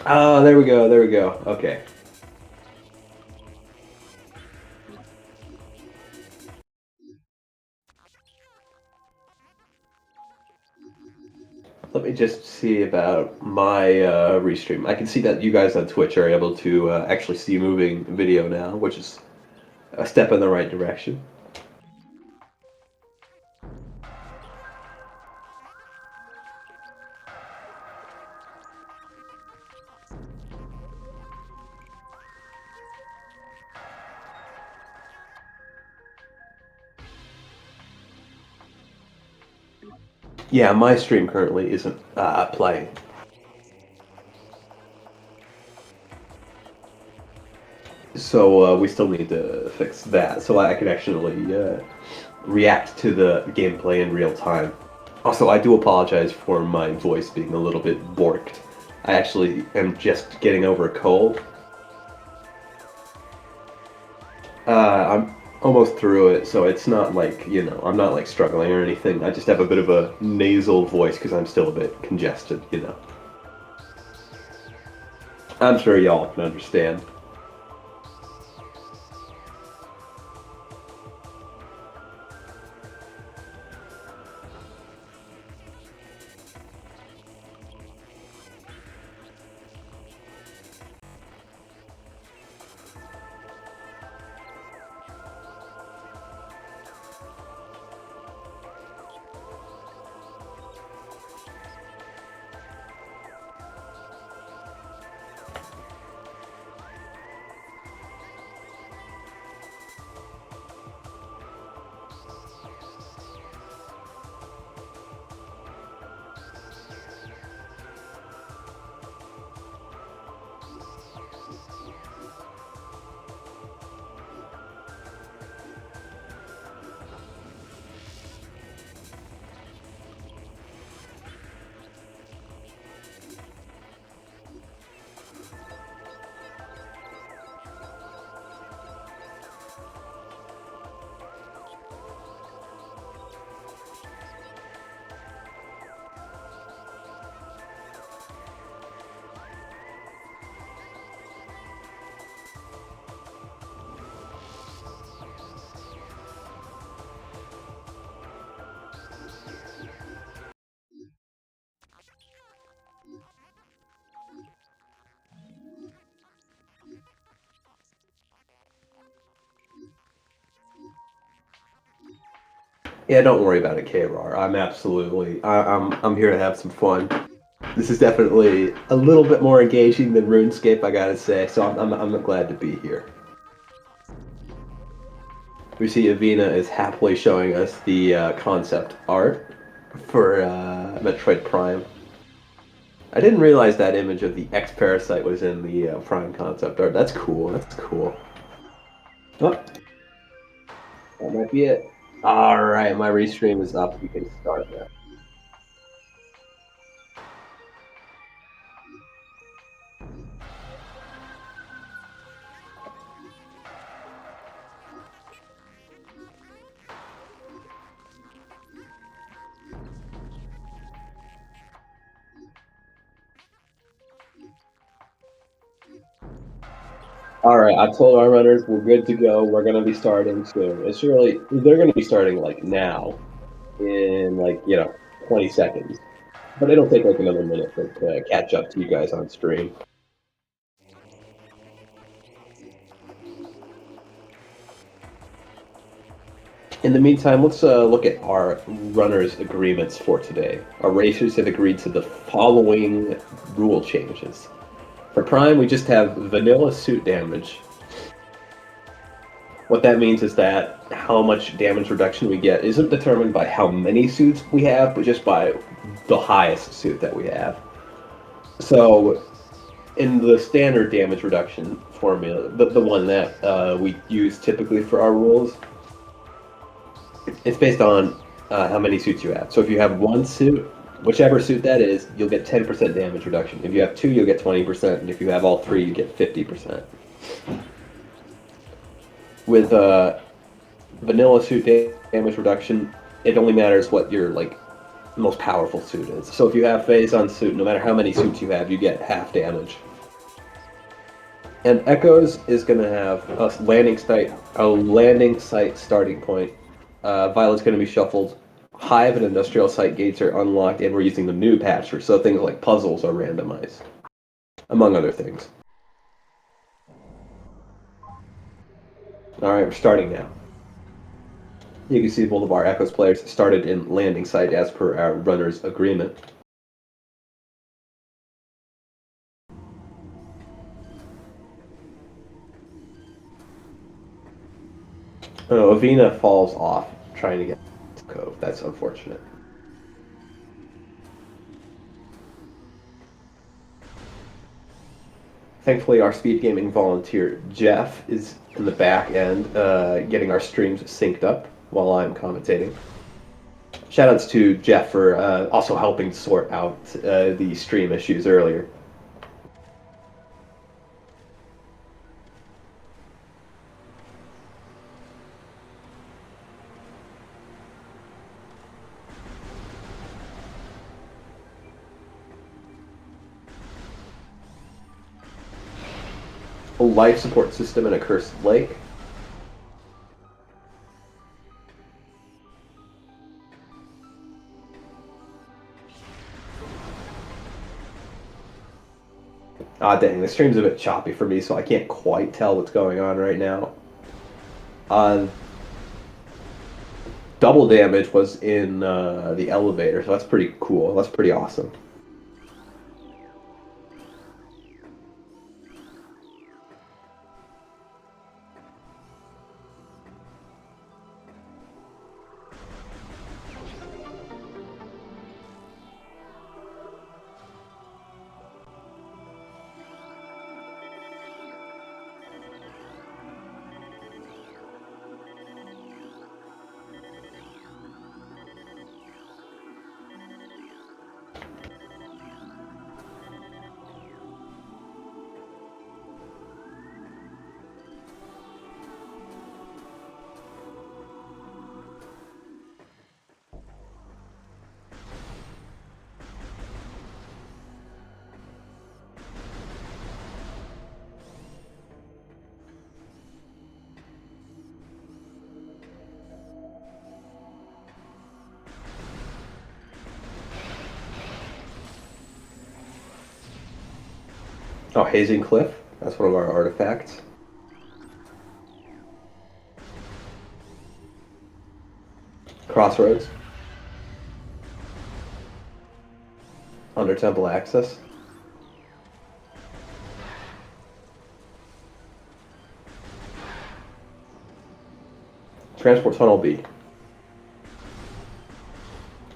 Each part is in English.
Oh, there we go. There we go. Okay. Let me just see about my restream. I can see that you guys on Twitch are able to actually see moving video now, which is a step in the right direction. Yeah, my stream currently isn't playing. So we still need to fix that, so I can actually react to the gameplay in real time. Also, I do apologize for my voice being a little bit borked. I actually am just getting over a cold. I'm almost through it, so it's not like, I'm not like struggling or anything. I just have a bit of a nasal voice because I'm still a bit congested. I'm sure y'all can understand. Yeah, don't worry about it, KRR. I'm here to have some fun. This is definitely a little bit more engaging than RuneScape, I gotta say. So I'm glad to be here. We see Avina is happily showing us the concept art for Metroid Prime. I didn't realize that image of the X Parasite was in the Prime concept art. That's cool. That's cool. Oh, that might be it. All right, my restream is up. We can start now. All right, I told our runners we're good to go. We're gonna be starting soon. They're gonna be starting like now, in like 20 seconds. But it'll take like another minute to catch up to you guys on stream. In the meantime, let's look at our runners' agreements for today. Our racers have agreed to the following rule changes. For Prime, we just have vanilla suit damage. What that means is that how much damage reduction we get isn't determined by how many suits we have, but just by the highest suit that we have. So, in the standard damage reduction formula, the one that we use typically for our rules, it's based on how many suits you have. So if you have one suit, whichever suit that is, you'll get 10% damage reduction. If you have two, you'll get 20%, and if you have all three, you get 50%. With vanilla suit damage reduction, it only matters what your most powerful suit is. So if you have phase on suit, no matter how many suits you have, you get half damage. And Echoes is going to have a landing site starting point. Violet's going to be shuffled. Hive and industrial site gates are unlocked, and we're using the new patch, so things like puzzles are randomized, among other things. All right, we're starting now. You can see both of our Echoes players started in landing site as per our runner's agreement. Oh, Avina falls off trying to get to Cove. That's unfortunate. Thankfully, our SpeedGaming volunteer, Jeff, is in the back end getting our streams synced up while I'm commentating. Shoutouts to Jeff for also helping sort out the stream issues earlier. A life support system in a cursed lake. Ah, dang, the stream's a bit choppy for me, so I can't quite tell what's going on right now. Double damage was in the elevator, so that's pretty cool. That's pretty awesome. Oh, Hazing Cliff. That's one of our artifacts. Crossroads. Under Temple Access. Transport Tunnel B.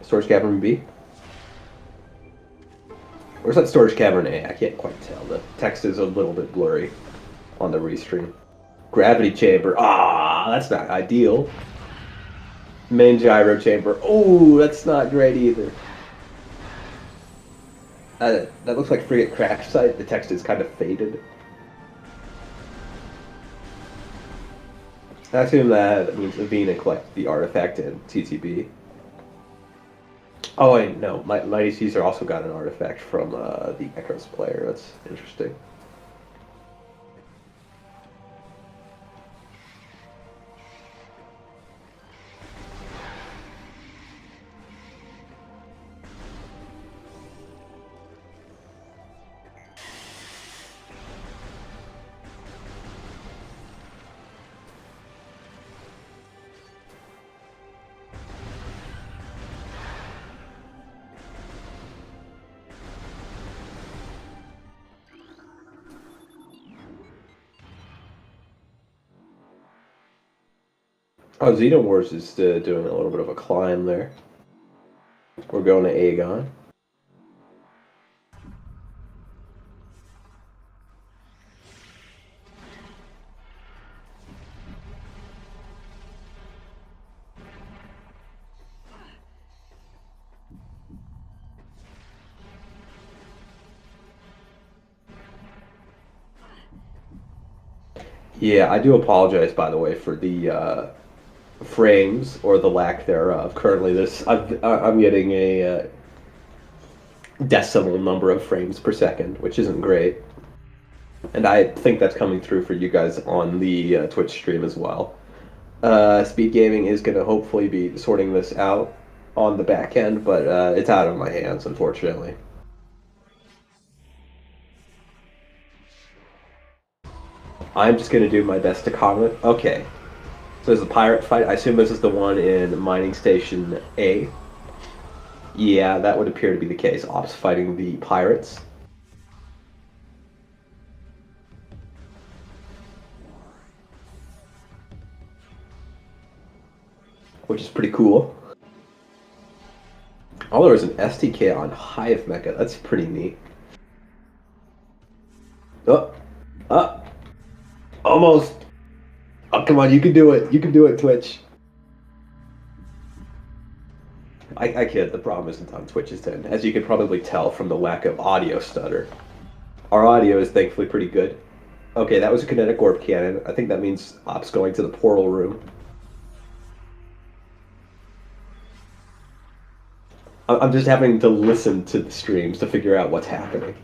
Storage Cavern B. Where's that Storage Cavern A? I can't quite tell. The text is a little bit blurry on the restream. Gravity Chamber. Ah, that's not ideal. Main Gyro Chamber. Oh, that's not great either. That looks like Frigate Crash Site. The text is kind of faded. I assume that means Avina collect the artifact in TTB. Oh wait, no. Mighty Caesar also got an artifact from the Echoes player. That's interesting. Oh, Xenomorphs is doing a little bit of a climb there. We're going to Aegon. Yeah, I do apologize, by the way, for the frames or the lack thereof. Currently, I'm getting a decimal number of frames per second, which isn't great. And I think that's coming through for you guys on the Twitch stream as well. Speed Gaming is going to hopefully be sorting this out on the back end, but it's out of my hands, unfortunately. I'm just going to do my best to comment. Okay, so there's a pirate fight. I assume this is the one in Mining Station A. Yeah, that would appear to be the case. Ops fighting the pirates. Which is pretty cool. Oh, there was an STK on Hive Mecha. That's pretty neat. Oh, oh, almost. Oh, come on, you can do it. You can do it, Twitch. I kid. The problem isn't on Twitch's end, as you can probably tell from the lack of audio stutter. Our audio is thankfully pretty good. Okay, that was a kinetic orb cannon. I think that means Ops going to the portal room. I'm just having to listen to the streams to figure out what's happening.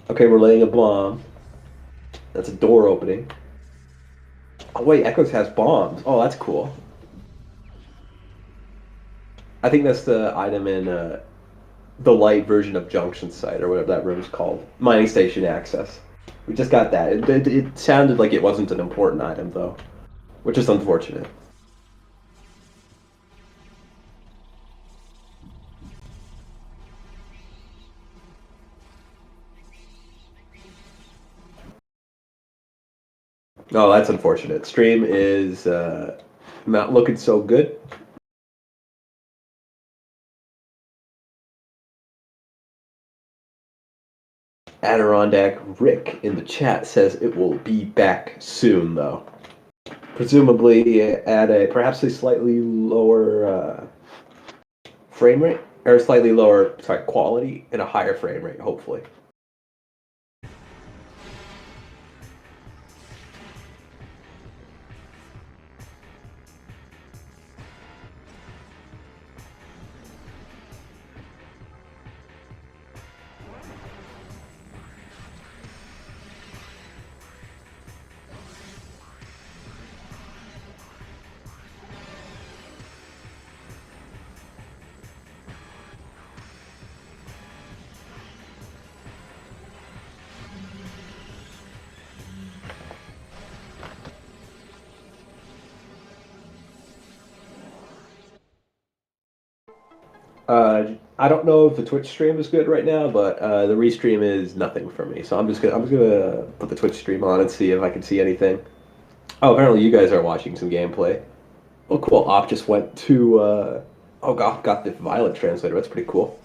Okay, we're laying a bomb. That's a door opening. Oh wait, Echoes has bombs. Oh, that's cool. I think that's the item in the light version of Junction Site, or whatever that room is called. Mining Station Access. We just got that. It sounded like it wasn't an important item, though, which is unfortunate. Oh, that's unfortunate. Stream is not looking so good. Adirondack Rick in the chat says it will be back soon, though. Presumably at a perhaps a slightly lower frame rate, or slightly lower, sorry, quality and a higher frame rate, hopefully. I don't know if the Twitch stream is good right now, but the restream is nothing for me. So I'm just gonna put the Twitch stream on and see if I can see anything. Oh, apparently you guys are watching some gameplay. Oh, cool. Op just went to oh, got the Violet translator. That's pretty cool.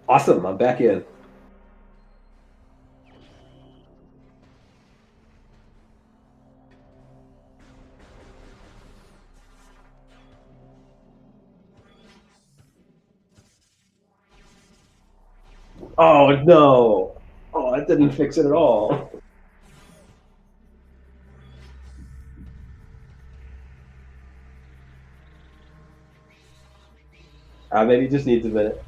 Awesome. I'm back in. Oh no! Oh, that didn't fix it at all. Maybe it just needs a minute.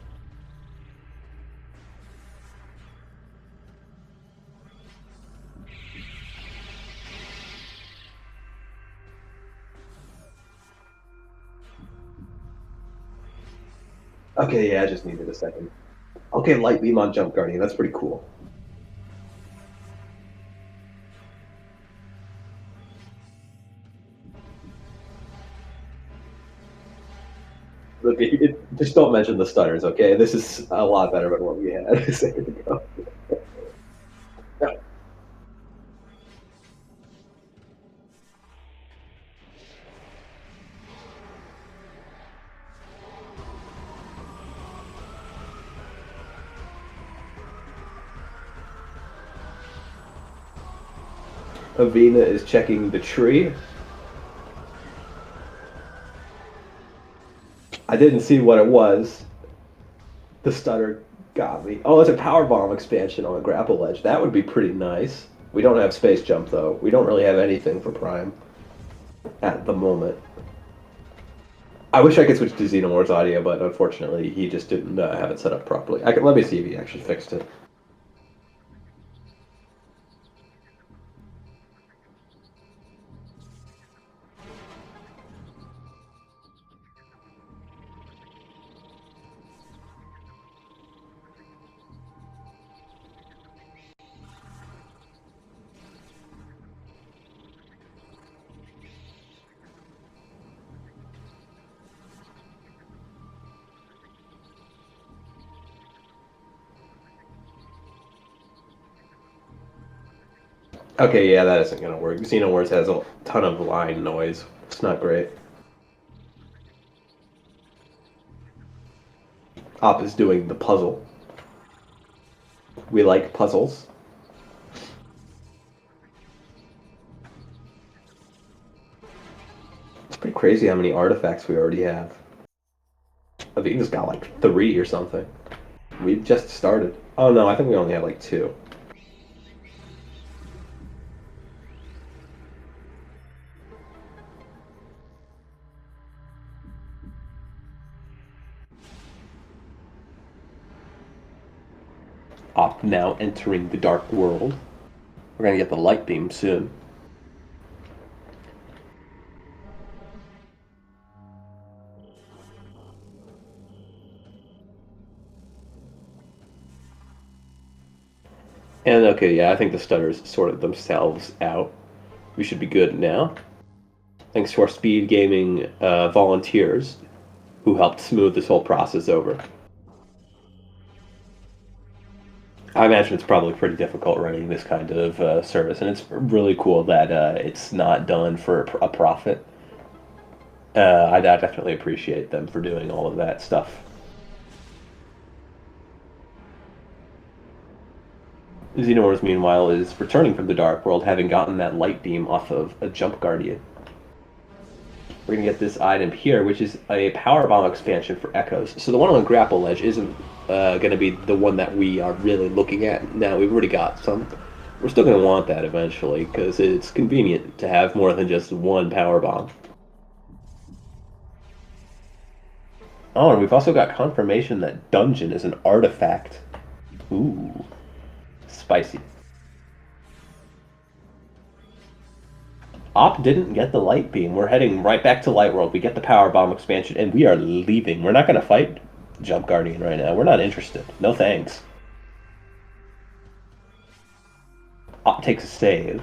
Okay, yeah, I just needed a second. Okay, light beam on Jump Guardian. That's pretty cool. Look, just don't mention the stutters, okay? This is a lot better than what we had a second ago. Avena is checking the tree. I didn't see what it was. The stutter Got me. Oh, it's a power bomb expansion on a grapple edge. That would be pretty nice. We don't have space jump though. We don't really have anything for Prime at the moment. I wish I could switch to Xenomorph's audio, but unfortunately, he just didn't have it set up properly. Let me see if he actually fixed it. Okay, yeah, that isn't gonna work. Xenomorphs has a ton of line noise. It's not great. Op is doing the puzzle. We like puzzles. It's pretty crazy how many artifacts we already have. I think we just got like 3 or something. We just started. Oh no, I think we only have like 2. Op now entering the dark world. We're gonna get the light beam soon. And okay, yeah, I think the stutters sorted themselves out. We should be good now. Thanks to our SpeedGaming volunteers who helped smooth this whole process over. I imagine it's probably pretty difficult running this kind of service, and it's really cool that it's not done for a profit. I definitely appreciate them for doing all of that stuff. Xenomorphs, meanwhile, is returning from the Dark World, having gotten that light beam off of a Jump Guardian. We're going to get this item here, which is a Power Bomb expansion for Echoes. So the one on Grapple Edge isn't going to be the one that we are really looking at now. We've already got some. We're still going to want that eventually, because it's convenient to have more than just one Power Bomb. Oh, and we've also got confirmation that Dungeon is an artifact. Ooh. Spicy. Op didn't get the light beam. We're heading right back to Light World. We get the power bomb expansion, and we are leaving. We're not going to fight Jump Guardian right now. We're not interested. No thanks. Op takes a save.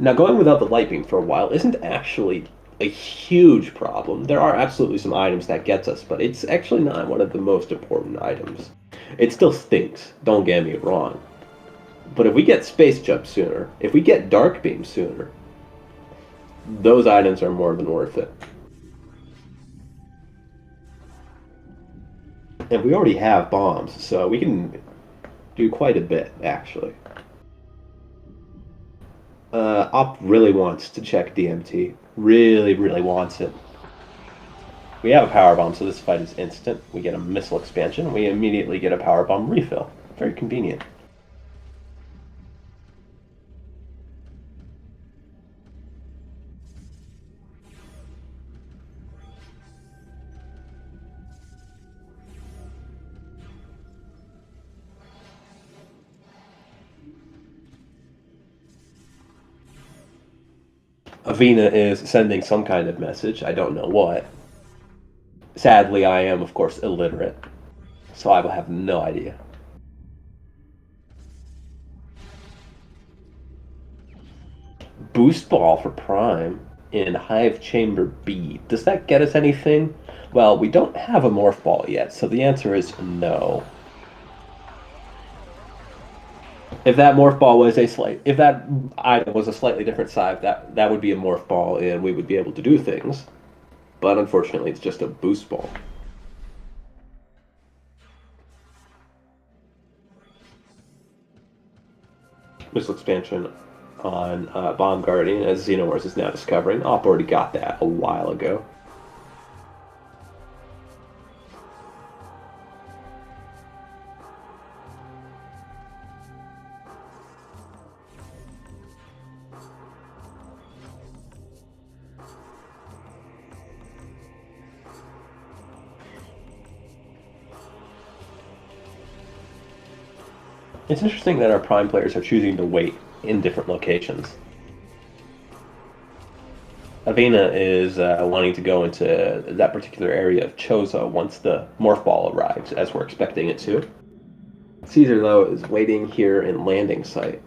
Now, going without the light beam for a while isn't actually a huge problem. There are absolutely some items that gets us, but it's actually not one of the most important items. It still stinks, don't get me wrong. But if we get Space Jump sooner, if we get Dark Beam sooner, those items are more than worth it. And we already have bombs, so we can do quite a bit, actually. Op really wants to check DMT. Really, really wants it. We have a power bomb, so this fight is instant. We get a missile expansion. We immediately get a power bomb refill. Very convenient. Avena is sending some kind of message. I don't know what. Sadly, I am, of course, illiterate, so I will have no idea. Boost Ball for Prime in Hive Chamber B. Does that get us anything? Well, we don't have a Morph Ball yet, so the answer is no. If that Morph Ball was if that item was a slightly different size, that would be a Morph Ball, and we would be able to do things. But unfortunately, it's just a Boost Ball. Missile expansion on Bomb Guardian, as Xenomorphs is now discovering. Op already got that a while ago. It's interesting that our Prime players are choosing to wait in different locations. Avena is wanting to go into that particular area of Chozo once the Morph Ball arrives, as we're expecting it to. Caesar, though, is waiting here in landing site.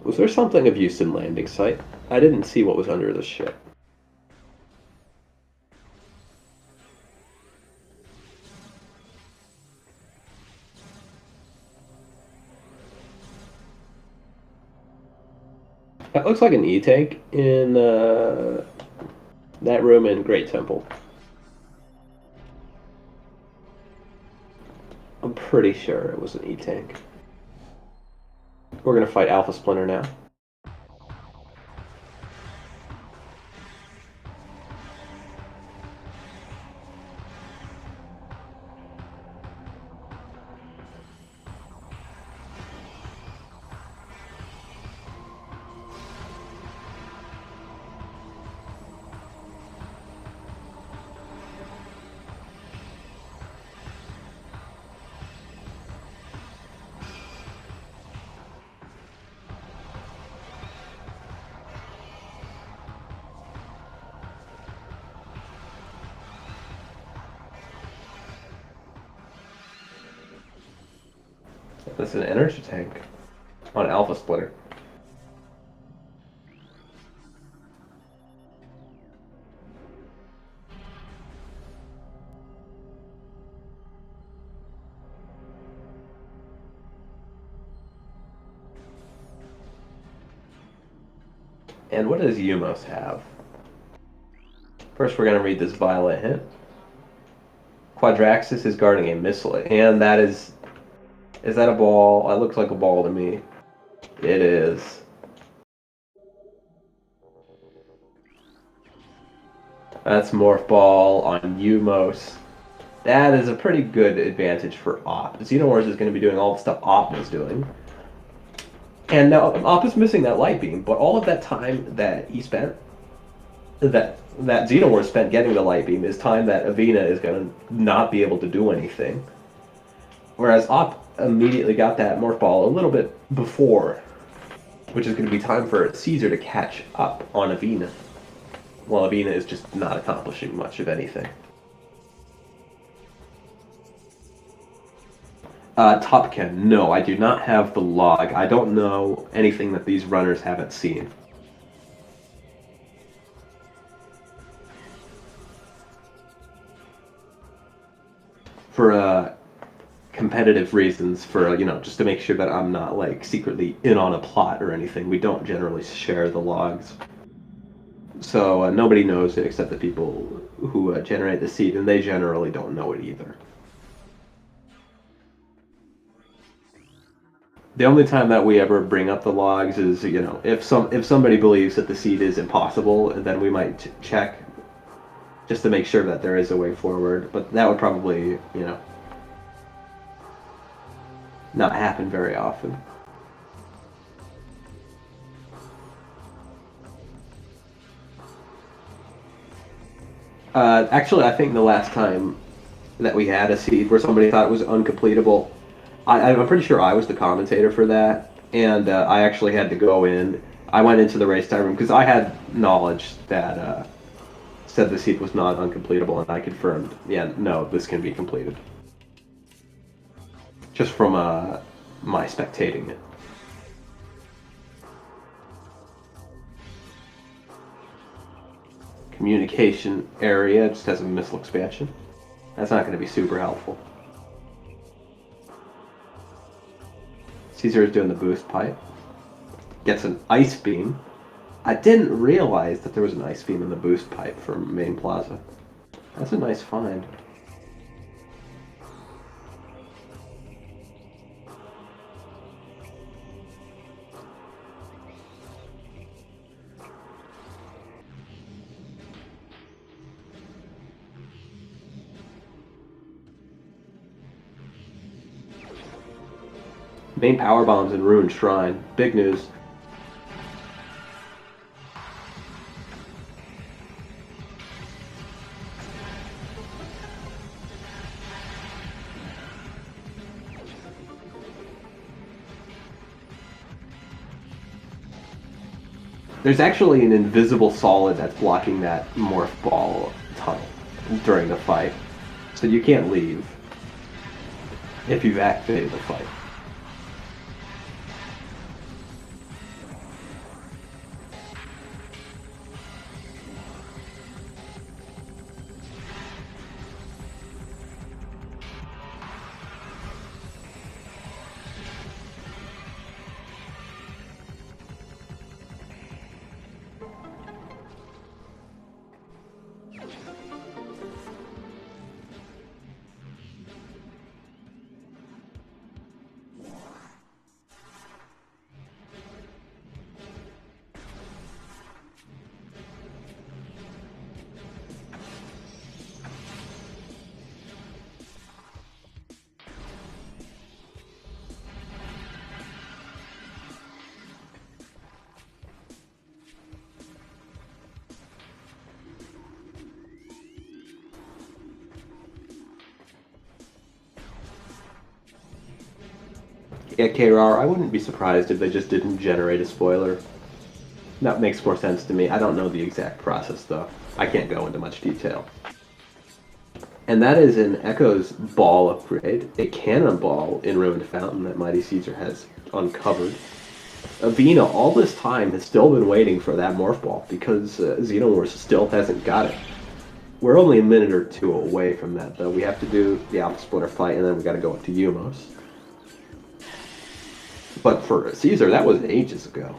Was there something of use in landing site? I didn't see what was under the ship. That looks like an E-tank in that room in Great Temple. I'm pretty sure it was an E-tank. We're gonna fight Alpha Splinter now. This is an energy tank on Alpha Splitter. And what does Umos have? First, we're going to read this Violet hint. Quadraxis is guarding a missile, and that is that a ball? That looks like a ball to me. It is. That's Morph Ball on Umos. That is a pretty good advantage for Op. Xenomorph is going to be doing all the stuff Op was doing. And now Op is missing that light beam, but all of that time that he spent, that Xenomorph spent getting the light beam, is time that Avena is going to not be able to do anything. Whereas Op immediately got that Morph Ball a little bit before, which is going to be time for Caesar to catch up on Avena. While Avena is just not accomplishing much of anything. Topken, no, I do not have the log. I don't know anything that these runners haven't seen. For competitive reasons, for just to make sure that I'm not like secretly in on a plot or anything, we don't generally share the logs. So nobody knows it except the people who generate the seed, and they generally don't know it either. The only time that we ever bring up the logs is, if somebody believes that the seed is impossible, then we might check just to make sure that there is a way forward. But that would probably, not happen very often. Actually, I think the last time that we had a seed where somebody thought it was uncompletable, I'm pretty sure I was the commentator for that, and I actually had to go in. I went into the race time room because I had knowledge that said the seed was not uncompletable, and I confirmed, yeah, no, this can be completed. Just from my spectating it. Communication area just has a missile expansion. That's not going to be super helpful. Caesar is doing the boost pipe. Gets an ice beam. I didn't realize that there was an ice beam in the boost pipe from Main Plaza. That's a nice find. Main power bombs in Ruined Shrine. Big news. There's actually an invisible solid that's blocking that morph ball tunnel during the fight. So you can't leave if you've activated the fight. Yeah, KR, I wouldn't be surprised if they just didn't generate a spoiler. That makes more sense to me. I don't know the exact process, though. I can't go into much detail. And that is an Echo's ball upgrade, a cannonball in Ruined Fountain that Mighty Caesar has uncovered. Avena, all this time, has still been waiting for that Morph Ball because Xenomorph still hasn't got it. We're only a minute or two away from that, though. We have to do the Alpha Splitter fight, and then we got to go into Umos. But for Caesar, that was ages ago.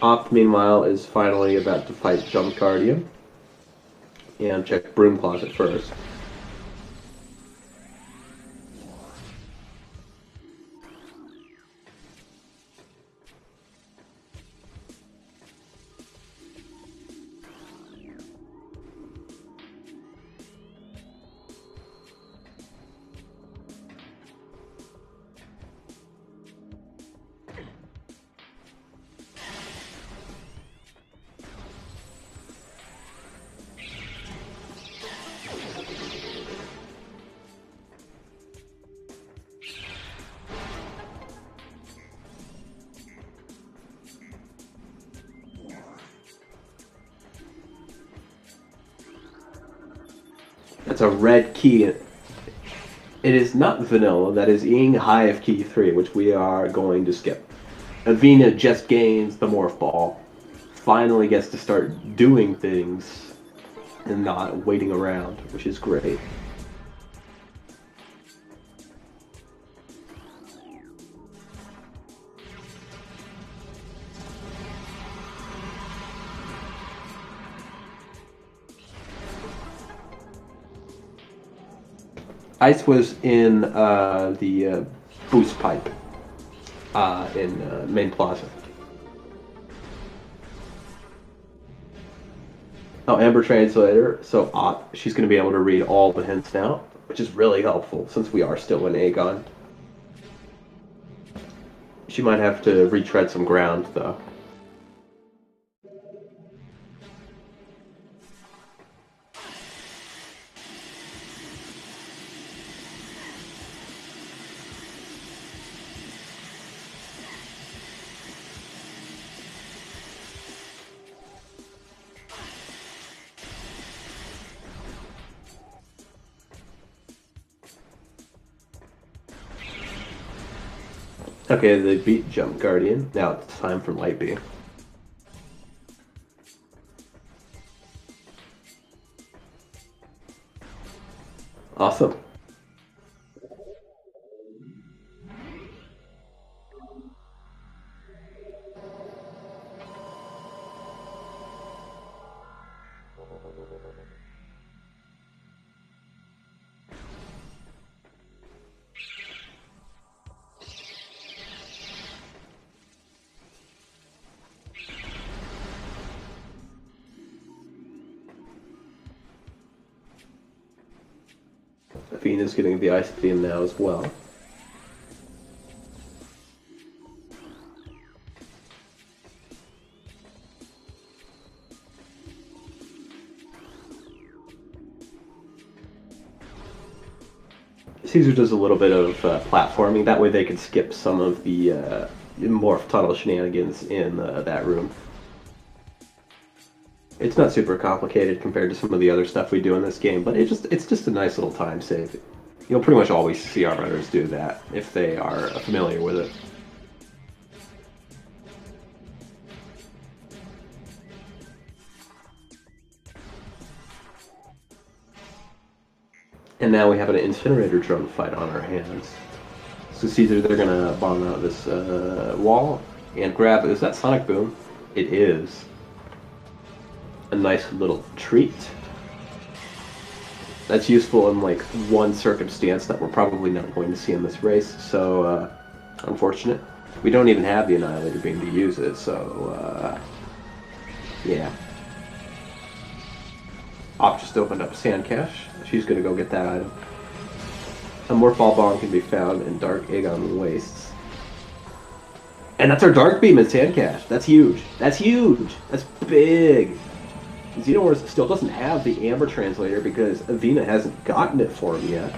Opt, meanwhile, is finally about to fight Jump Guardian. And check Broom Closet first. That's a red key. It is not vanilla, that is Ying High of Key 3, which we are going to skip. Avena just gains the Morph Ball, finally gets to start doing things and not waiting around, which is great. Ice was in the boost pipe in Main Plaza. Oh, Amber Translator. So she's going to be able to read all the hints now, which is really helpful since we are still in Aegon. She might have to retread some ground, though. Okay, they beat Jump Guardian. Now it's time for Light Beam. Awesome. Venus getting the ice beam now as well. Caesar does a little bit of platforming. That way they can skip some of the morph tunnel shenanigans in that room. It's not super complicated compared to some of the other stuff we do in this game, but it's just a nice little time save. You'll pretty much always see our runners do that if they are familiar with it. And now we have an incinerator drone fight on our hands. So Caesar, they're gonna bomb out this wall and grab. Is that Sonic Boom? It is. A nice little treat. That's useful in like one circumstance that we're probably not going to see in this race. So unfortunate. We don't even have the Annihilator beam to use it. So yeah. Op just opened up a sand cache. She's gonna go get that item. A Morphball Bomb can be found in Dark Aegon Wastes. And that's our Dark Beam in Sand Cache. That's huge. That's huge. That's big. Xenomorph still doesn't have the Amber Translator because Avina hasn't gotten it for him yet.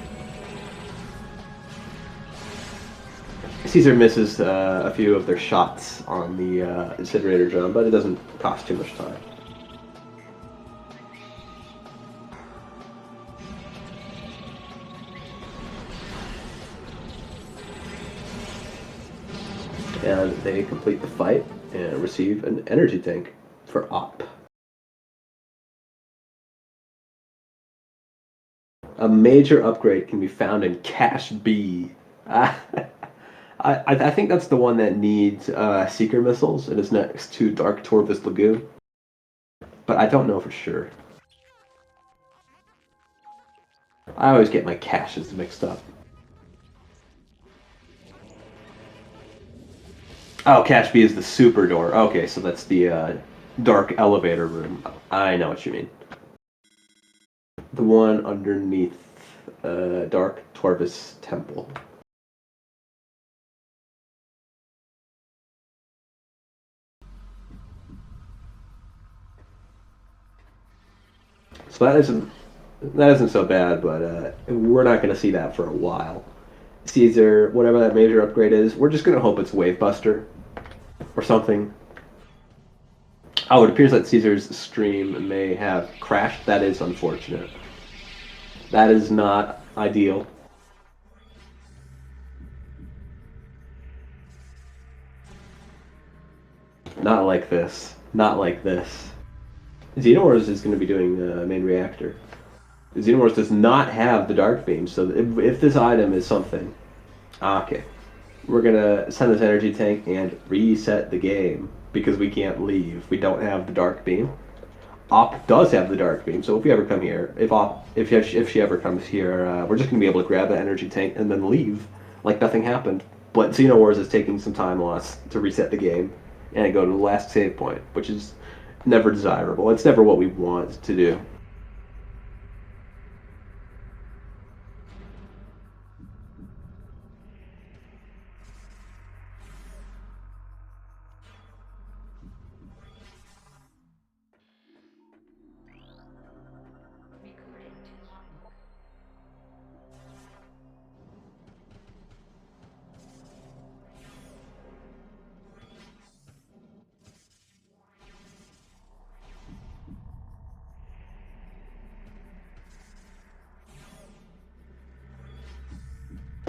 Caesar misses a few of their shots on the Incinerator Drone, but it doesn't cost too much time. And they complete the fight and receive an energy tank for Op. A major upgrade can be found in Cache B. I think that's the one that needs Seeker missiles. It is next to Dark Torvus Lagoon. But I don't know for sure. I always get my caches mixed up. Oh, Cache B is the super door. Okay, so that's the dark elevator room. I know what you mean. The one underneath Dark Torvus Temple. So that isn't so bad, but we're not going to see that for a while. Caesar, whatever that major upgrade is, we're just going to hope it's Wave Buster or something. Oh, it appears that Caesar's stream may have crashed. That is unfortunate. That is not ideal. Not like this. Not like this. Xenomorph is going to be doing main reactor. Xenomorph does not have the Dark Beam, so if this item is something... Okay. We're going to send this energy tank and reset the game, because we can't leave. We don't have the Dark Beam. Op does have the Dark Beam, so if we ever come here, if she ever comes here, we're just going to be able to grab the energy tank and then leave, like nothing happened. But Xenowars is taking some time loss to reset the game and go to the last save point, which is never desirable. It's never what we want to do.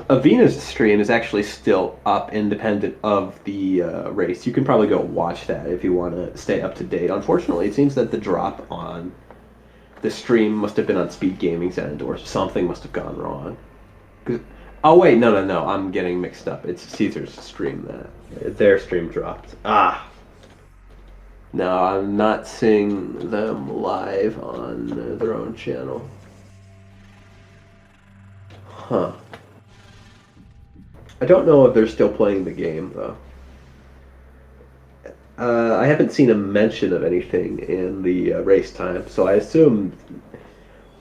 Avina's stream is actually still up independent of the race. You can probably go watch that if you want to stay up to date. Unfortunately, it seems that the drop on the stream must have been on SpeedGaming's end, or something must have gone wrong. Oh wait, no, I'm getting mixed up. It's Caesar's stream that their stream dropped. Ah. No, I'm not seeing them live on their own channel. Huh. I don't know if they're still playing the game, though. I haven't seen a mention of anything in the race time, so I assume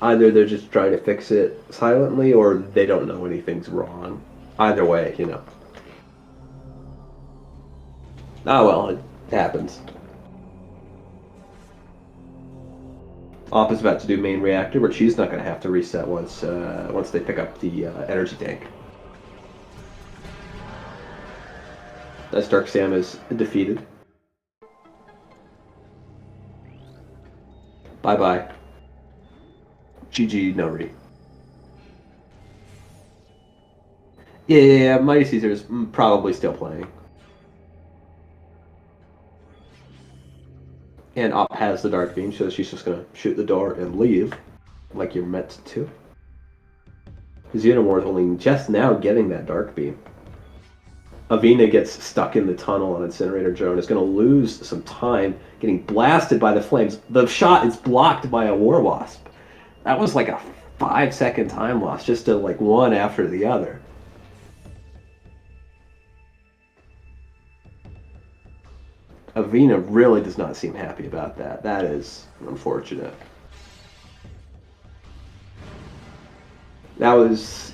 Either they're just trying to fix it silently, or they don't know anything's wrong. Either way, you know. Ah, well, it happens. Op is about to do main reactor, but she's not going to have to reset once they pick up the energy tank. As Dark Sam is defeated. Bye bye. GG Nori. Yeah, Mighty Caesar's probably still playing. And Op has the Dark Beam, so she's just gonna shoot the door and leave, like you're meant to. Xenomorph only just now getting that Dark Beam. Avina gets stuck in the tunnel on Incinerator Drone, is going to lose some time getting blasted by the flames. The shot is blocked by a War Wasp. That was like a 5-second time loss, just to like one after the other. Avina really does not seem happy about that. That is unfortunate. That was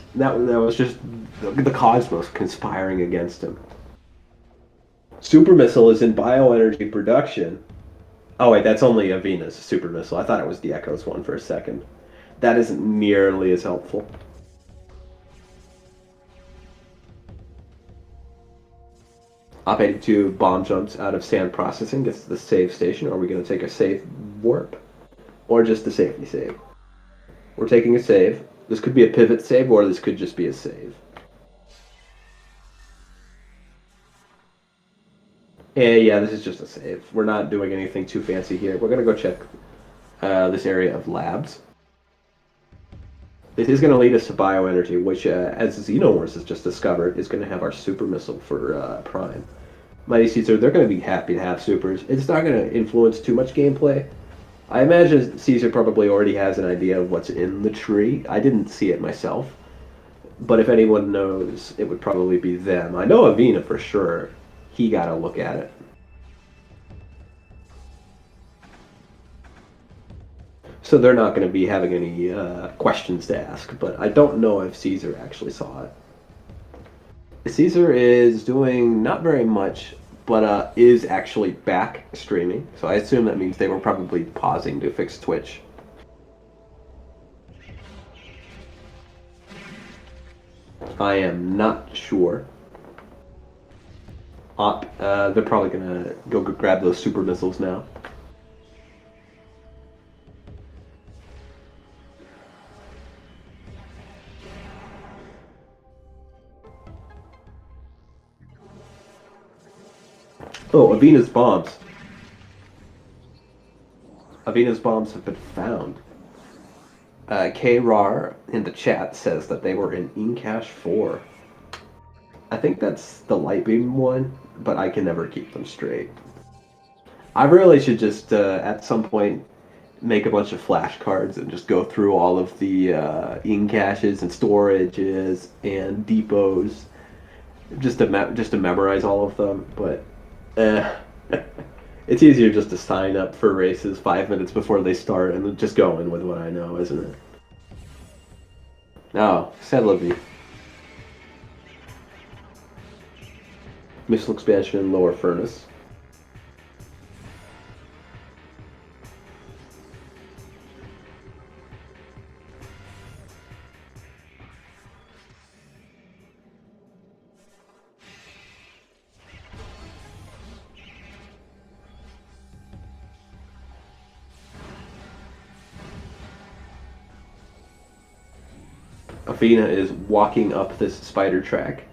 just the cosmos conspiring against him. Super missile is in bioenergy production. Oh wait, that's only Avina's super missile. I thought it was the Echo's one for a second. That isn't nearly as helpful. Op 82 bomb jumps out of sand processing, gets to the save station. Are we going to take a safe warp? Or just a safety save? We're taking a save. This could be a pivot save, or this could just be a save. Yeah, this is just a save. We're not doing anything too fancy here. We're going to go check this area of labs. This is going to lead us to bioenergy, which, as Xenomorphs has just discovered, is going to have our super missile for Prime. Mighty Caesar, they're going to be happy to have supers. It's not going to influence too much gameplay. I imagine Caesar probably already has an idea of what's in the tree. I didn't see it myself. But if anyone knows, it would probably be them. I know Avina for sure. He got a look at it. So they're not going to be having any questions to ask, but I don't know if Caesar actually saw it. Caesar is doing not very much, but is actually back streaming. So I assume that means they were probably pausing to fix Twitch. I am not sure. They're probably going to go grab those super missiles now. Oh, Avina's bombs. Avina's bombs have been found. K-Rar in the chat says that they were in Incash 4. I think that's the light beam one, but I can never keep them straight. I really should just, at some point, make a bunch of flashcards and just go through all of the in-caches and storages and depots just to memorize all of them, but it's easier just to sign up for races 5 minutes before they start and just go in with what I know, isn't it? Oh, Sedlevy. Missile expansion in lower furnace. Avina is walking up this spider track.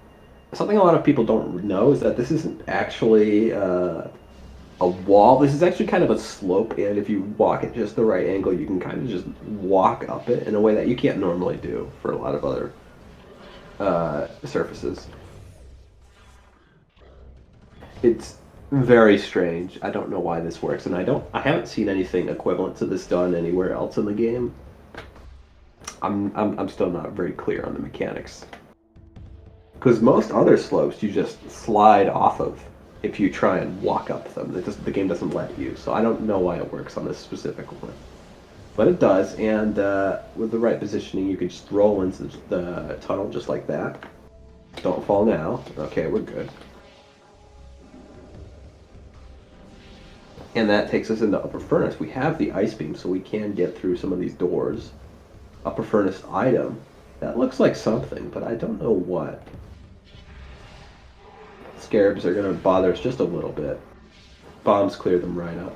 Something a lot of people don't know is that this isn't actually a wall. This is actually kind of a slope, and if you walk at just the right angle, you can kind of just walk up it in a way that you can't normally do for a lot of other surfaces. It's very strange. I don't know why this works, and I haven't seen anything equivalent to this done anywhere else in the game. I'm still not very clear on the mechanics. Because most other slopes you just slide off of if you try and walk up them. The game doesn't let you, so I don't know why it works on this specific one. But it does, and with the right positioning, you can just roll into the tunnel just like that. Don't fall now. Okay, we're good. And that takes us into Upper Furnace. We have the ice beam, so we can get through some of these doors. Upper Furnace item. That looks like something, but I don't know what. Scarabs are going to bother us just a little bit. Bombs clear them right up.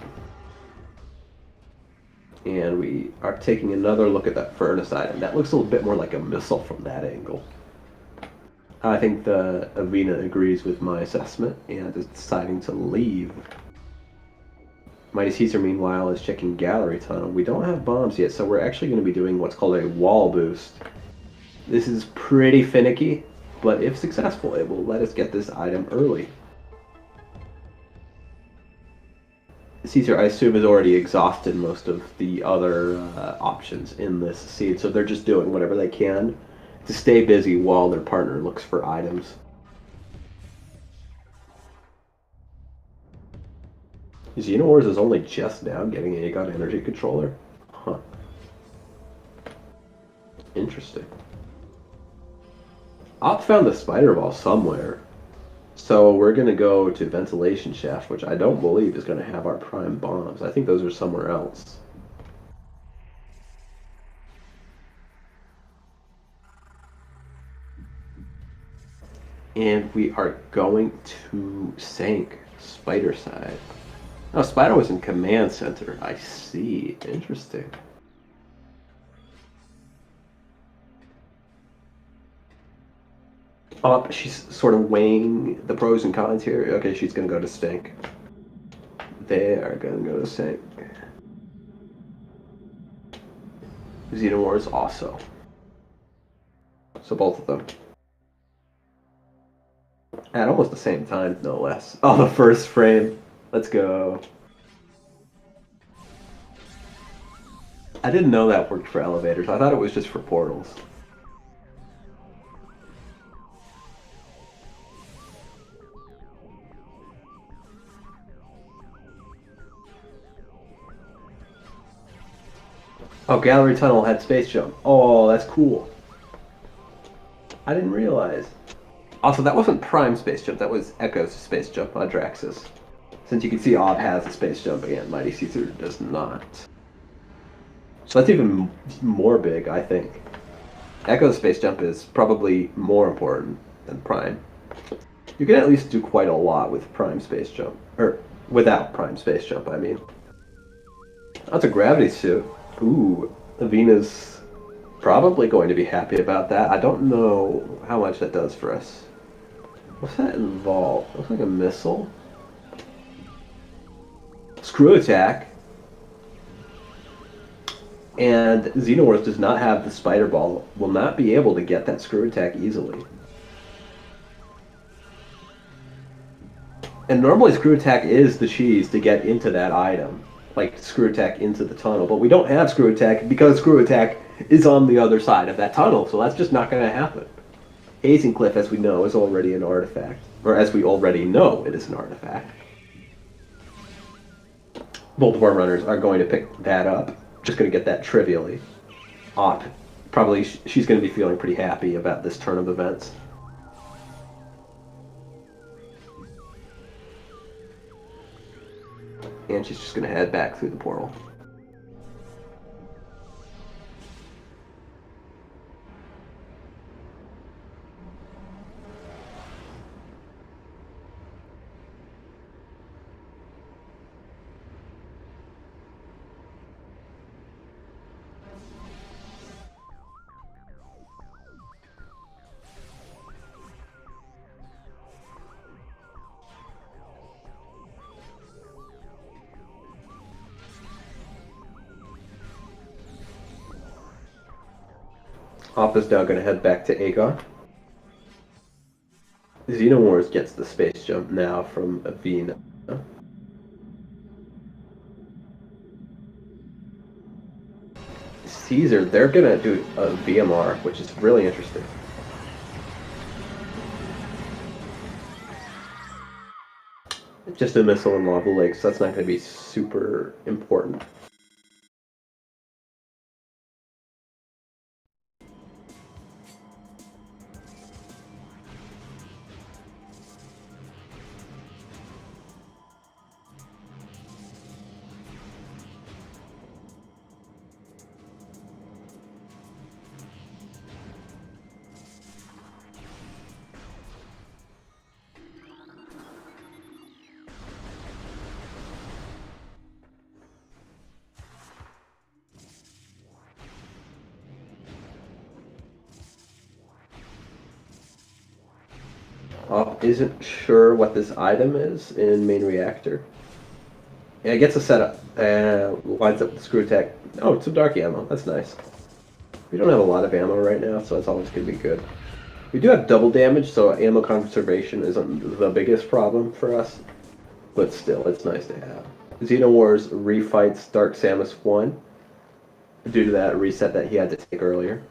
And we are taking another look at that furnace item. That looks a little bit more like a missile from that angle. I think the Avena agrees with my assessment and is deciding to leave. Mighty Caesar, meanwhile, is checking Gallery Tunnel. We don't have bombs yet, so we're actually going to be doing what's called a wall boost. This is pretty finicky, but if successful, it will let us get this item early. Caesar, I assume, has already exhausted most of the other options in this seed, so they're just doing whatever they can to stay busy while their partner looks for items. Xenowars is only just now getting a Aegon energy controller? Huh. Interesting. Op found the spider ball somewhere. So we're going to go to Ventilation Shaft, which I don't believe is going to have our prime bombs. I think those are somewhere else. And we are going to Sank, Spider side. Oh, Spider was in Command Center. I see. Interesting. Oh, she's sort of weighing the pros and cons here. Okay, she's going to go to Stink. They are going to go to Stink. Xenowars also. So both of them. At almost the same time, no less. Oh, the first frame. Let's go. I didn't know that worked for elevators. I thought it was just for portals. Oh, Gallery Tunnel had space jump. Oh, that's cool. I didn't realize. Also, that wasn't Prime space jump. That was Echo's space jump on Draxus. Since you can see Ob has a space jump and Mighty Caesar does not. So that's even more big, I think. Echo's space jump is probably more important than Prime. You can at least do quite a lot with Prime space jump. Or, without Prime space jump, I mean. That's a gravity suit. Ooh, Avena's probably going to be happy about that. I don't know how much that does for us. What's that involved? Looks like a missile. Screw attack. And Xenowars does not have the spider ball. Will not be able to get that screw attack easily. And normally screw attack is the cheese to get into that item. Like screw attack into the tunnel. But we don't have screw attack because screw attack is on the other side of that tunnel. So that's just not going to happen. Hazing Cliff, as we know, is already an artifact. Or as we already know, it is an artifact. Both of our runners are going to pick that up. Just going to get that trivially. Op, probably she's going to be feeling pretty happy about this turn of events. And she's just going to head back through the portal. Op is now going to head back to Aegon. Xenowars gets the space jump now from Avena. Caesar, they're going to do a VMR, which is really interesting. Just a missile in Lava Lake, so that's not going to be super important. Isn't sure what this item is in main reactor. Yeah, it gets a setup. Lines up with the screw attack. Oh, it's some dark ammo. That's nice. We don't have a lot of ammo right now, so that's always going to be good. We do have double damage, so ammo conservation isn't the biggest problem for us. But still, it's nice to have. Xenowars refights Dark Samus 1 due to that reset that he had to take earlier.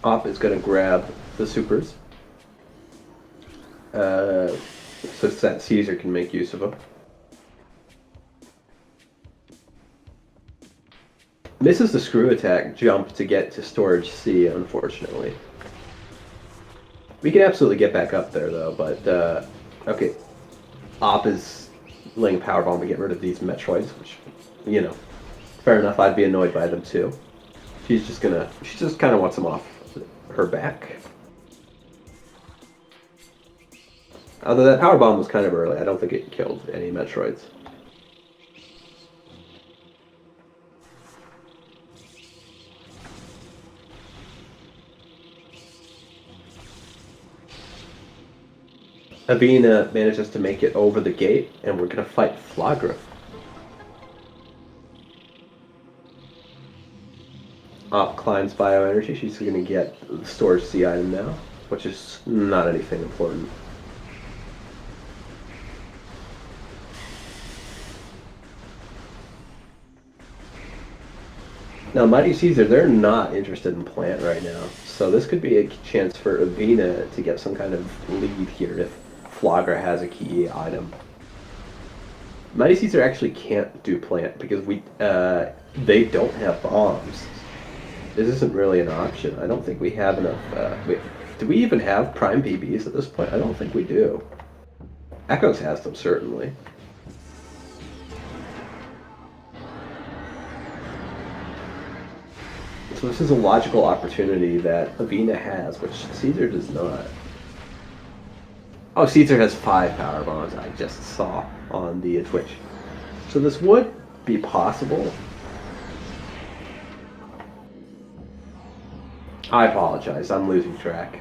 Op is going to grab the supers. So that Caesar can make use of them. Misses the screw attack jump to get to storage C, unfortunately. We can absolutely get back up there, though, but, okay. Op is laying powerbomb to get rid of these Metroids, which, you know, fair enough, I'd be annoyed by them, too. She just kind of wants them off her back. Although that powerbomb was kind of early, I don't think it killed any Metroids. Avina manages to make it over the gate, and we're going to fight Flagra. Op climbs bioenergy. She's going to get the storage C item now, which is not anything important. Now, Mighty Caesar, they're not interested in plant right now, so this could be a chance for Avina to get some kind of lead here if Flagra has a key item. Mighty Caesar actually can't do plant because they don't have bombs. This isn't really an option. I don't think we have enough. Do we even have prime BBs at this point? I don't think we do. Echoes has them, certainly. So this is a logical opportunity that Avina has, which Caesar does not. Oh, Caesar has 5 power bombs, I just saw on the Twitch. So this would be possible. I apologize, I'm losing track.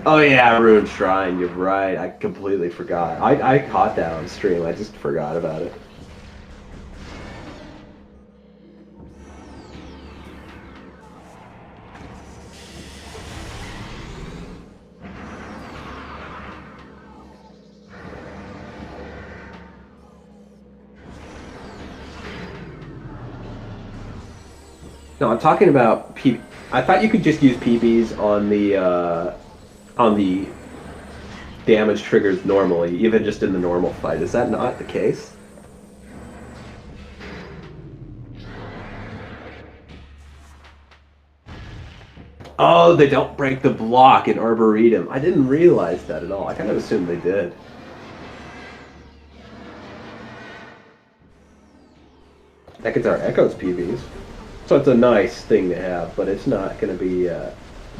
Oh yeah, Ruined Shrine, you're right, I completely forgot. I caught that on stream, I just forgot about it. No, I'm talking about P. I thought you could just use PBs on the damage triggers normally, even just in the normal fight. Is that not the case? Oh, they don't break the block in Arboretum. I didn't realize that at all. I kind of assumed they did. That gets our Echoes PBs. So it's a nice thing to have, but it's not going to be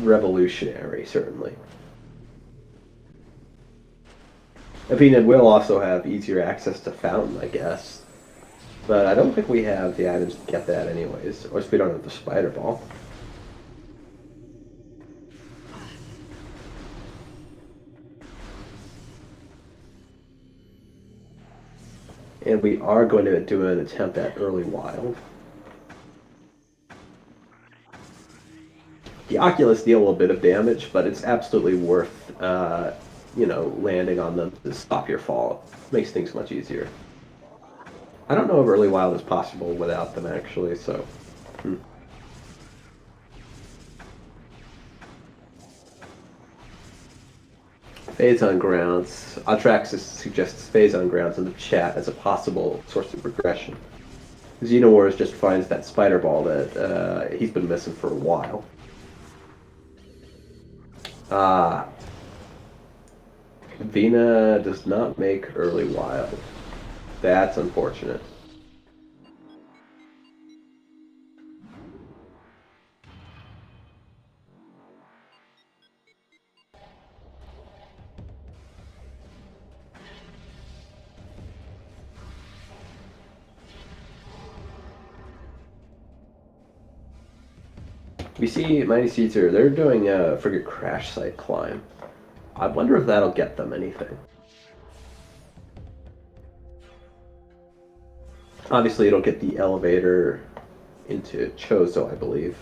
revolutionary, certainly. Avina will also have easier access to Fountain, I guess. But I don't think we have the items to get that anyways, or if we don't have the Spider Ball. And we are going to do an attempt at early wild. The Oculus deal a little bit of damage, but it's absolutely worth, landing on them to stop your fall. Makes things much easier. I don't know if early wild is possible without them, actually, so... Phase on grounds. Atraxis suggests phase on grounds in the chat as a possible source of regression. Xenowars just finds that spider ball that he's been missing for a while. Vina does not make early wild. That's unfortunate. We see Mighty Caesar, they're doing a frigate crash site climb. I wonder if that'll get them anything. Obviously, it'll get the elevator into Chozo, I believe.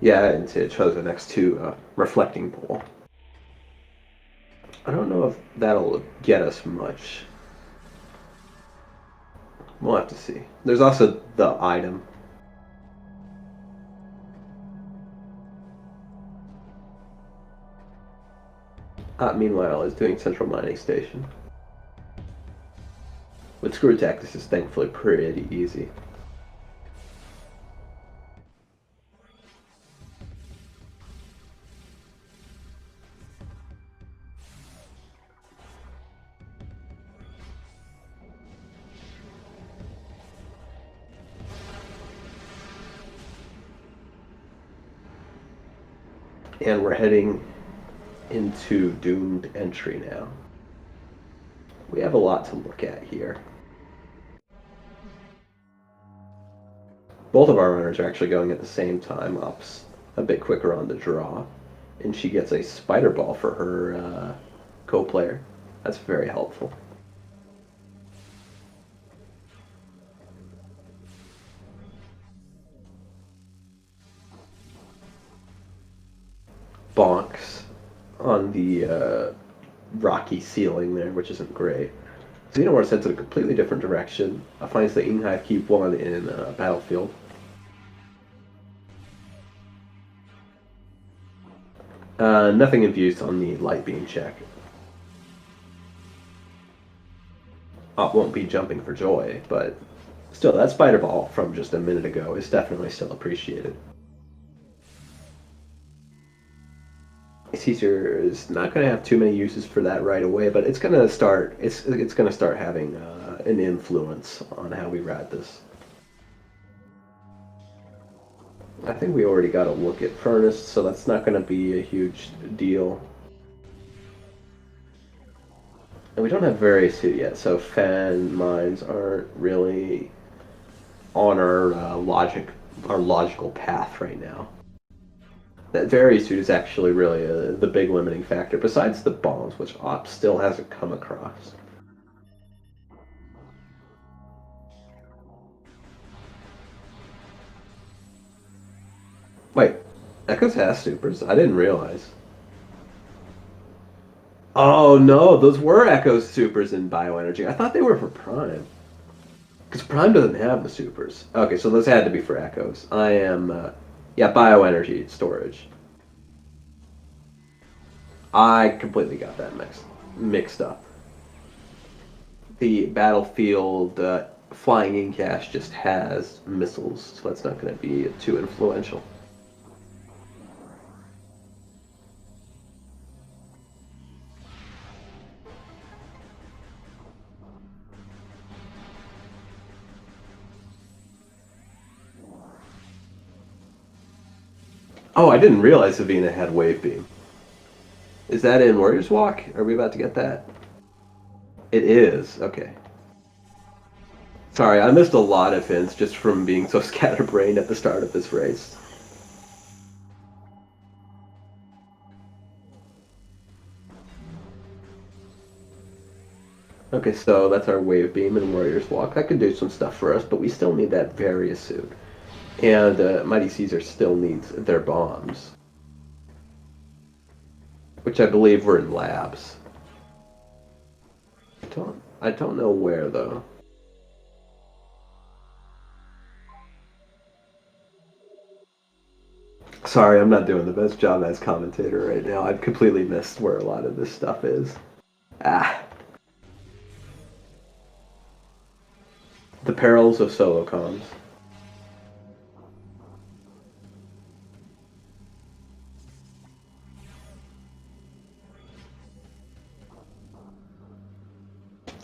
Yeah, into Chozo next to Reflecting Pool. I don't know if that'll get us much. We'll have to see. There's also the item. Meanwhile, is doing Central Mining Station. With Screw Attack, this is thankfully pretty easy. And we're heading into Doomed Entry now. We have a lot to look at here. Both of our runners are actually going at the same time. Op's a bit quicker on the draw. And she gets a spider ball for her co-player. That's very helpful. Bonks on the rocky ceiling there, which isn't great. Xenowars heads in a completely different direction. Finds the Inghive Keep 1 in Battlefield. Nothing infused on the light beam check. Op won't be jumping for joy, but still, that spider ball from just a minute ago is definitely still appreciated. Caesar is not going to have too many uses for that right away, but it's going to start. It's going to start having an influence on how we ride this. I think we already got a look at Furnace, so that's not going to be a huge deal. And we don't have various suit yet, so fan mines aren't really on our logical path right now. That various suit is actually really the big limiting factor, besides the bombs, which Op still hasn't come across. Wait, Echoes has supers? I didn't realize. Oh no, those were Echo's supers in Bioenergy. I thought they were for Prime. Because Prime doesn't have the supers. Okay, so those had to be for Echoes. I am, yeah, Bioenergy storage. I completely got that mixed up. The Battlefield Flying In Cache just has missiles, so that's not going to be too influential. Oh, I didn't realize Savina had Wave Beam. Is that in Warrior's Walk? Are we about to get that? It is. Okay. Sorry, I missed a lot of hints just from being so scatterbrained at the start of this race. Okay, so that's our Wave Beam and Warrior's Walk. That could do some stuff for us, but we still need that Various suit. And Mighty Caesar still needs their bombs. Which I believe were in labs. I don't know where, though. Sorry, I'm not doing the best job as commentator right now. I've completely missed where a lot of this stuff is. Ah. The perils of solo comms.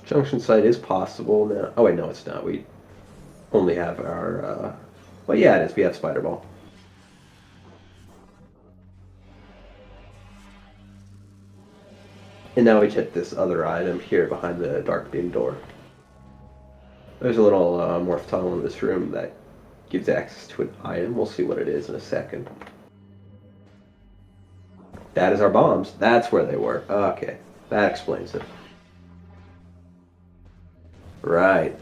Junction site is possible now. Oh wait, no, it's not. We only have our. Well, yeah, it is. We have Spider Ball. And now we hit this other item here behind the dark beam door. There's a little morph tunnel in this room that gives access to an item. We'll see what it is in a second. That is our bombs. That's where they were. Okay, that explains it. Right.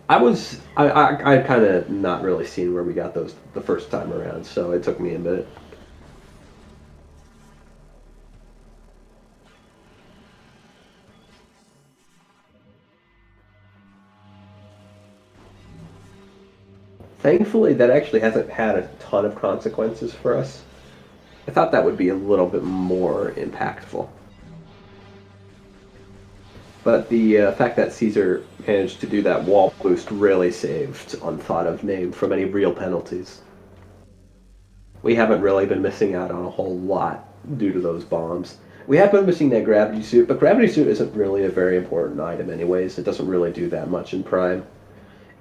I kind of not really seen where we got those the first time around, so it took me a minute. Thankfully, that actually hasn't had a ton of consequences for us. I thought that would be a little bit more impactful. But the fact that Caesar managed to do that wall boost really saved Unthought of name from any real penalties. We haven't really been missing out on a whole lot due to those bombs. We have been missing that gravity suit, but gravity suit isn't really a very important item anyways. It doesn't really do that much in Prime.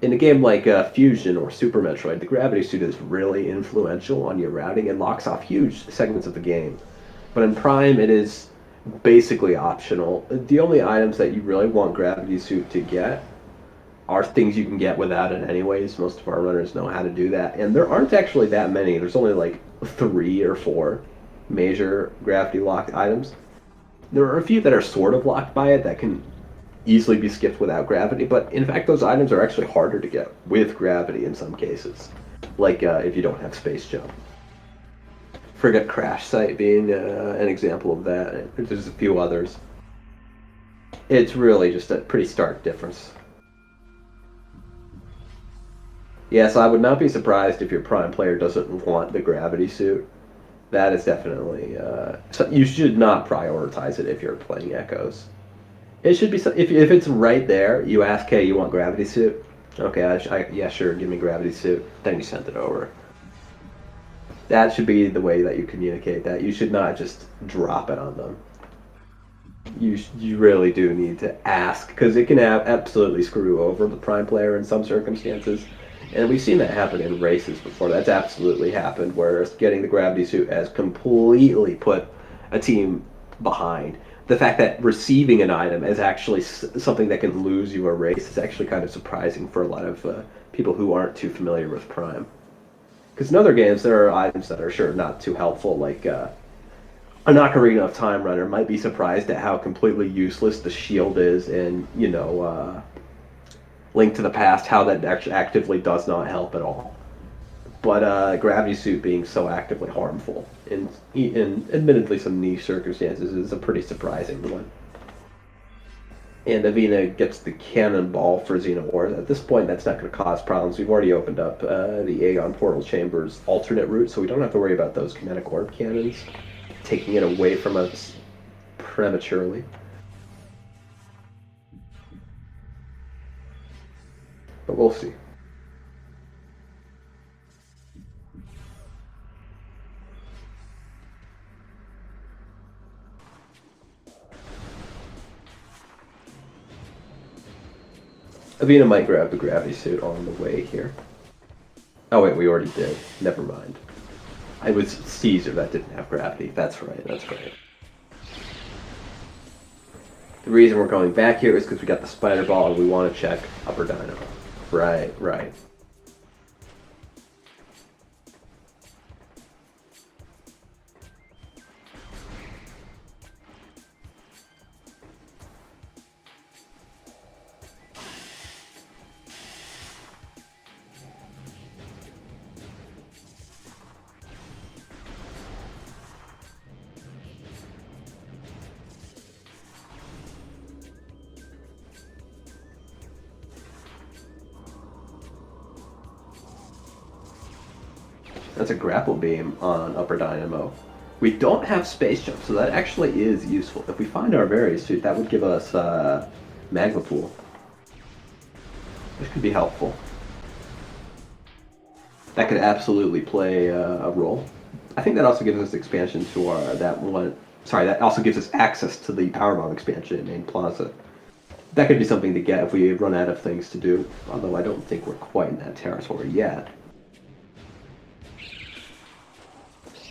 In a game like Fusion or Super Metroid, the gravity suit is really influential on your routing and locks off huge segments of the game. But in Prime, it is basically optional. The only items that you really want gravity suit to get are things you can get without it anyways. Most of our runners know how to do that. And there aren't actually that many. There's only like 3 or 4 major gravity locked items. There are a few that are sort of locked by it that can easily be skipped without gravity, but in fact those items are actually harder to get with gravity in some cases. Like if you don't have space jump. Frigate Crash Site being an example of that. There's a few others. It's really just a pretty stark difference. Yes, I would not be surprised if your Prime player doesn't want the gravity suit. That is definitely... so you should not prioritize it if you're playing Echoes. It should be... If it's right there, you ask, hey, you want gravity suit? Okay, yeah, sure, give me gravity suit. Then you send it over. That should be the way that you communicate that. You should not just drop it on them. You really do need to ask, because it can absolutely screw over the Prime player in some circumstances. And we've seen that happen in races before. That's absolutely happened, where getting the gravity suit has completely put a team behind. The fact that receiving an item is actually something that can lose you a race is actually kind of surprising for a lot of people who aren't too familiar with Prime. Because in other games, there are items that are sure not too helpful, like an Ocarina of Time runner might be surprised at how completely useless the shield is in, Link to the Past, how that actually actively does not help at all. But gravity suit being so actively harmful in admittedly some niche circumstances is a pretty surprising one. And Avina gets the cannonball for Xenowar. At this point, that's not going to cause problems. We've already opened up the Aegon Portal Chamber's alternate route, so we don't have to worry about those kinetic orb cannons taking it away from us prematurely. But we'll see. Avina might grab the gravity suit on the way here. Oh wait, we already did. Never mind. It was Caesar that didn't have gravity. That's right, that's right. The reason we're going back here is because we got the spider ball and we want to check upper dino. Right, right. That's a grapple beam on Upper Dynamo. We don't have space jump, so that actually is useful. If we find our Various suit, that would give us Magma Pool, which could be helpful. That could absolutely play a role. I think that also gives us expansion to our that one. Sorry, that also gives us access to the Powerbomb expansion in Main Plaza. That could be something to get if we run out of things to do. Although I don't think we're quite in that territory yet.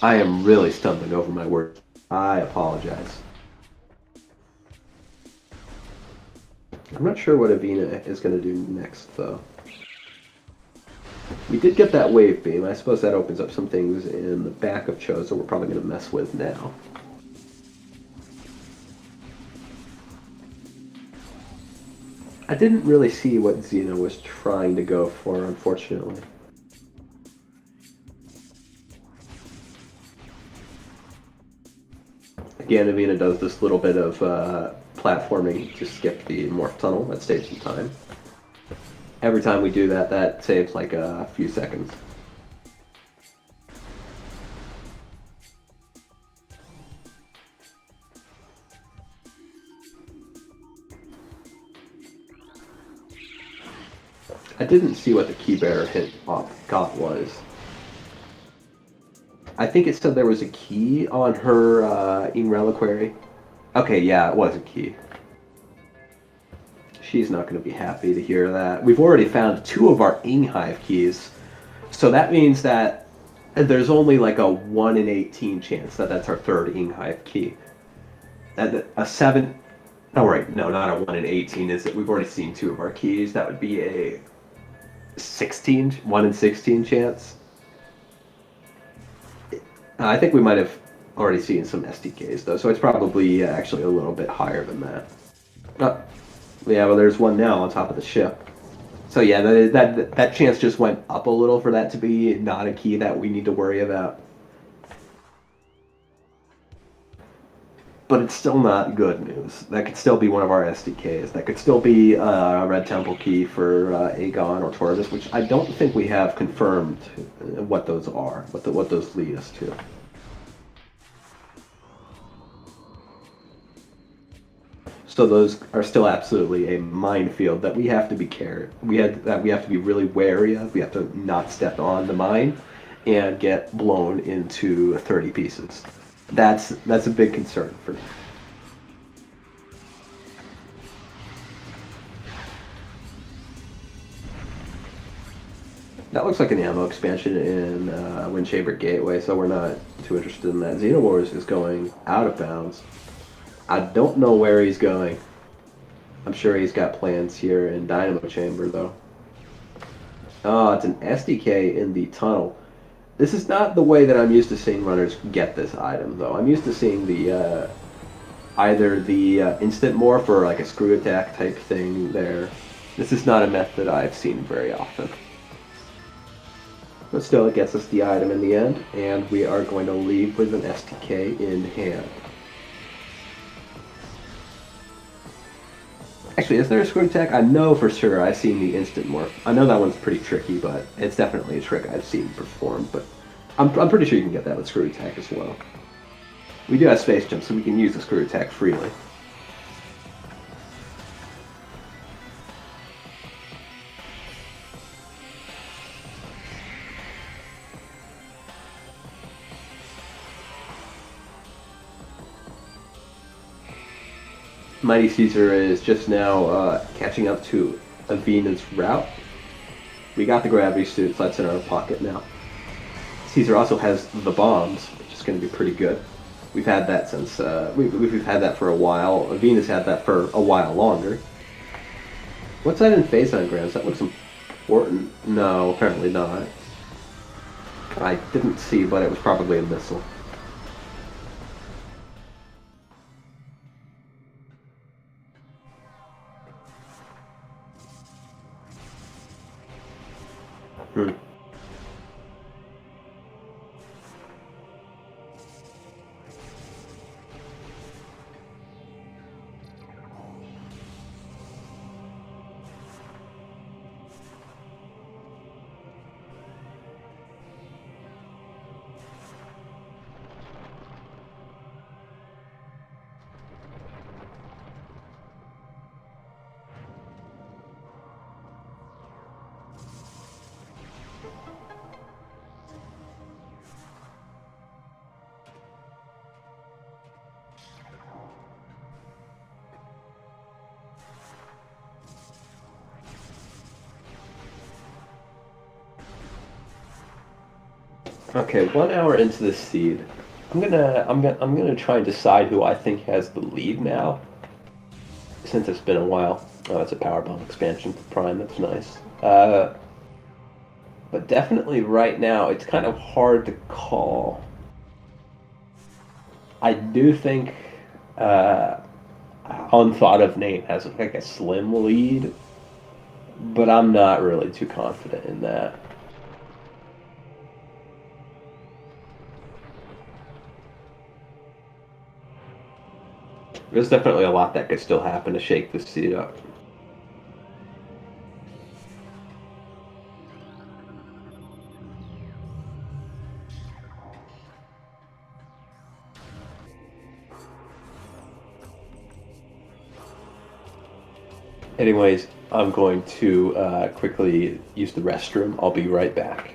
I am really stumbling over my words. I apologize. I'm not sure what Avina is going to do next, though. We did get that wave beam. I suppose that opens up some things in the back of Cho, so we're probably going to mess with now. I didn't really see what Xena was trying to go for, unfortunately. Again, Avina does this little bit of platforming to skip the morph tunnel. That saves some time. Every time we do that, that saves like a few seconds. I didn't see what the key bearer hit got was. I think it said there was a key on her Ing Reliquary. Okay, yeah, it was a key. She's not going to be happy to hear that. We've already found 2 of our Ing Hive keys, so that means that there's only like a 1 in 18 chance that that's our 3rd Ing Hive key. And a 7... Oh, right, no, not a 1 in 18, is it? We've already seen 2 of our keys. That would be a 1 in 16 chance. I think we might have already seen some SDKs, though, so it's probably actually a little bit higher than that. Oh, yeah, well, there's one now on top of the ship. So yeah, that chance just went up a little for that to be not a key that we need to worry about. But it's still not good news. That could still be one of our SDKs. That could still be a Red Temple key for Aegon or Torvis, which I don't think we have confirmed what those are, what those lead us to. So those are still absolutely a minefield that we have to be that we have to be really wary of. We have to not step on the mine and get blown into 30 pieces. That's a big concern for me. That looks like an ammo expansion in Wind Chamber Gateway, so we're not too interested in that. Xenowars is going out of bounds. I don't know where he's going. I'm sure he's got plans here in Dynamo Chamber, though. Oh, it's an SDK in the tunnel. This is not the way that I'm used to seeing runners get this item, though. I'm used to seeing the either the instant morph or like a screw attack type thing there. This is not a method I've seen very often. But still, it gets us the item in the end, and we are going to leave with an SDK in hand. Actually, is there a screw attack? I know for sure I've seen the instant morph. I know that one's pretty tricky, but it's definitely a trick I've seen performed. But I'm pretty sure you can get that with screw attack as well. We do have space jump, so we can use the screw attack freely. Mighty Caesar is just now catching up to Avena's route. We got the gravity suit, so that's in our pocket now. Caesar also has the bombs, which is going to be pretty good. We've had that since we've had that for a while. Avena's had that for a while longer. What's that in phase engrams? That looks important. No, apparently not. I didn't see, but it was probably a missile. Hmm. Okay, 1 hour into the seed, I'm gonna try and decide who I think has the lead now, since it's been a while. Oh, it's a power bomb expansion for Prime. That's nice. But definitely right now, it's kind of hard to call. I do think uh, Unthought of name has like a slim lead, but I'm not really too confident in that. There's definitely a lot that could still happen to shake this seed up. Anyways, I'm going to quickly use the restroom. I'll be right back.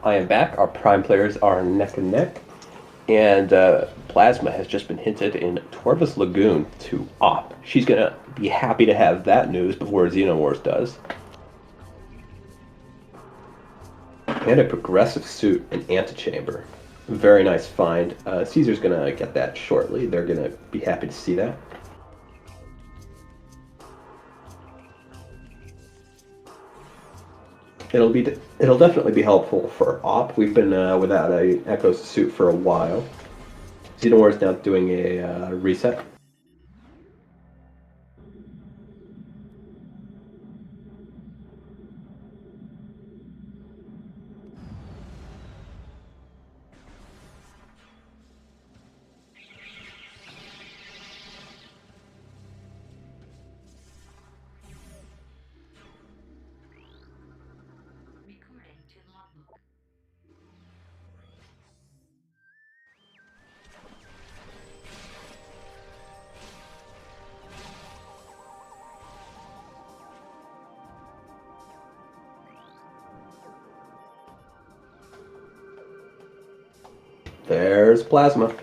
I am back. Our Prime players are neck and neck. And Plasma has just been hinted in Torvus Lagoon to Op. She's going to be happy to have that news before Xenowars does. And a progressive suit in Antechamber. Very nice find. Caesar's going to get that shortly. They're going to be happy to see that. It'll definitely be helpful for Op. We've been without a Echo's suit for a while. Xenowars now doing a reset. There's Plasma.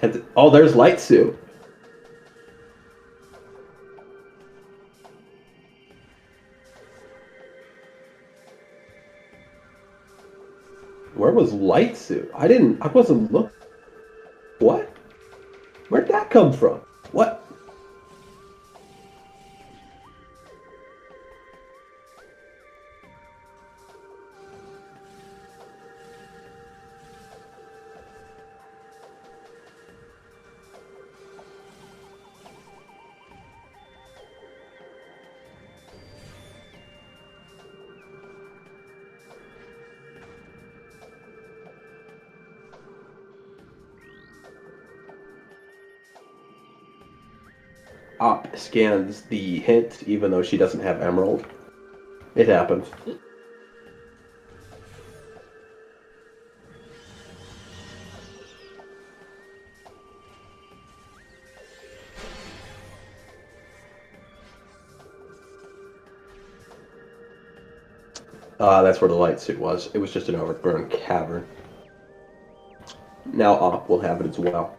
And, oh, there's Light Suit. Where was Light Suit? I wasn't looking. What? Where'd that come from? What? Op scans the hint, even though she doesn't have Emerald. It happens. That's where the light suit was. It was just an overgrown cavern. Now Op will have it as well.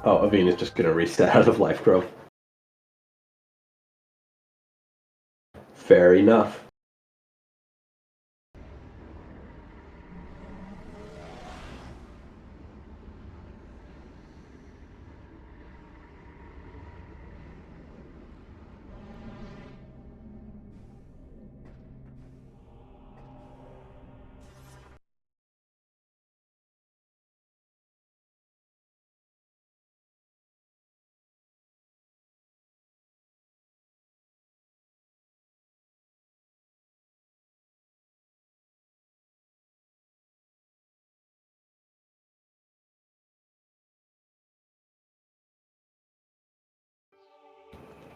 Oh, Avina's just gonna reset out of life growth. Fair enough.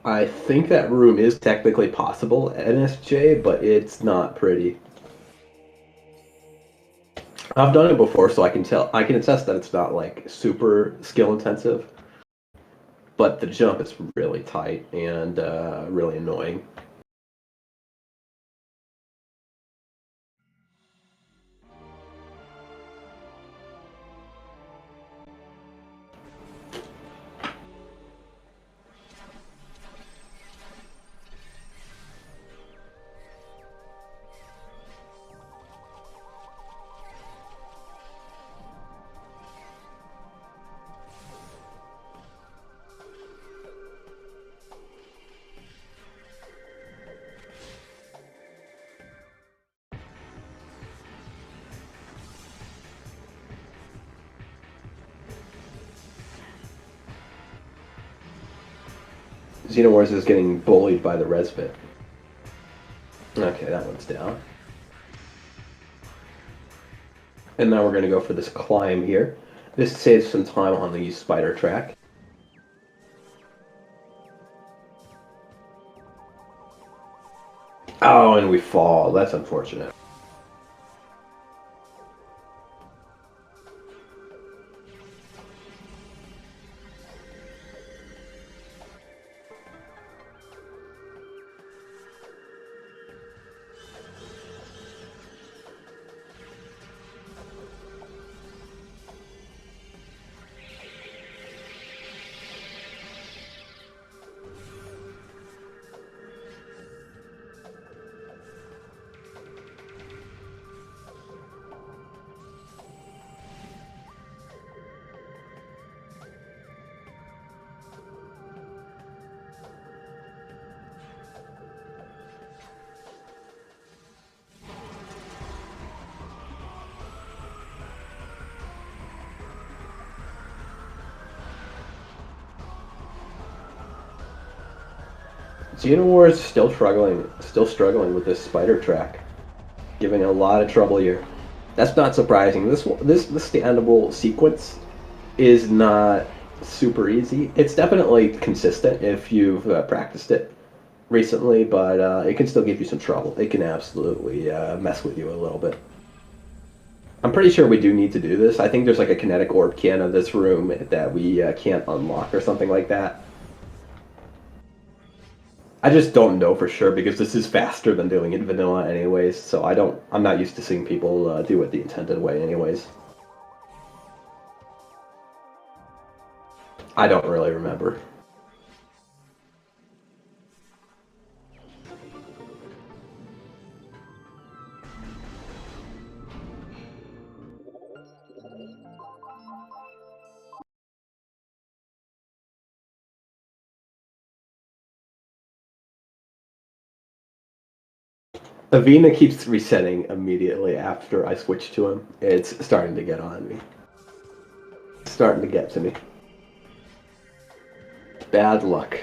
I think that room is technically possible at NSJ, but it's not pretty. I've done it before, so I can attest that it's not like super skill intensive, but the jump is really tight and really annoying. Xenowars is getting bullied by the Resbit. Okay, that one's down. And now we're going to go for this climb here. This saves some time on the spider track. Oh, and we fall. That's unfortunate. Xenowar is still struggling with this spider track, giving a lot of trouble here. That's not surprising. This standable sequence is not super easy. It's definitely consistent if you've practiced it recently, but it can still give you some trouble. It can absolutely mess with you a little bit. I'm pretty sure we do need to do this. I think there's like a kinetic orb can in this room that we can't unlock or something like that. I just don't know for sure because this is faster than doing it vanilla anyways, so I'm not used to seeing people do it the intended way anyways. I don't really remember. Avena keeps resetting immediately after I switch to him. It's starting to get on me. It's starting to get to me. Bad luck.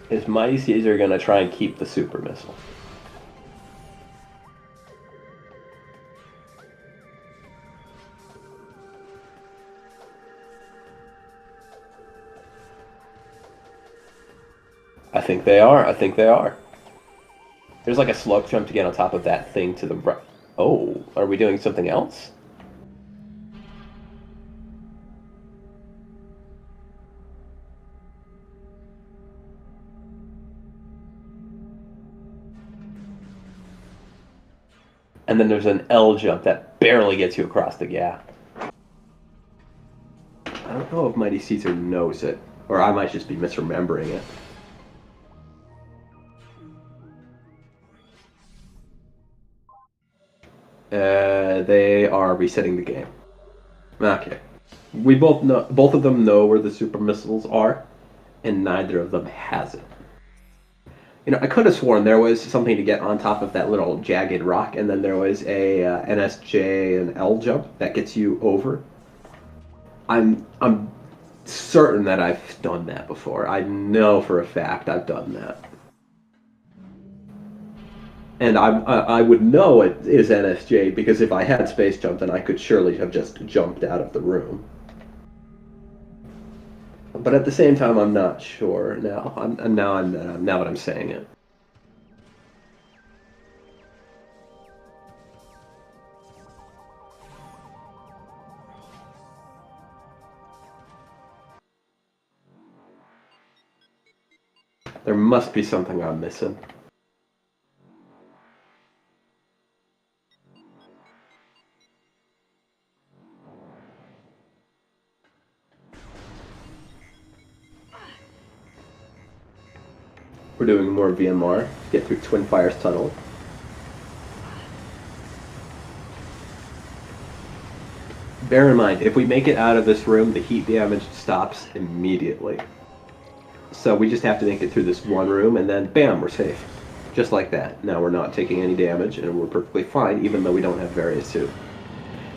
His Mighty Caesar are going to try and keep the super missile. I think they are. I think they are. There's like a slope jump to get on top of that thing to the right. Oh, are we doing something else? And then there's an L jump that barely gets you across the gap. I don't know if Mighty Caesar knows it, or I might just be misremembering it. They are resetting the game. Okay. We both know, both of them know where the super missiles are, and neither of them has it. You know, I could have sworn there was something to get on top of that little jagged rock, and then there was a NSJ and L jump that gets you over. I'm certain that I've done that before. I know for a fact I've done that. And I would know it is NSJ because if I had space jump, then I could surely have just jumped out of the room. But at the same time, I'm not sure now. Now that I'm saying it. There must be something I'm missing. We're doing more VMR. Get through Twin Fires Tunnel. Bear in mind, if we make it out of this room, the heat damage stops immediately. So we just have to make it through this one room, and then bam, we're safe. Just like that. Now we're not taking any damage, and we're perfectly fine, even though we don't have Various Suit.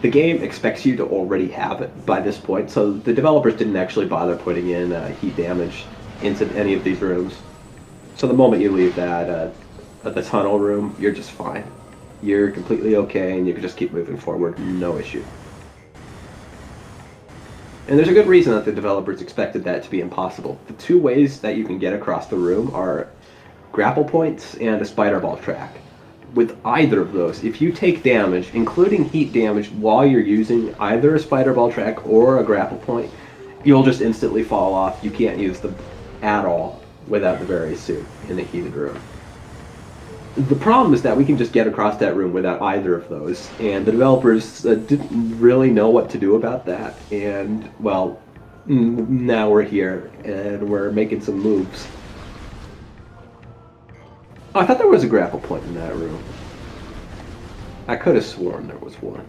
The game expects you to already have it by this point, so the developers didn't actually bother putting in heat damage into any of these rooms. So the moment you leave that the tunnel room, you're just fine. You're completely okay, and you can just keep moving forward, no issue. And there's a good reason that the developers expected that to be impossible. The two ways that you can get across the room are grapple points and a spider ball track. With either of those, if you take damage, including heat damage, while you're using either a spider ball track or a grapple point, you'll just instantly fall off. You can't use them at all without the Various Suit in a heated room. The problem is that we can just get across that room without either of those, and the developers didn't really know what to do about that. And, well, now we're here, and we're making some moves. Oh, I thought there was a grapple point in that room. I could have sworn there was one.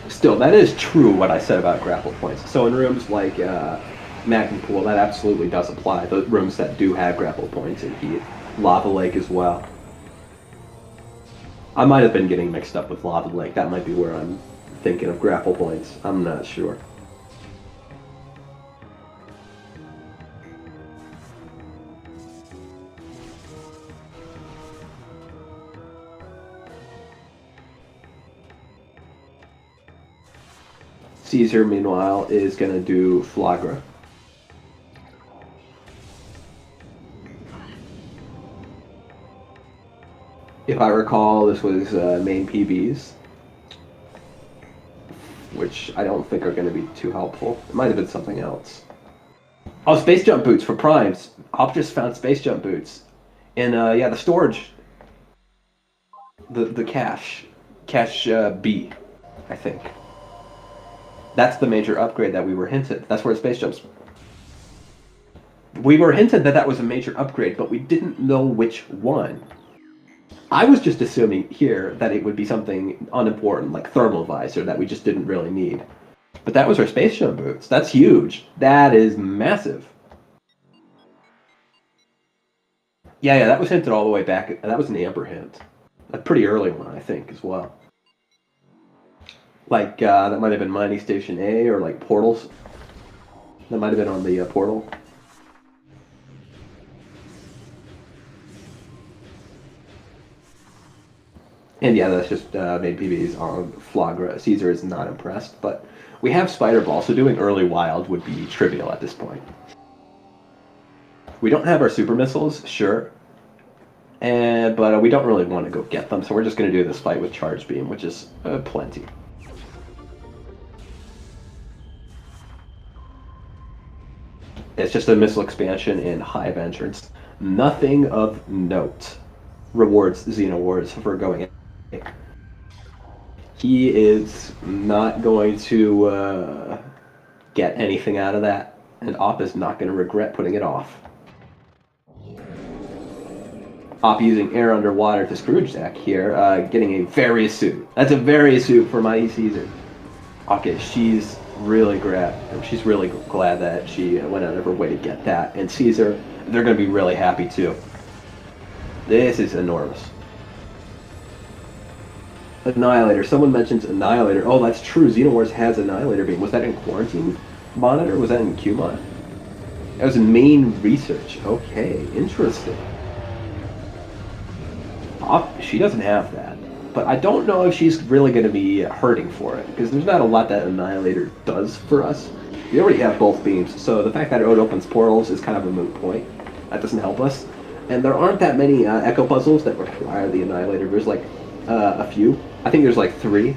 Still, that is true what I said about grapple points. So in rooms like Magma Pool, that absolutely does apply. The rooms that do have grapple points and heat. Lava Lake as well. I might have been getting mixed up with Lava Lake. That might be where I'm thinking of grapple points. I'm not sure. Caesar, meanwhile, is going to do Flagra. If I recall, this was main PBs, which I don't think are going to be too helpful. It might have been something else. Oh, Space Jump Boots for Primes. Op just found Space Jump Boots. And yeah, the storage. The cache. Cache B, I think. That's the major upgrade that we were hinted. That's where Space Jumps. We were hinted that that was a major upgrade, but we didn't know which one. I was just assuming here that it would be something unimportant, like thermal visor, that we just didn't really need. But that was our Space Jump Boots. That's huge. That is massive. Yeah, that was hinted all the way back. That was an Amber hint. A pretty early one, I think, as well. Like, that might have been Mining Station A, or like portals. That might have been on the portal. And yeah, that's just made PBs on Flagra. Caesar is not impressed, but we have Spider Ball, so doing early wild would be trivial at this point. We don't have our super missiles, sure, but we don't really want to go get them, so we're just going to do this fight with Charge Beam, which is plenty. It's just a missile expansion and Hive entrance. Nothing of note rewards Xenowars for going in. He is not going to get anything out of that, and Op is not going to regret putting it off. Op using air underwater to Scrooge Jack here, getting a Various Suit. That's a Various Suit for Mighty Caesar. Okay, she's really glad that she went out of her way to get that, and Caesar, they're going to be really happy too. This is enormous. Annihilator. Someone mentions Annihilator. Oh, that's true. Xenowars has Annihilator Beam. Was that in Quarantine Monitor? Was that in QMod? That was in main research. Okay, interesting. She doesn't have that. But I don't know if she's really going to be hurting for it, because there's not a lot that Annihilator does for us. We already have both beams, so the fact that it opens portals is kind of a moot point. That doesn't help us. And there aren't that many Echo puzzles that require the Annihilator. There's like a few. I think there's like 3.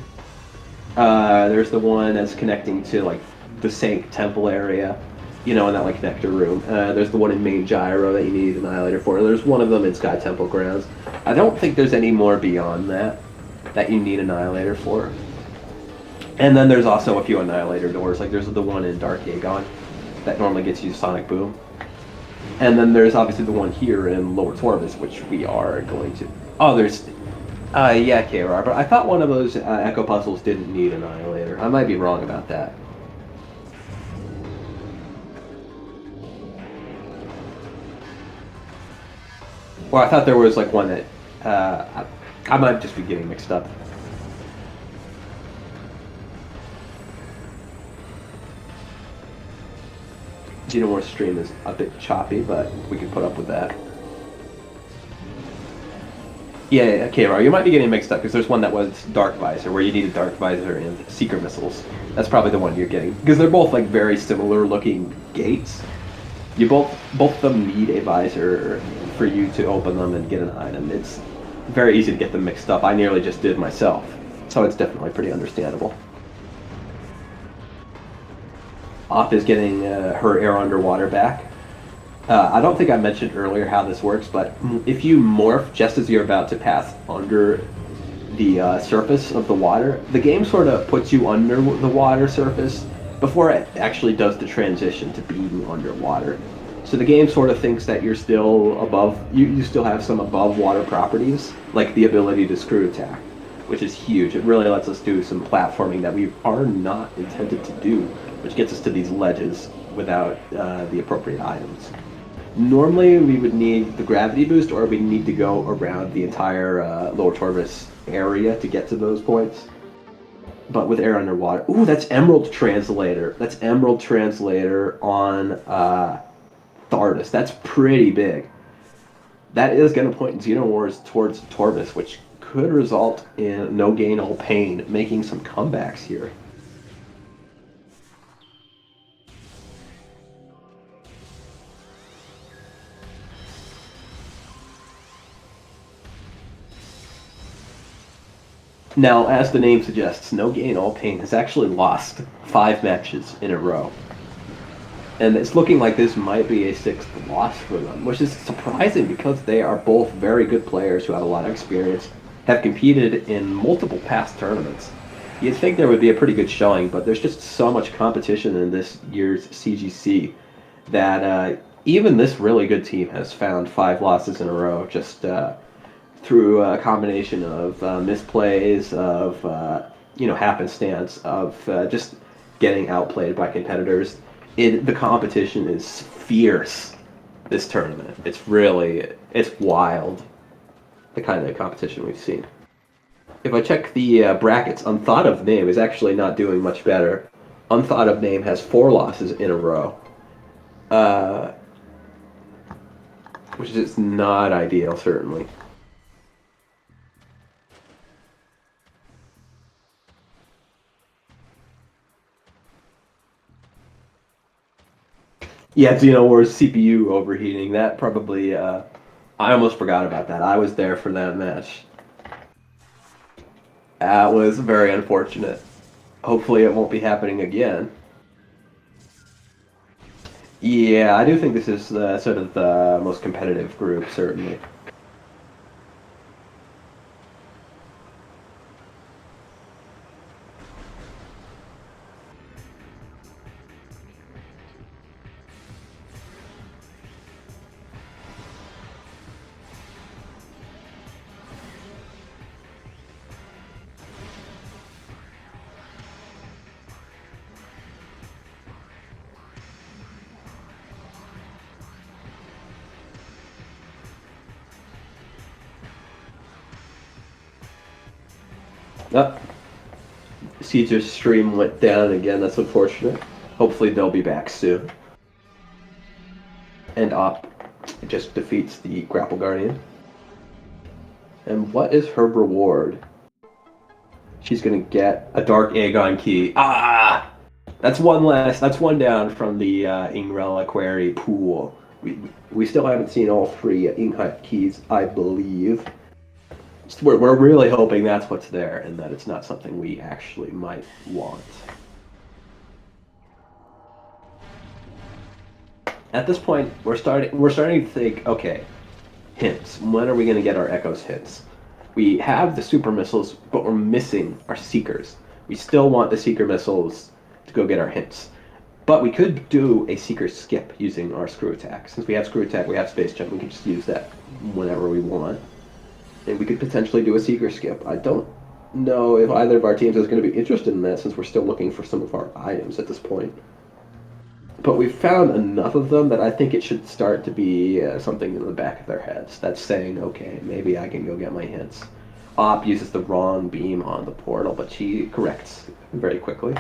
There's the one that's connecting to like the Sank Temple area, you know, in that like connector room. There's the one in Main Gyro that you need Annihilator for. There's one of them in Sky Temple grounds. I don't think there's any more beyond that you need Annihilator for. And then there's also a few Annihilator doors. Like there's the one in Dark Aegon that normally gets you Sonic Boom. And then there's obviously the one here in Lower Torvus, which we are going to... Oh, there's... yeah, KR, but I thought one of those Echo puzzles didn't need Annihilator. I might be wrong about that. Well, I thought there was like one that... I might just be getting mixed up. Xenomorph's stream is a bit choppy, but we can put up with that. Yeah, KR, you might be getting mixed up because there's one that was Dark Visor, where you needed Dark Visor and Seeker Missiles. That's probably the one you're getting, because they're both like very similar looking gates. You both of them need a visor for you to open them and get an item. It's very easy to get them mixed up. I nearly just did myself, so it's definitely pretty understandable. Op is getting her air underwater back. I don't think I mentioned earlier how this works, but if you morph just as you're about to pass under the surface of the water, the game sort of puts you under the water surface before it actually does the transition to being underwater. So the game sort of thinks that you're still above, you still have some above water properties, like the ability to screw attack, which is huge. It really lets us do some platforming that we are not intended to do, which gets us to these ledges. without the appropriate items. Normally, we would need the gravity boost, or we need to go around the entire Lower Torvis area to get to those points. But with air underwater, ooh, that's Emerald Translator. That's Emerald Translator on Thardus. That's pretty big. That is going to point Xenowars towards Torvis, which could result in No Gain All Pain making some comebacks here. Now, as the name suggests, No Gain All Pain has actually lost 5 matches in a row. And it's looking like this might be a 6th loss for them, which is surprising because they are both very good players who have a lot of experience, have competed in multiple past tournaments. You'd think there would be a pretty good showing, but there's just so much competition in this year's CGC that even this really good team has found 5 losses in a row just through a combination of misplays, of happenstance, of just getting outplayed by competitors. The competition is fierce this tournament. It's wild, the kind of competition we've seen. If I check the brackets, Unthought of Name is actually not doing much better. Unthought of Name has 4 losses in a row, which is not ideal, certainly. Yeah, Xenowar's CPU overheating. That probably, I almost forgot about that. I was there for that match. That was very unfortunate. Hopefully it won't be happening again. Yeah, I do think this is sort of the most competitive group, certainly. Oh, Caesar's stream went down again. That's unfortunate. Hopefully they'll be back soon. And Op just defeats the Grapple Guardian. And what is her reward? She's gonna get a Dark Aegon key. Ah! That's one less. That's one down from the Ingrella Query pool. We still haven't seen all 3 Inkheart keys, I believe. We're really hoping that's what's there and that it's not something we actually might want. At this point, we're starting to think, okay, hints. When are we going to get our Echoes hints? We have the super missiles, but we're missing our Seekers. We still want the Seeker missiles to go get our hints. But we could do a Seeker skip using our Screw Attack. Since we have Screw Attack, we have Space Jump, we can just use that whenever we want. And we could potentially do a Seeker skip. I don't know if either of our teams is going to be interested in that since we're still looking for some of our items at this point. But we've found enough of them that I think it should start to be something in the back of their heads that's saying, okay, maybe I can go get my hints. Op uses the wrong beam on the portal, but she corrects very quickly.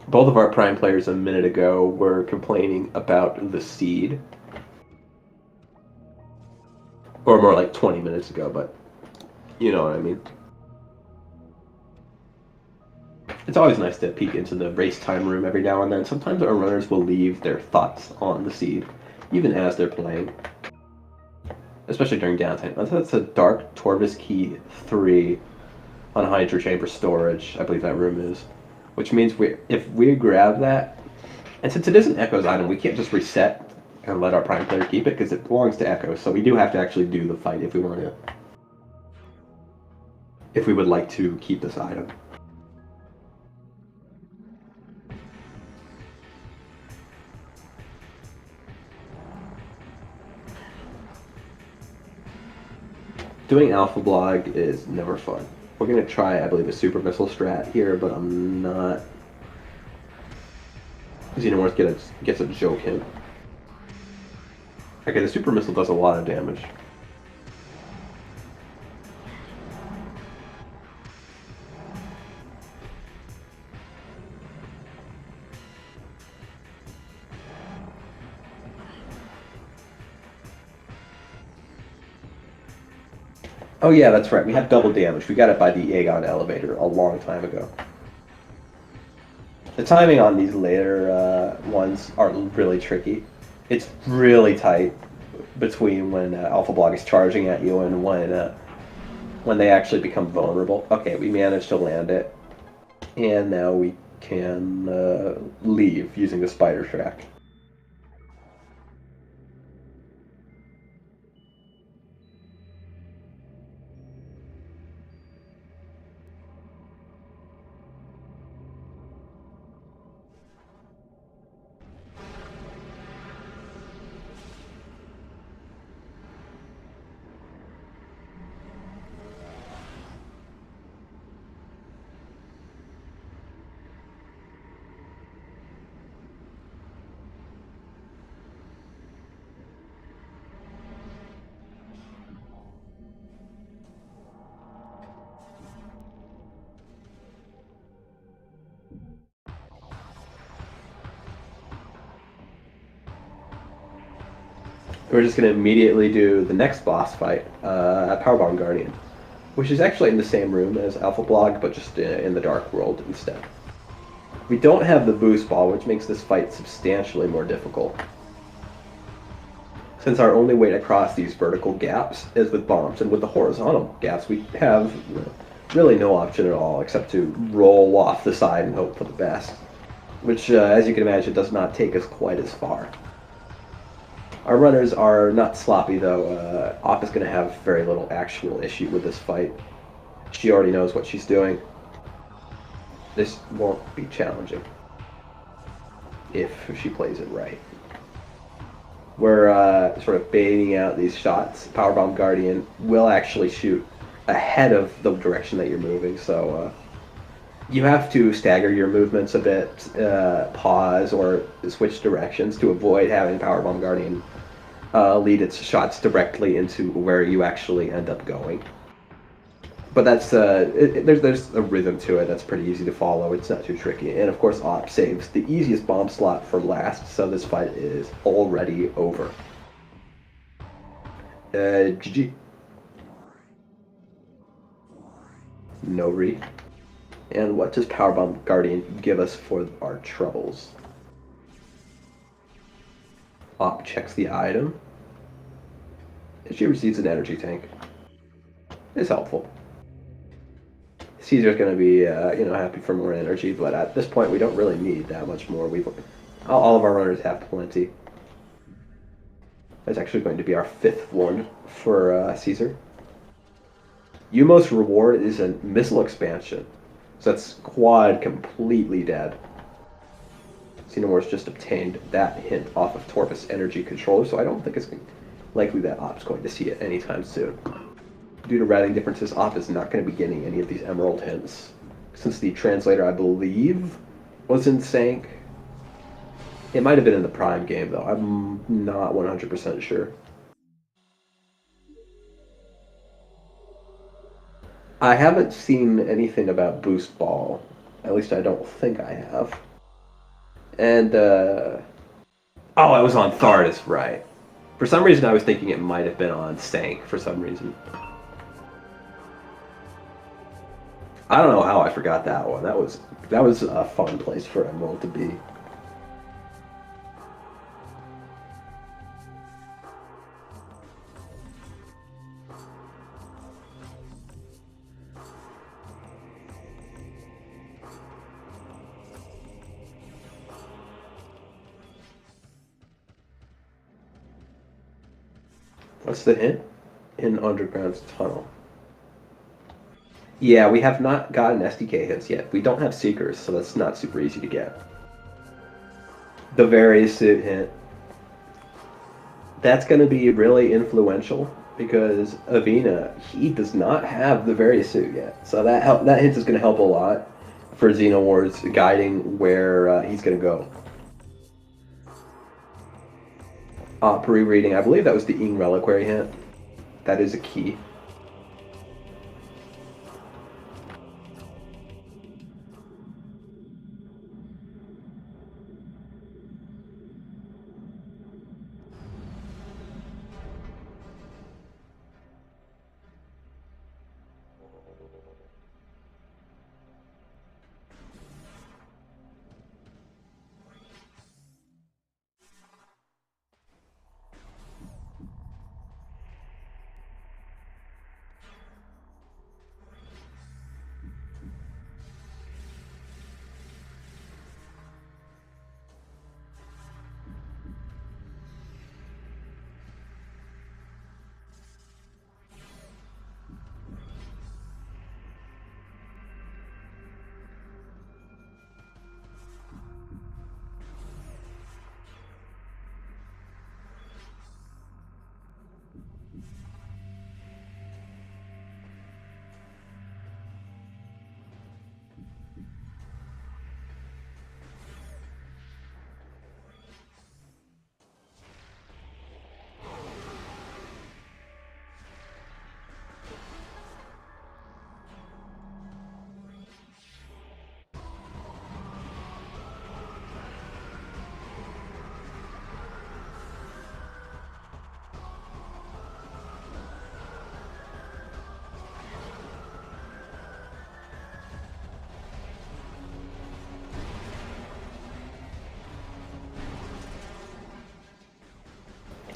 Both of our Prime players a minute ago were complaining about the seed. Or more like 20 minutes ago, but you know what I mean. It's always nice to peek into the race time room every now and then. Sometimes our runners will leave their thoughts on the seed, even as they're playing. Especially during downtime. That's a Dark Torvis Key 3 on Hydro Chamber Storage, I believe that room is. Which means if we grab that, and since it is an Echoes item, we can't just reset and let our Prime player keep it, because it belongs to Echoes, so we do have to actually do the fight if we want to. If we would like to keep this item. Doing Alpha Blog is never fun. We're gonna try, I believe, a Super Missile strat here, but I'm not. Xenomorph gets a joke hit. Okay, the Super Missile does a lot of damage. Oh yeah, that's right. We have double damage. We got it by the Aegon elevator a long time ago. The timing on these later ones are really tricky. It's really tight between when Alpha Block is charging at you and when they actually become vulnerable. Okay, we managed to land it, and now we can leave using the spider track. We're just going to immediately do the next boss fight, Powerbomb Guardian, which is actually in the same room as Alpha Blog, but just in the Dark World instead. We don't have the boost ball, which makes this fight substantially more difficult, since our only way to cross these vertical gaps is with bombs, and with the horizontal gaps we have really no option at all except to roll off the side and hope for the best, which, as you can imagine, does not take us quite as far. Our runners are not sloppy, though. Op is going to have very little actual issue with this fight. She already knows what she's doing. This won't be challenging if she plays it right. We're sort of baiting out these shots. Powerbomb Guardian will actually shoot ahead of the direction that you're moving, so you have to stagger your movements a bit, pause, or switch directions to avoid having Powerbomb Guardian lead its shots directly into where you actually end up going. But that's there's a rhythm to it that's pretty easy to follow. It's not too tricky, and of course, Op saves the easiest bomb slot for last, so this fight is already over. GG. No re. And what does Powerbomb Guardian give us for our troubles? Op checks the item. She receives an energy tank. It's helpful. Caesar's going to be, happy for more energy, but at this point we don't really need that much more. All of our runners have plenty. That's actually going to be our 5th one for Caesar. Umos reward is a missile expansion, so that's quad completely dead. Xenomorph's just obtained that hint off of Torpus Energy Controller, so I don't think it's likely that Op's going to see it anytime soon. Due to routing differences, Op is not going to be getting any of these emerald hints, since the translator, I believe, was in sync. It might have been in the Prime game, though. I'm not 100% sure. I haven't seen anything about Boost Ball. At least I don't think I have. And, oh, I was on Thardis, right. For some reason, I was thinking it might have been on Sank for some reason. I don't know how I forgot that one. That was a fun place for Emerald to be. What's the hint? In Underground's tunnel. Yeah, we have not gotten SDK hits yet. We don't have Seekers, so that's not super easy to get. The Various Suit hint. That's going to be really influential because Avina, he does not have the various suit yet. So that hint is going to help a lot for Xenowars guiding where he's going to go. Pre-reading, I believe that was the Ing Reliquary hint. That is a key.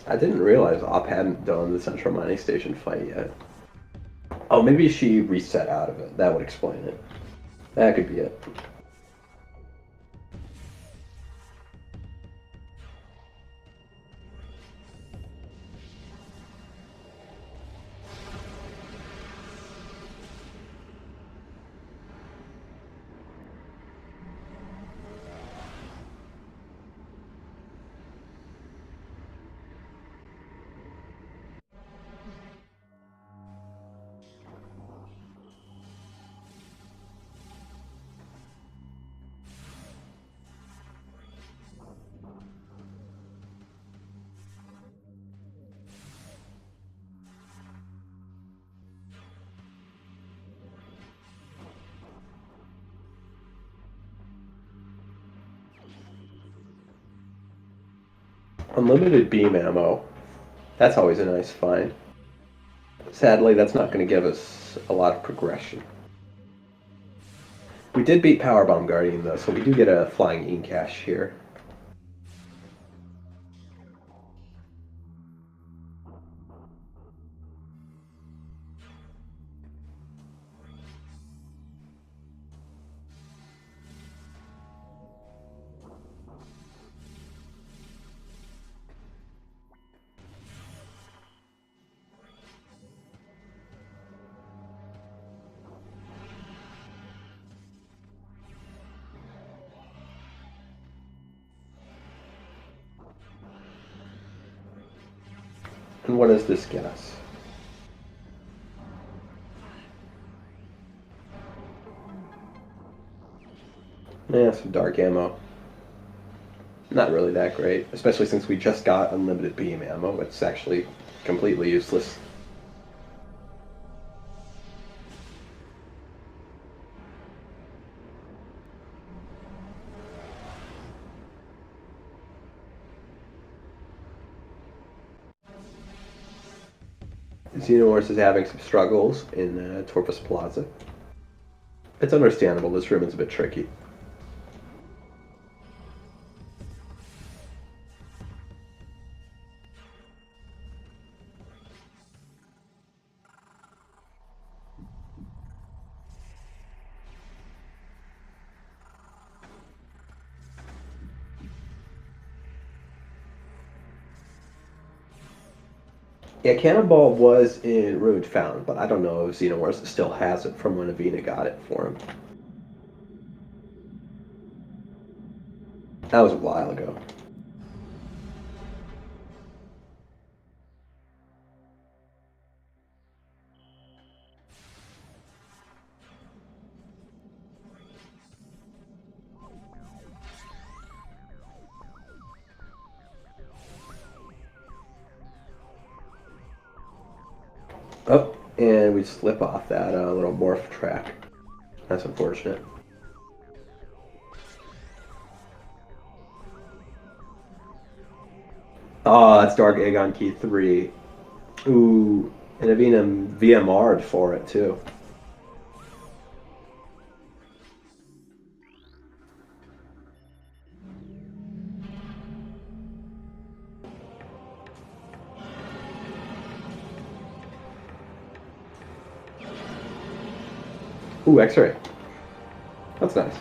I didn't realize Op hadn't done the Central Mining Station fight yet. Oh, maybe she reset out of it. That would explain it. That could be it. Unlimited beam ammo. That's always a nice find. Sadly, that's not going to give us a lot of progression. We did beat Powerbomb Guardian, though, so we do get a Flying Ink Cache here. And what does this get us? Yeah, some dark ammo. Not really that great, especially since we just got unlimited beam ammo. It's actually completely useless. Xenomorph is having some struggles in Torpus Plaza. It's understandable, this room is a bit tricky. Yeah, Cannonball was in Ruined Fountain, but I don't know if Xenomorph still has it from when Avina got it for him. That was a while ago. And we slip off that little morph track. That's unfortunate. Oh, that's Dark Aegon Key 3. Ooh, and I've been VMR'd for it, too. Ooh, X-ray. That's nice.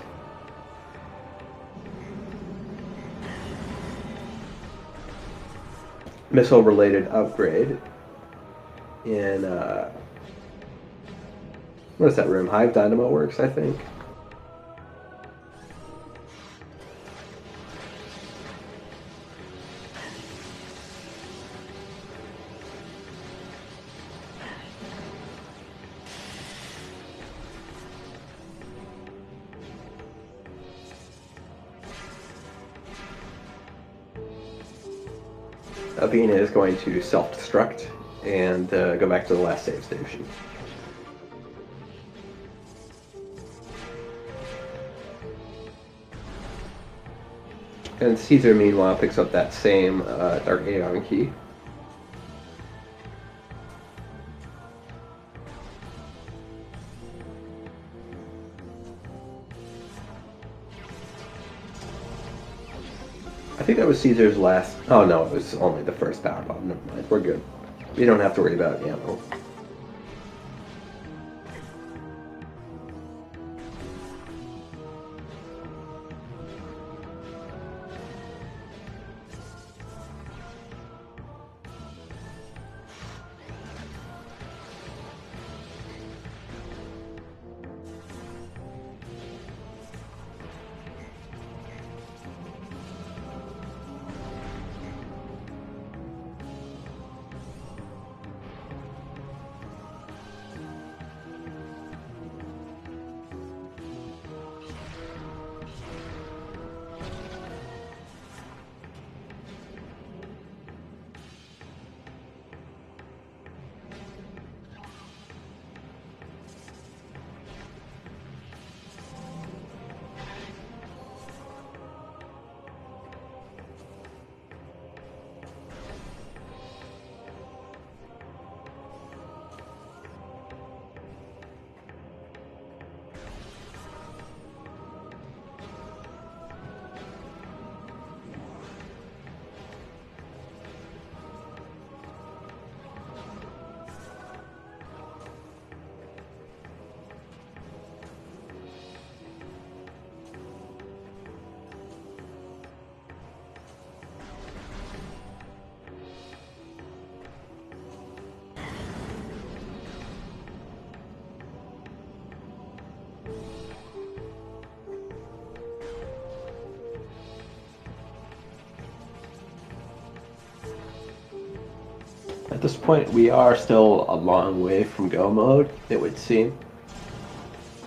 Missile-related upgrade. In, what is that room? Hive Dynamo Works, I think. Avina is going to self-destruct and go back to the last save station. And Caesar, meanwhile, picks up that same Dark Aeon key. I think that was Caesar's last... Oh, no, it was only the first power bomb. Never mind, we're good. We don't have to worry about ammo. At this point, we are still a long way from go mode, it would seem.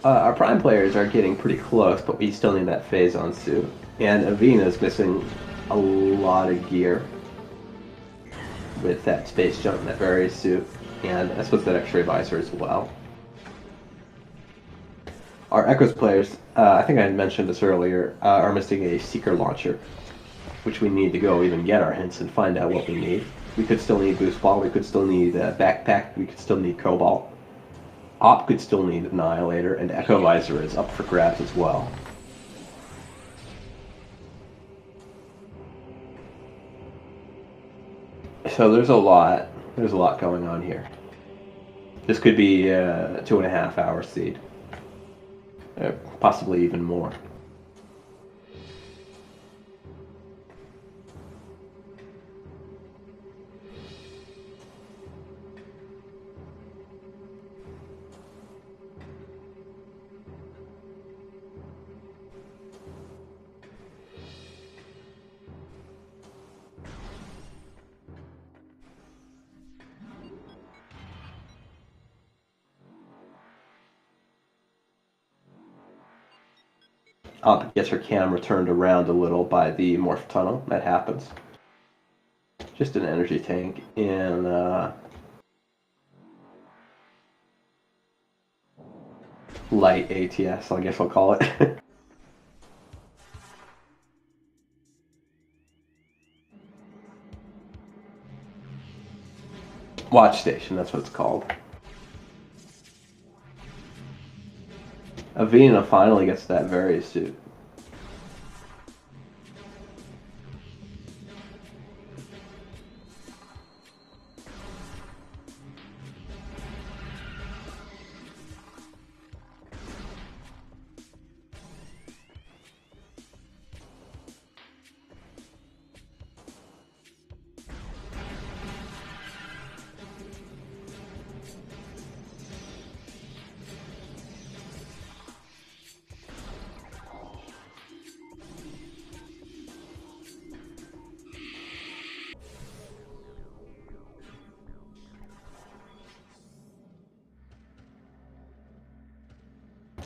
Our prime players are getting pretty close, but we still need that phase on suit. And Avina's missing a lot of gear with that space jump and that various suit, and I suppose that X-ray visor as well. Our Echoes players, I think I mentioned this earlier, are missing a Seeker launcher, which we need to go even get our hints and find out what we need. We could still need Boost Ball, we could still need Backpack, we could still need Cobalt. Op could still need Annihilator, and Echo Visor is up for grabs as well. So there's a lot going on here. This could be a 2.5 hour seed. Possibly even more. Up gets her camera turned around a little by the morph tunnel. That happens. Just an energy tank, and light ATS, I guess I'll call it. Watch station, that's what it's called. Avena finally gets that very suit.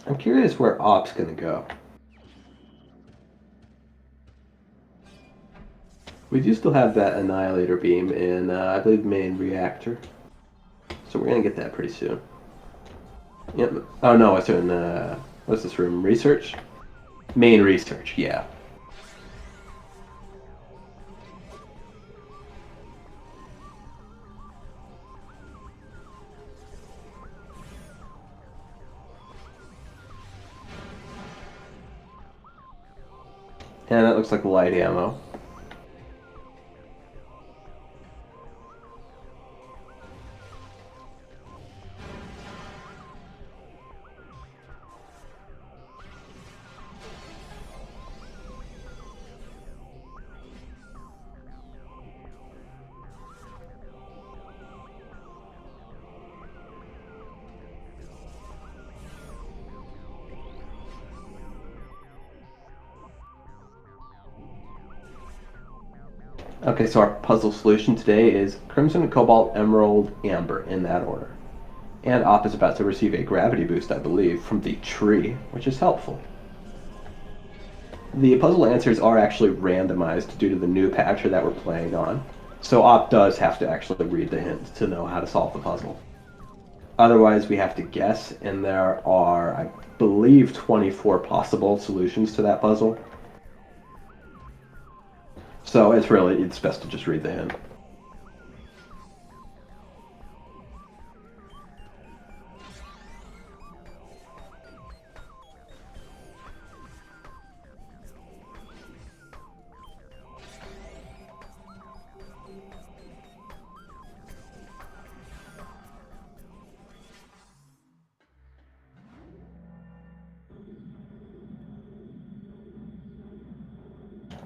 I'm curious where Op's gonna go. We do still have that Annihilator beam in, I believe, main reactor. So we're gonna get that pretty soon. Yep. Oh no, it's in, what's this room? Research? Main research, yeah. And that looks like light ammo. Okay, so our puzzle solution today is Crimson, Cobalt, Emerald, Amber, in that order. And Op is about to receive a gravity boost, I believe, from the tree, which is helpful. The puzzle answers are actually randomized due to the new patcher that we're playing on, so Op does have to actually read the hints to know how to solve the puzzle. Otherwise, we have to guess, and there are, I believe, 24 possible solutions to that puzzle. So it's best to just read the hint.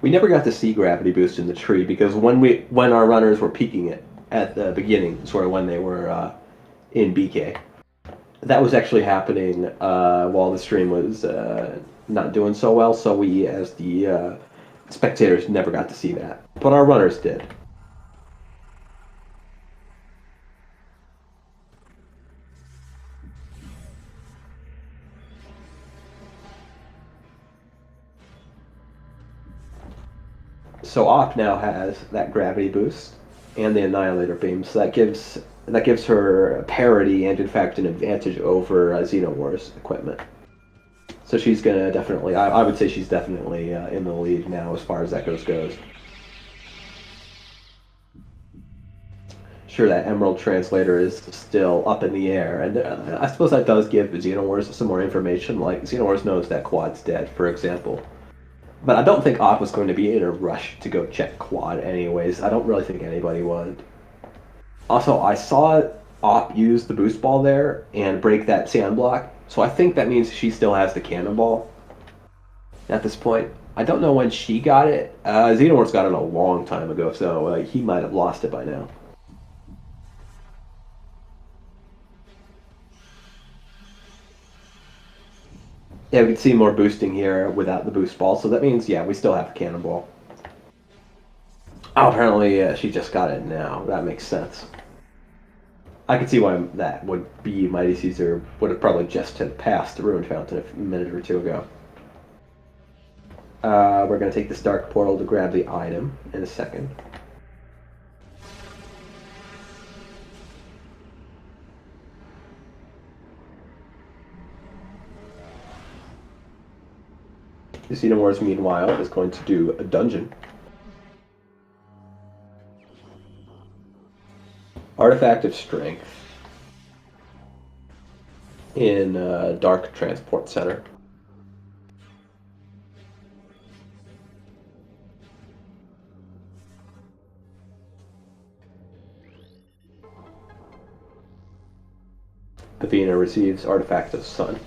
We never got to see gravity boost in the tree because when our runners were peaking it at the beginning, sort of when they were in BK, that was actually happening while the stream was not doing so well. So we, as the spectators, never got to see that, but our runners did. So Op now has that gravity boost and the Annihilator beam, so that gives her parity and in fact an advantage over Xenowar's equipment. So she's gonna definitely, I would say she's definitely in the lead now as far as that goes. Sure, that Emerald Translator is still up in the air, and I suppose that does give Xenowars some more information. Like Xenowars knows that Quad's dead, for example. But I don't think Op was going to be in a rush to go check Quad anyways. I don't really think anybody would. Also, I saw Op use the boost ball there and break that sand block, so I think that means she still has the cannonball at this point. I don't know when she got it. Xenomorph's got it a long time ago, so he might have lost it by now. Yeah, we can see more boosting here without the boost ball, so that means, yeah, we still have the cannonball. Oh, apparently she just got it now. That makes sense. I can see why that would be. Mighty Caesar would have probably just had passed the Ruined Fountain a minute or two ago. We're going to take this Dark Portal to grab the item in a second. Xenomorphs, meanwhile, is going to do a dungeon. Artifact of Strength in Dark Transport Center. Athena receives Artifact of Sun.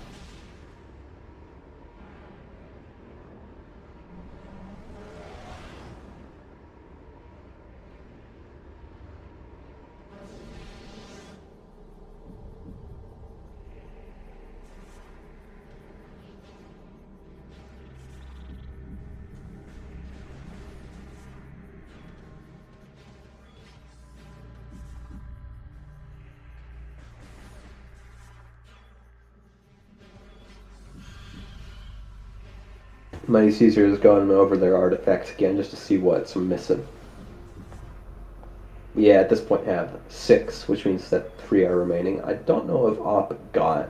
Mighty Caesar is going over their artifacts again just to see what's missing. Yeah, at this point have 6, which means that 3 are remaining. I don't know if Op got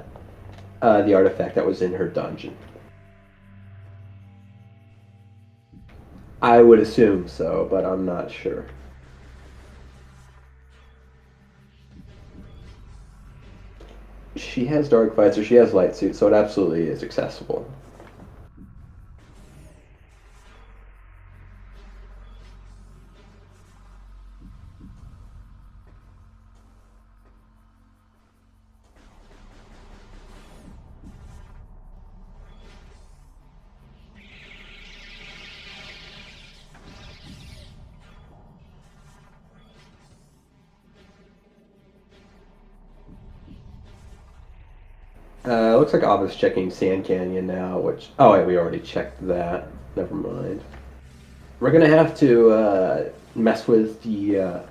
the artifact that was in her dungeon. I would assume so, but I'm not sure. She has dark fights, or she has light suit, so it absolutely is accessible. Looks like Abba's checking Sand Canyon now, which... Oh, wait, we already checked that. Never mind. We're going to have to mess with the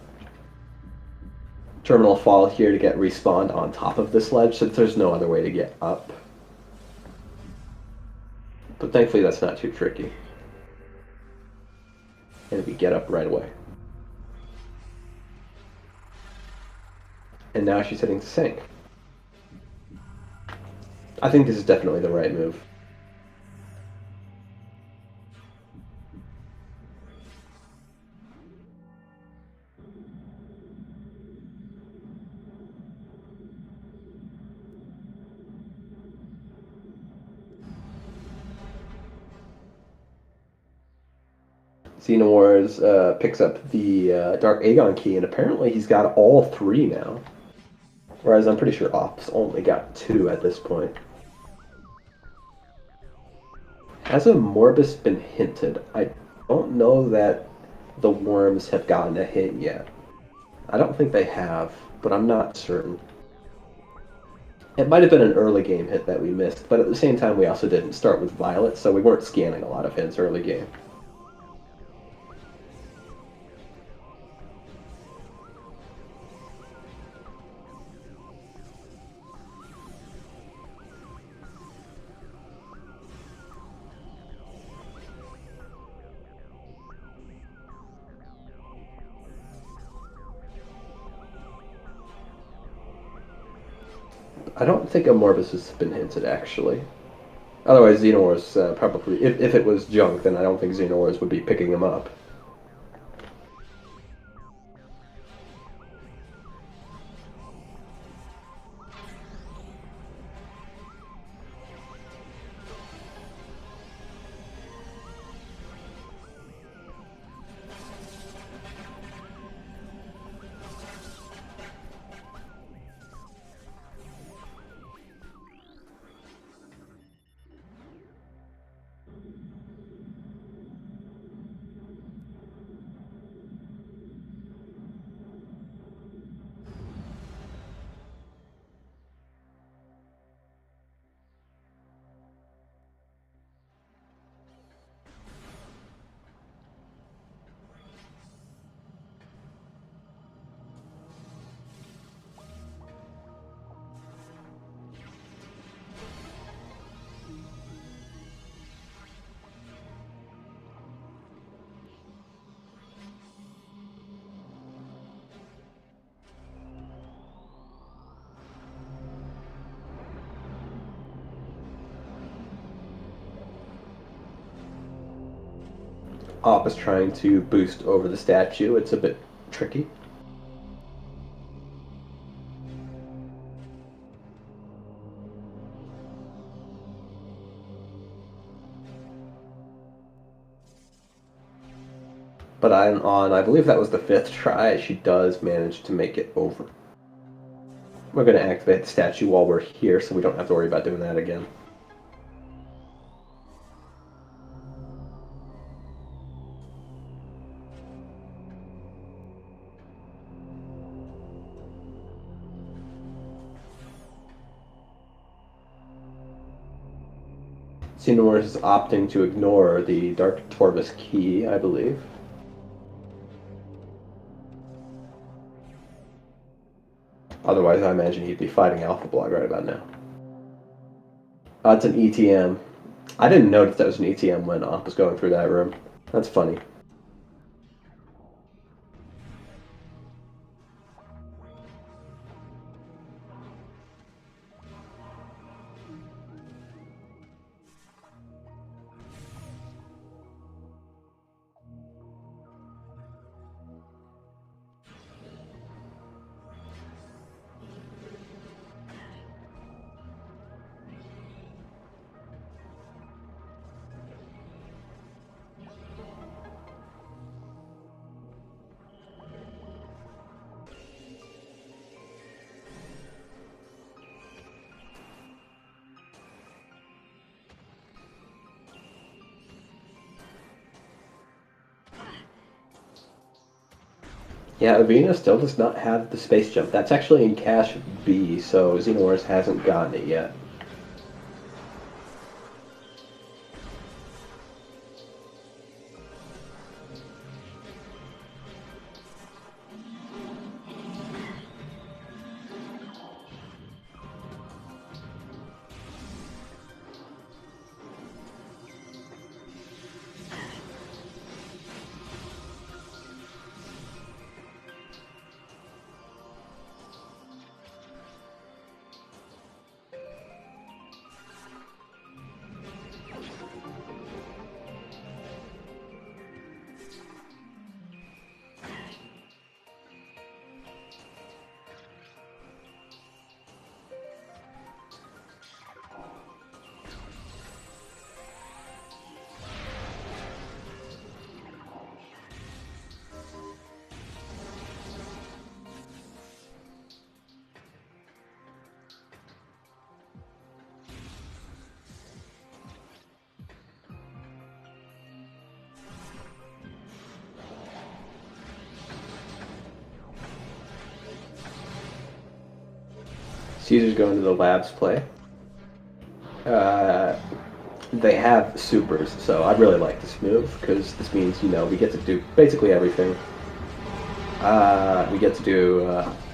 terminal fall here to get respawned on top of this ledge, since there's no other way to get up. But thankfully that's not too tricky. And we get up right away. And now she's heading to sink. I think this is definitely the right move. Xenowars picks up the Dark Aegon key, and apparently he's got all 3 now. Whereas I'm pretty sure Ops only got 2 at this point. Has a Morbus been hinted? I don't know that the worms have gotten a hint yet. I don't think they have, but I'm not certain. It might have been an early game hit that we missed, but at the same time we also didn't start with Violet, so we weren't scanning a lot of hints early game. I don't think a Morbus has been hinted, actually. Otherwise, Xenowars probably... If it was junk, then I don't think Xenowars would be picking them up. Op is trying to boost over the statue. It's a bit tricky. But I believe that was the 5th try, she does manage to make it over. We're going to activate the statue while we're here, so we don't have to worry about doing that again. Xenomorph is opting to ignore the Dark Torvus key, I believe. Otherwise, I imagine he'd be fighting Alpha Blog right about now. It's an ETM. I didn't notice that was an ETM when Op was going through that room. That's funny. Yeah, Avena still does not have the space jump. That's actually in cache B, so Xenomorph hasn't gotten it yet. Caesar's going to the labs play. They have supers, so I really like this move because this means, we get to do basically everything. We get to do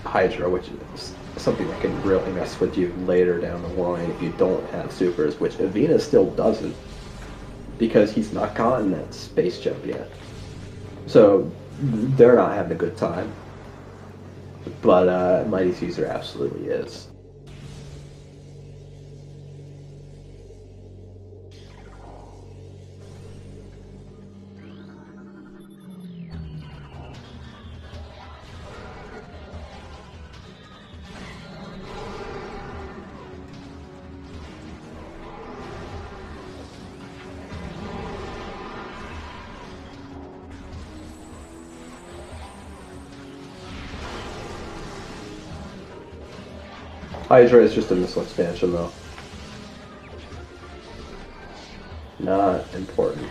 Hydra, which is something that can really mess with you later down the line if you don't have supers, which Avena still doesn't because he's not gotten that space jump yet. So they're not having a good time. But Mighty Caesar absolutely is. Hydra is just a missile expansion, though. Not important.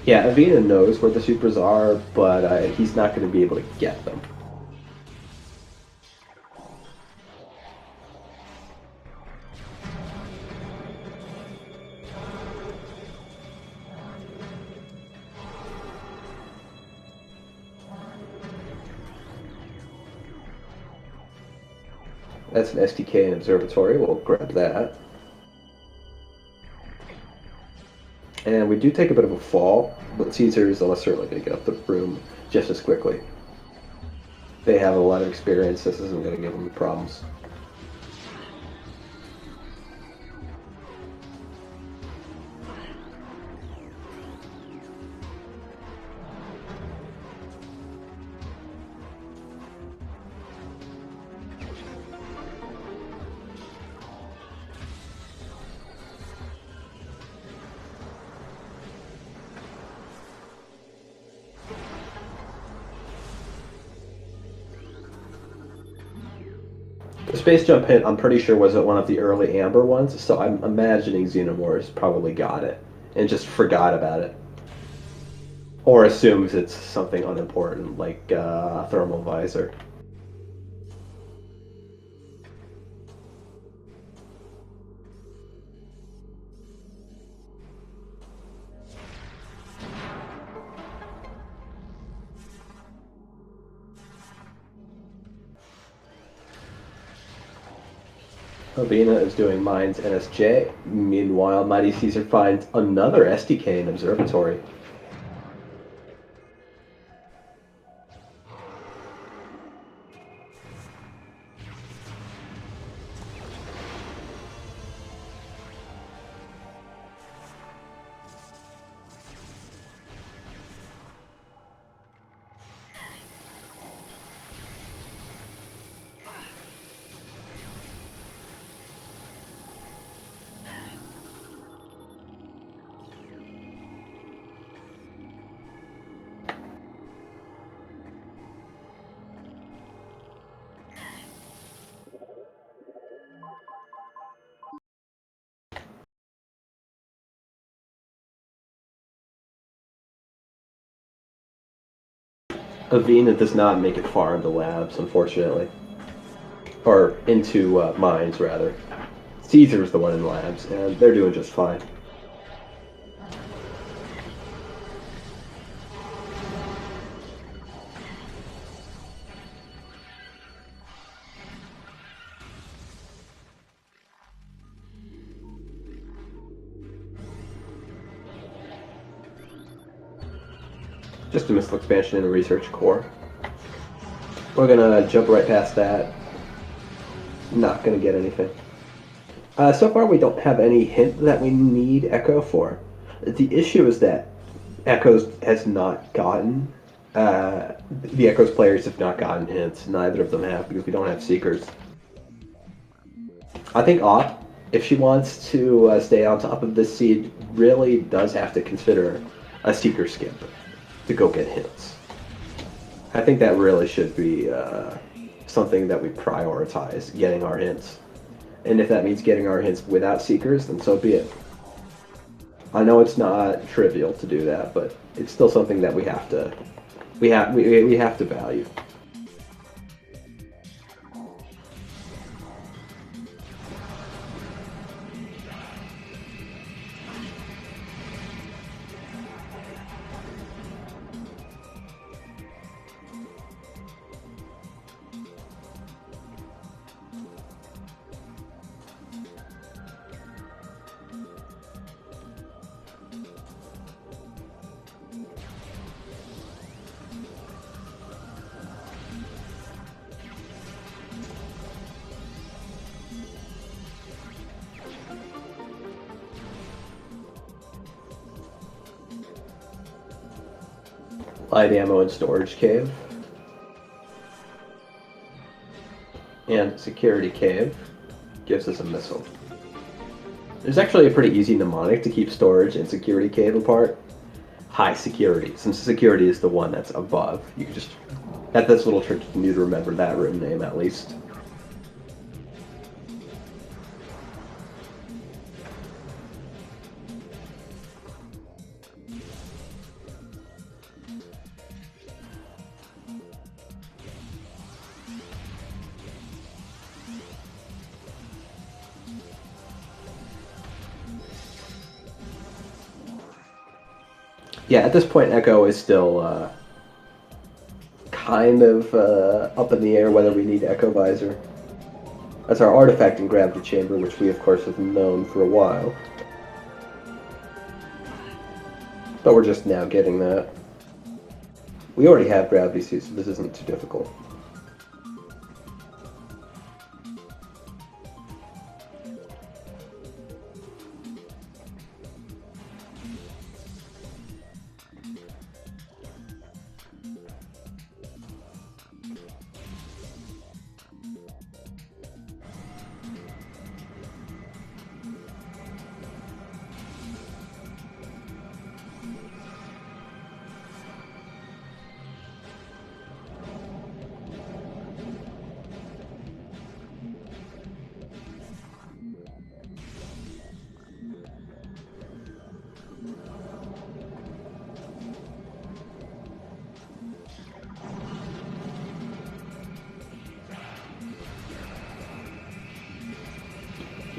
Yeah, Avena knows where the supers are, but he's not going to be able to get them. That's an SDK and observatory. We'll grab that. And we do take a bit of a fall, but Caesar is almost certainly going to get up the room just as quickly. They have a lot of experience. This isn't going to give them problems. The space jump hint, I'm pretty sure, wasn't one of the early Amber ones, so I'm imagining Xenomorphs probably got it and just forgot about it. Or assumes it's something unimportant, like thermal visor. Albina is doing Mines NSJ. Meanwhile, Mighty Caesar finds another SDK in Observatory. Avena does not make it far into labs, unfortunately. Or into mines, rather. Caesar's the one in labs, and they're doing just fine. Just a missile expansion in the research core. We're gonna jump right past that. Not gonna get anything. So far, we don't have any hint that we need Echo for. The issue is that Echoes has not gotten. The Echoes players have not gotten hints. Neither of them have because we don't have Seekers. I think Op, if she wants to stay on top of this seed, really does have to consider a Seeker skip to go get hints. I think that really should be something that we prioritize, getting our hints. And if that means getting our hints without Seekers, then so be it. I know it's not trivial to do that, but it's still something that we have to we have to value. Light ammo and storage cave. And security cave gives us a missile. There's actually a pretty easy mnemonic to keep storage and security cave apart. High security, since security is the one that's above. You can just, that's this little trick you can do to remember that room name at least. Yeah, at this point, Echo is still kind of up in the air whether we need Echo Visor. That's our artifact in Gravity Chamber, which we, of course, have known for a while. But we're just now getting that. We already have Gravity Suits, so this isn't too difficult.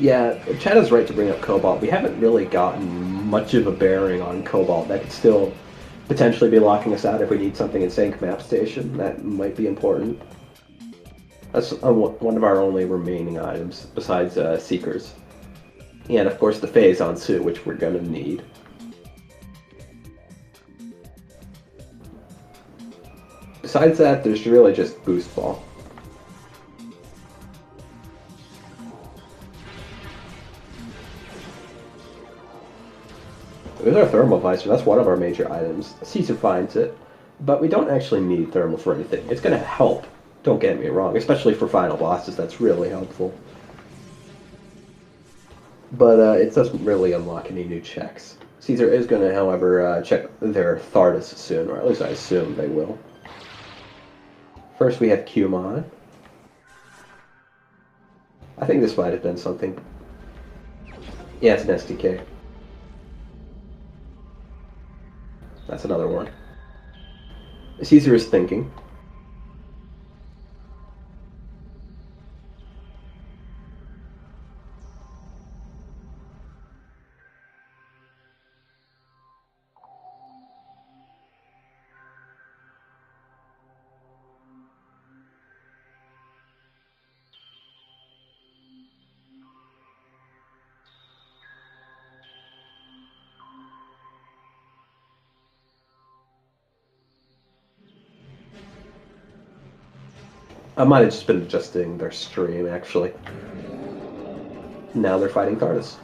Yeah, Chad is right to bring up Cobalt. We haven't really gotten much of a bearing on Cobalt. That could still potentially be locking us out if we need something in Sync Map Station. That might be important. That's one of our only remaining items, besides Seekers. And, of course, the Phazon suit, which we're going to need. Besides that, there's really just Boost Ball. There's our Thermal Visor. That's one of our major items. Caesar finds it, but we don't actually need Thermal for anything. It's going to help, don't get me wrong, especially for final bosses. That's really helpful. But it doesn't really unlock any new checks. Caesar is going to, however, check their Thardus soon, or at least I assume they will. First we have Cumon. I think this might have been something. Yeah, it's an SDK. That's another one. Caesar is thinking. I might have just been adjusting their stream, actually. Now they're fighting Thardus.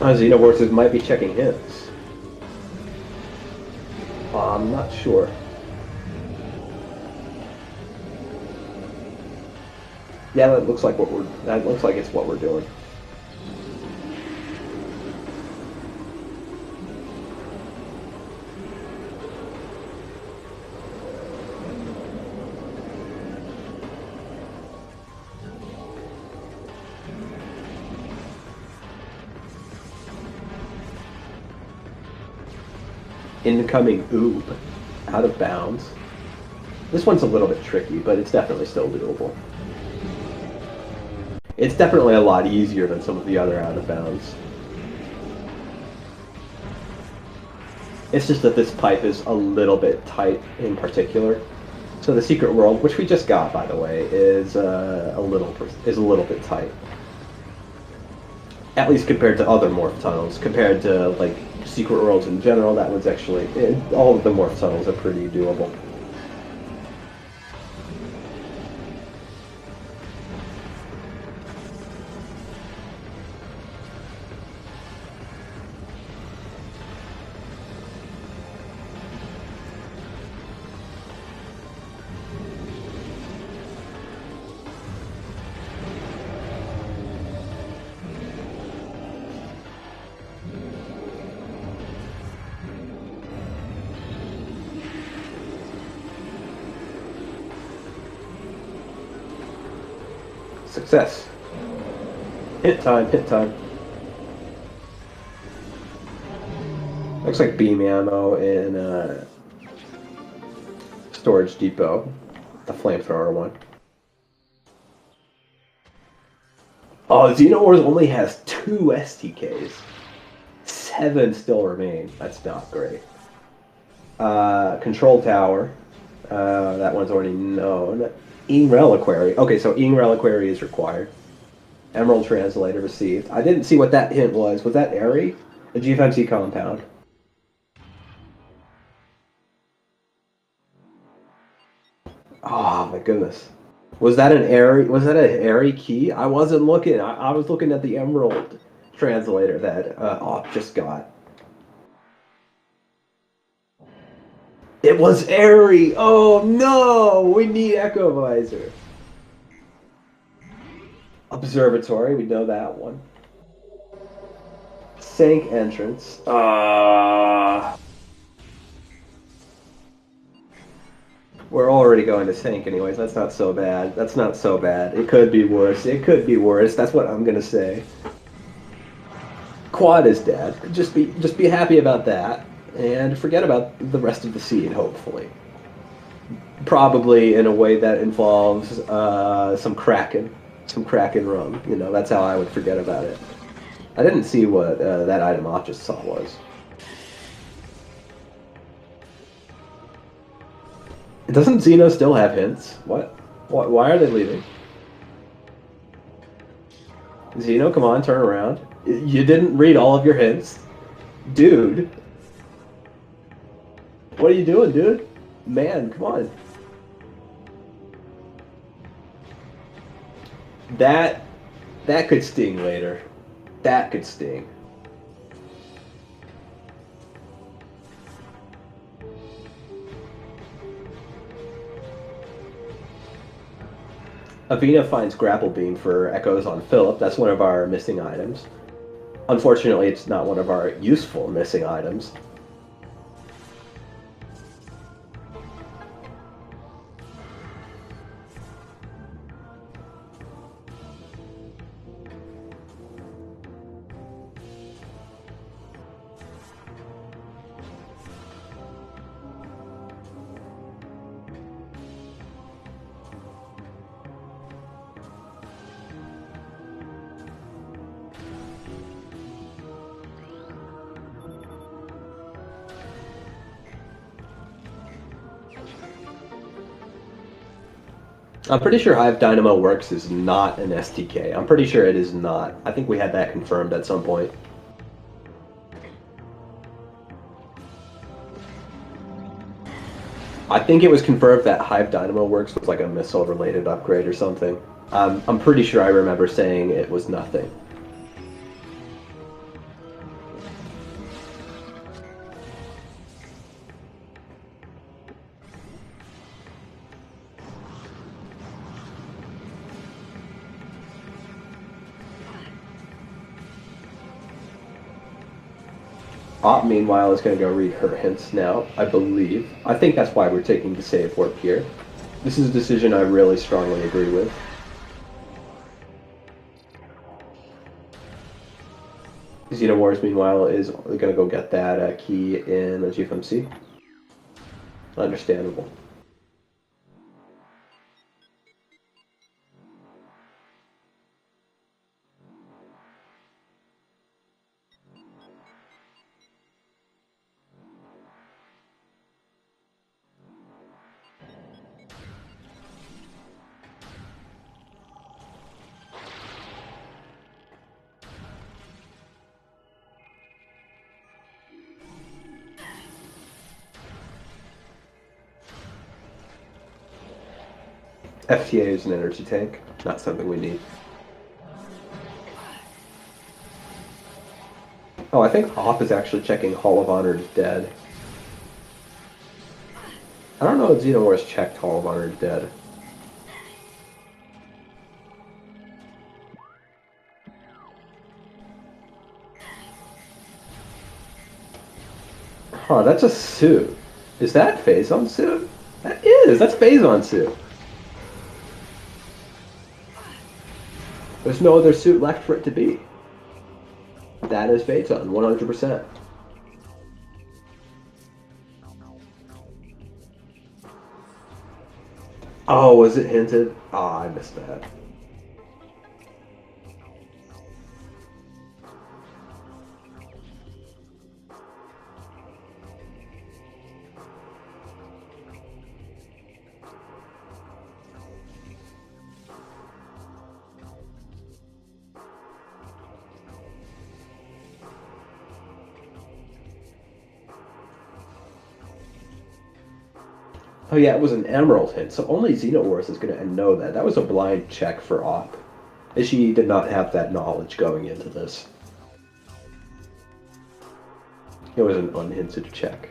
Xenovorces might be checking his. I'm not sure. Yeah, that looks like it's what we're doing. Incoming oob. Out of bounds. This one's a little bit tricky, but it's definitely still doable. It's definitely a lot easier than some of the other out of bounds. It's just that this pipe is a little bit tight in particular. So the secret world, which we just got, by the way, is a little bit tight. At least compared to other morph tunnels. Compared to like secret worlds in general, that one's actually all of the morph tunnels are pretty doable. Success. Hit time, hit time. Looks like beam ammo in Storage Depot. The flamethrower one. Oh, Xenowars only has 2 STKs. 7 still remain. That's not great. Control Tower. That one's already known. Ing Reliquary. Okay, so Ing Reliquary is required. Emerald Translator received. I didn't see what that hint was. Was that Airy? The GFMC compound. Oh my goodness. Was that an Airy key? I wasn't looking. I was looking at the Emerald Translator that just got. It was Airy! Oh no! We need Echo Visor. Observatory, we know that one. Sank entrance. We're already going to sync anyways. That's not so bad. That's not so bad. It could be worse. It could be worse. That's what I'm gonna say. Quad is dead. Just be happy about that, and forget about the rest of the seed. Hopefully, probably in a way that involves some Kraken rum. You know, that's how I would forget about it. I didn't see what that item off just saw was. Doesn't Xeno still have hints? What? Why are they leaving? Xeno, come on, turn around. You didn't read all of your hints. Dude. What are you doing, dude? Man, come on. That that could sting later. That could sting. Avina finds Grapple Beam for Echoes on Philip. That's one of our missing items. Unfortunately, it's not one of our useful missing items. I'm pretty sure Hive Dynamo Works is not an STK. I'm pretty sure it is not. I think we had that confirmed at some point. I think it was confirmed that Hive Dynamo Works was like a missile-related upgrade or something. I'm pretty sure I remember saying it was nothing. Op, meanwhile, is going to go read her hints now, I believe. I think that's why we're taking the save warp here. This is a decision I really strongly agree with. Xenowars, meanwhile, is going to go get that key in the GFMC. Understandable. FTA is an energy tank, not something we need. Oh, I think Hop is actually checking Hall of Honor is dead. I don't know if Xenowars checked Hall of Honor is dead. Huh, that's a suit. Is that Phazon suit? That is! That's Phazon suit! There's no other suit left for it to be. That is Phazon, 100%. Oh, was it hinted? Oh, I missed that. Oh yeah, it was an Emerald hint, so only Xenowars is going to know that. That was a blind check for Op. She did not have that knowledge going into this. It was an unhinted check.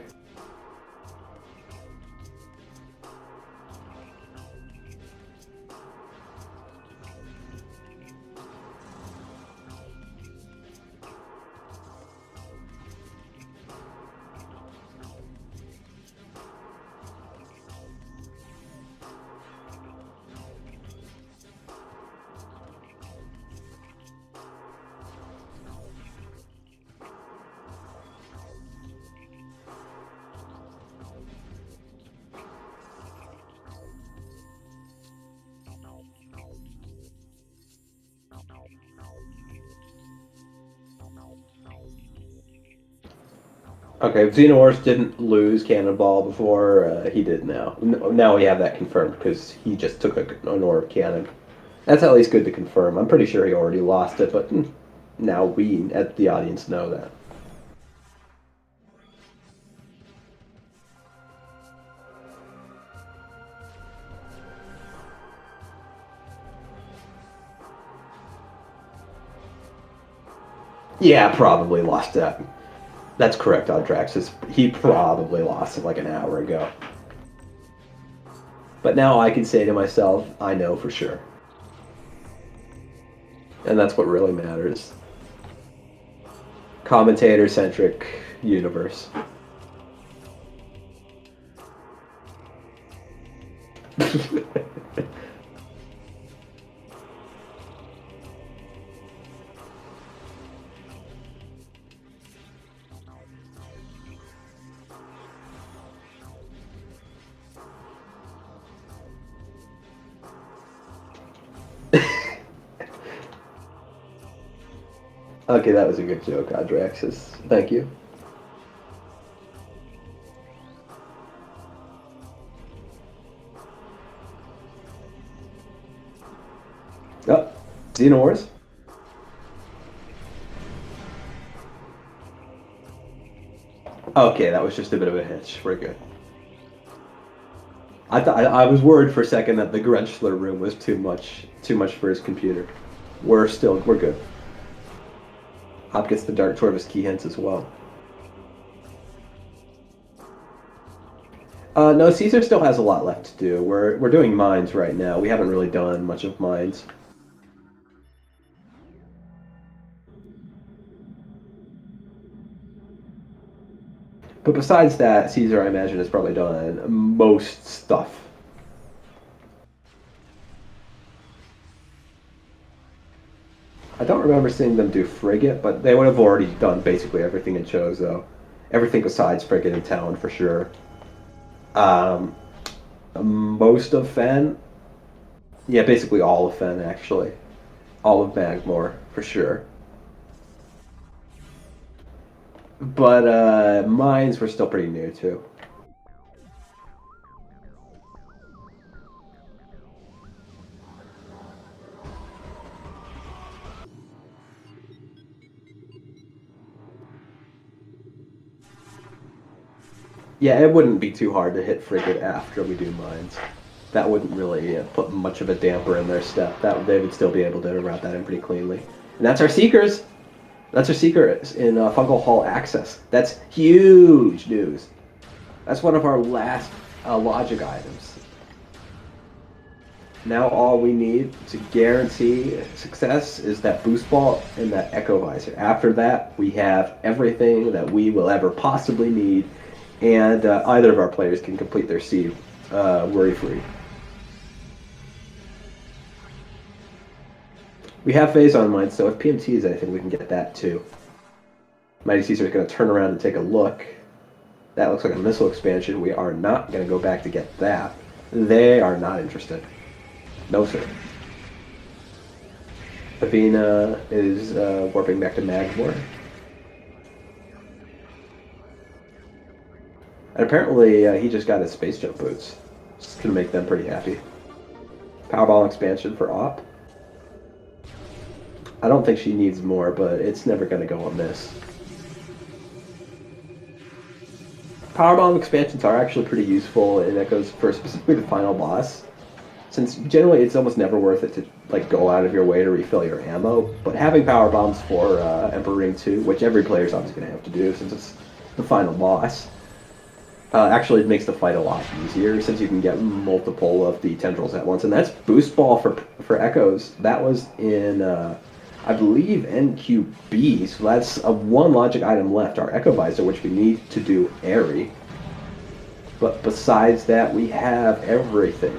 Okay, if Xehanort didn't lose Cannonball before, he did now. Now we have that confirmed because he just took an orb cannon. That's at least good to confirm. I'm pretty sure he already lost it, but now we, at the audience, know that. Yeah, probably lost that. That's correct, Audraxis. He probably lost it like an hour ago. But now I can say to myself, I know for sure. And that's what really matters. Commentator-centric universe. Okay, that was a good joke, Audraxis. Thank you. Oh, Xehanort. Okay, that was just a bit of a hitch. We're good. I thought I was worried for a second that the Grenchler room was too much for his computer. We're good. Hop gets the Dark Tortoise key hints as well. No, Caesar still has a lot left to do. We're doing mines right now. We haven't really done much of mines. But besides that, Caesar, I imagine, has probably done most stuff. I don't remember seeing them do Frigate, but they would have already done basically everything in Chozo. Everything besides Frigate and Talon for sure. Um, most of Fen. Yeah, basically all of Fen, actually. All of Magmore, for sure. But mines were still pretty new, too. Yeah, it wouldn't be too hard to hit Frigate after we do mines. That wouldn't really put much of a damper in their step. That they would still be able to route that in pretty cleanly. And that's our Seekers. That's our Seekers in Fungal Hall Access. That's huge news. That's one of our last logic items. Now all we need to guarantee success is that boost ball and that echo visor. After that, we have everything that we will ever possibly need, and either of our players can complete their seed worry-free. We have phase on mine, so if PMT is anything, we can get that too. Mighty Caesar is going to turn around and take a look. That looks like a missile expansion. We are not going to go back to get that. They are not interested. No, sir. Avina is warping back to Magmore. And apparently he just got his space jump boots. Just going to make them pretty happy. Powerball expansion for Op. I don't think she needs more, but it's never going to go amiss. Powerbomb expansions are actually pretty useful in Echoes for specifically the final boss, since generally it's almost never worth it to like go out of your way to refill your ammo. But having power bombs for Emperor Ring 2, which every player is obviously going to have to do since it's the final boss, actually makes the fight a lot easier since you can get multiple of the tendrils at once. And that's boost ball for Echoes. That was in I believe NQB, so that's one logic item left, our Echo Visor, which we need to do Airy. But besides that, we have everything.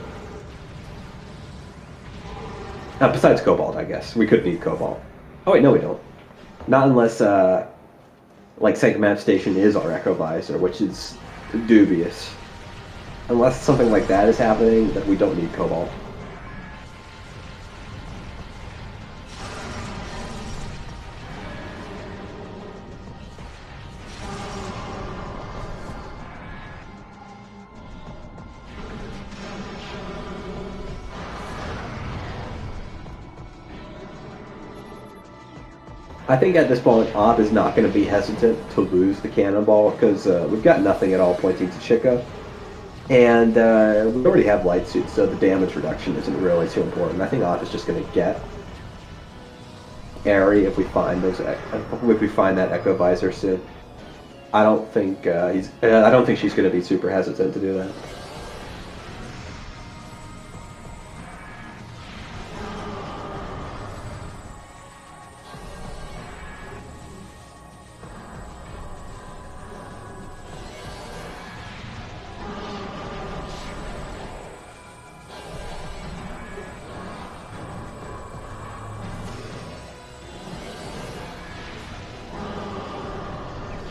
Besides Cobalt, I guess. We could need Cobalt. Oh wait, no we don't. Not unless, like, Sanctum Map Station is our Echo Visor, which is dubious. Unless something like that is happening, then we don't need Cobalt. I think at this point, Op is not going to be hesitant to lose the cannonball because we've got nothing at all pointing to Chica. And we already have light suits, so the damage reduction isn't really too important. I think Op is just going to get Airy if we find that Echo Visor soon. I don't think I don't think she's going to be super hesitant to do that.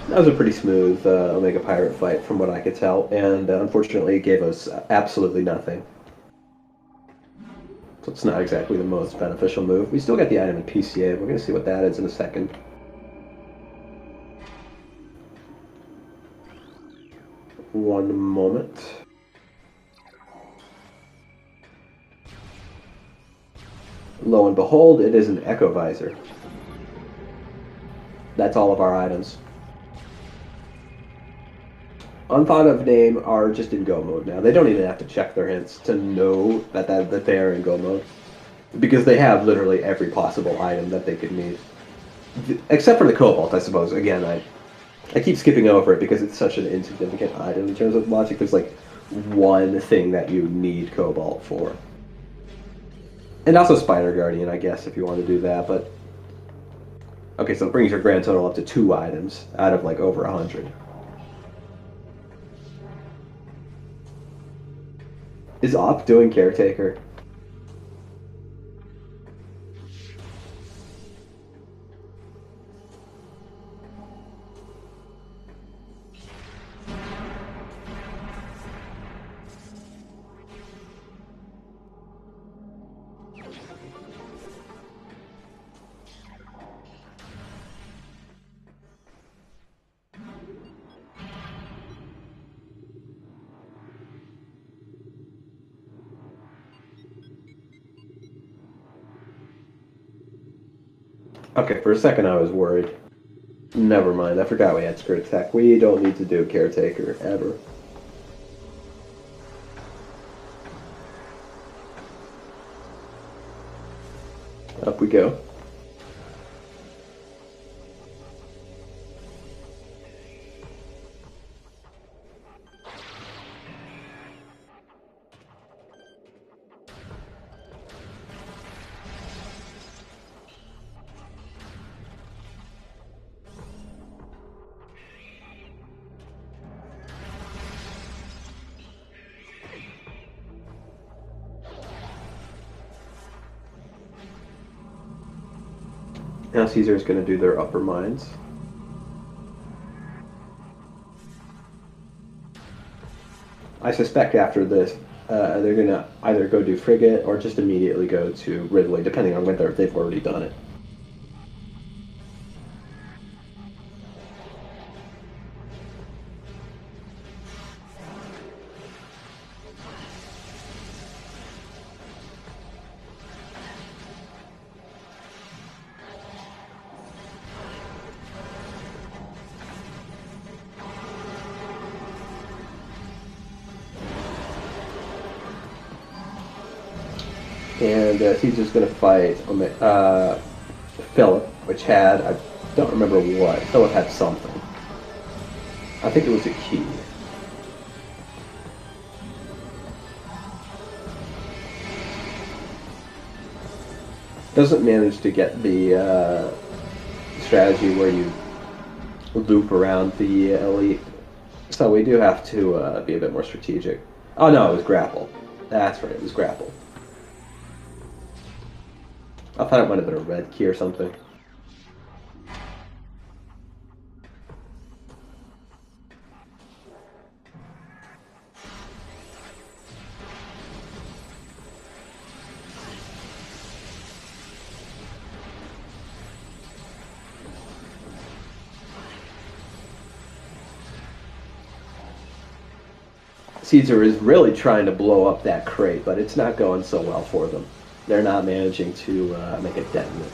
That was a pretty smooth Omega Pirate fight from what I could tell, and unfortunately it gave us absolutely nothing. So it's not exactly the most beneficial move. We still got the item in PCA. We're going to see what that is in a second. One moment. Lo and behold, it is an Echo Visor. That's all of our items. Unthought of name are just in go mode now. They don't even have to check their hints to know that they are in go mode, because they have literally every possible item that they could need, except for the Cobalt, I suppose. Again, I keep skipping over it because it's such an insignificant item in terms of logic. There's like one thing that you need Cobalt for, and also Spider Guardian, I guess, if you want to do that. But okay, so it brings your grand total up to 2 items out of like over 100. Is Op doing Caretaker? Okay, for a second I was worried. Never mind, I forgot we had Skirt Attack. We don't need to do Caretaker, ever. Up we go. Now Caesar's going to do their upper mines. I suspect after this, they're going to either go do Frigate or just immediately go to Ridley, depending on whether they've already done it. And Caesar's going to fight Philip, which had, I don't remember what. Philip had something. I think it was a key. Doesn't manage to get the strategy where you loop around the elite. So we do have to be a bit more strategic. Oh no, it was grapple. That's right, it was grapple. I thought it might have been a red key or something. Caesar is really trying to blow up that crate, but it's not going so well for them. They're not managing to make it detonate.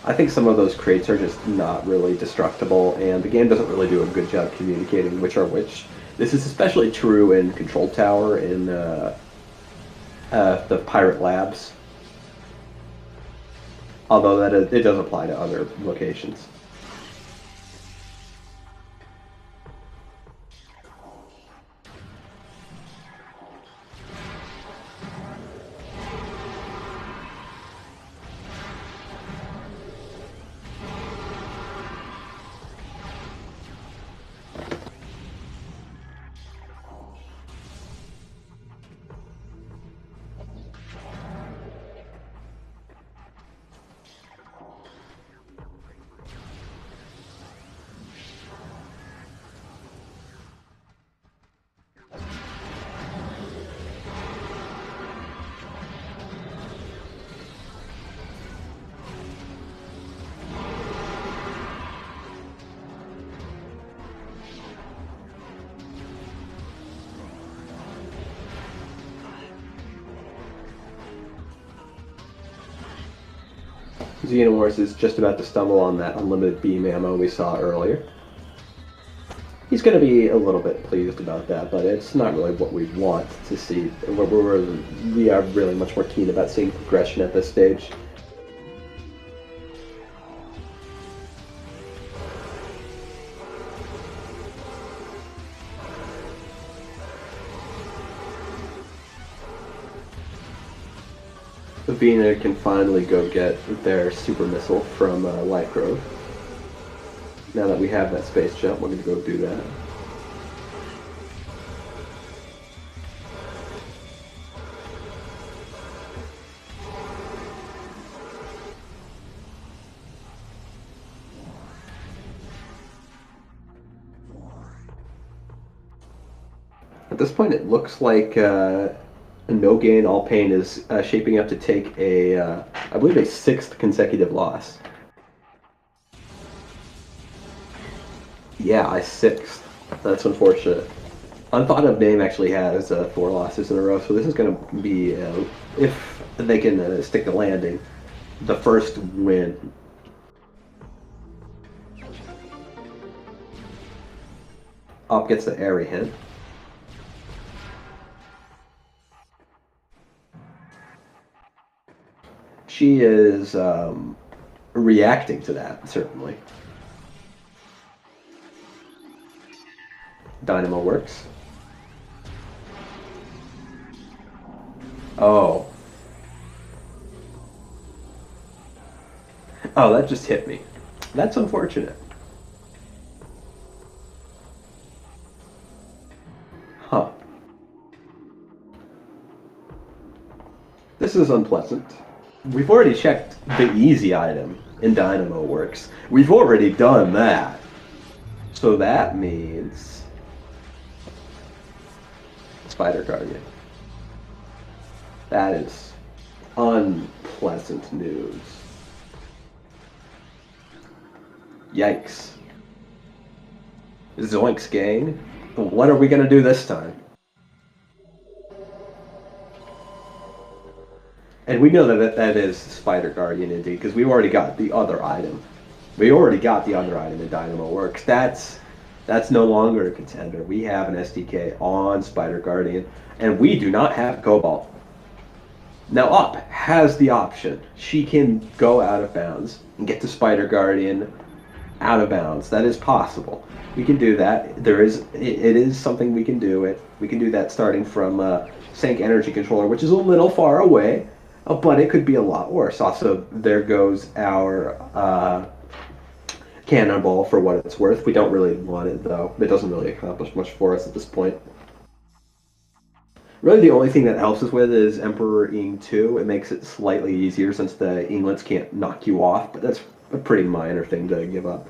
I think some of those crates are just not really destructible, and the game doesn't really do a good job communicating which are which. This is especially true in Control Tower in the Pirate Labs, although it does apply to other locations. Xenomorph is just about to stumble on that unlimited beam ammo we saw earlier. He's going to be a little bit pleased about that, but it's not really what we want to see. We are really much more keen about seeing progression at this stage. Vena can finally go get their super missile from Light Grove. Now that we have that space jump, we're going to go do that. At this point, it looks like No Gain, All Pain is shaping up to take I believe, a 6th consecutive loss. Yeah, a 6th. That's unfortunate. Unthought of Name actually has 4 losses in a row, so this is going to be, if they can stick the landing, the first win. Op gets the airy hit. She is reacting to that, certainly. Dynamo works. Oh. Oh, that just hit me. That's unfortunate. Huh. This is unpleasant. We've already checked the easy item in Dynamo Works. We've already done that. So that means Spider Guardian. That is unpleasant news. Yikes. Zoinks, gang. What are we gonna do this time? And we know that is Spider Guardian indeed, because we've already got the other item. We already got the other item in Dynamo Works. That's no longer a contender. We have an SDK on Spider Guardian, and we do not have Cobalt. Now Up has the option. She can go out of bounds and get to Spider Guardian out of bounds. That is possible. We can do that. It is something we can do. We can do that starting from Sync Energy Controller, which is a little far away, but it could be a lot worse. Also, there goes our Cannonball for what it's worth. We don't really want it, though. It doesn't really accomplish much for us at this point. Really, the only thing that helps us with is Emperor Ing 2. It makes it slightly easier since the Inglets can't knock you off, but that's a pretty minor thing to give up.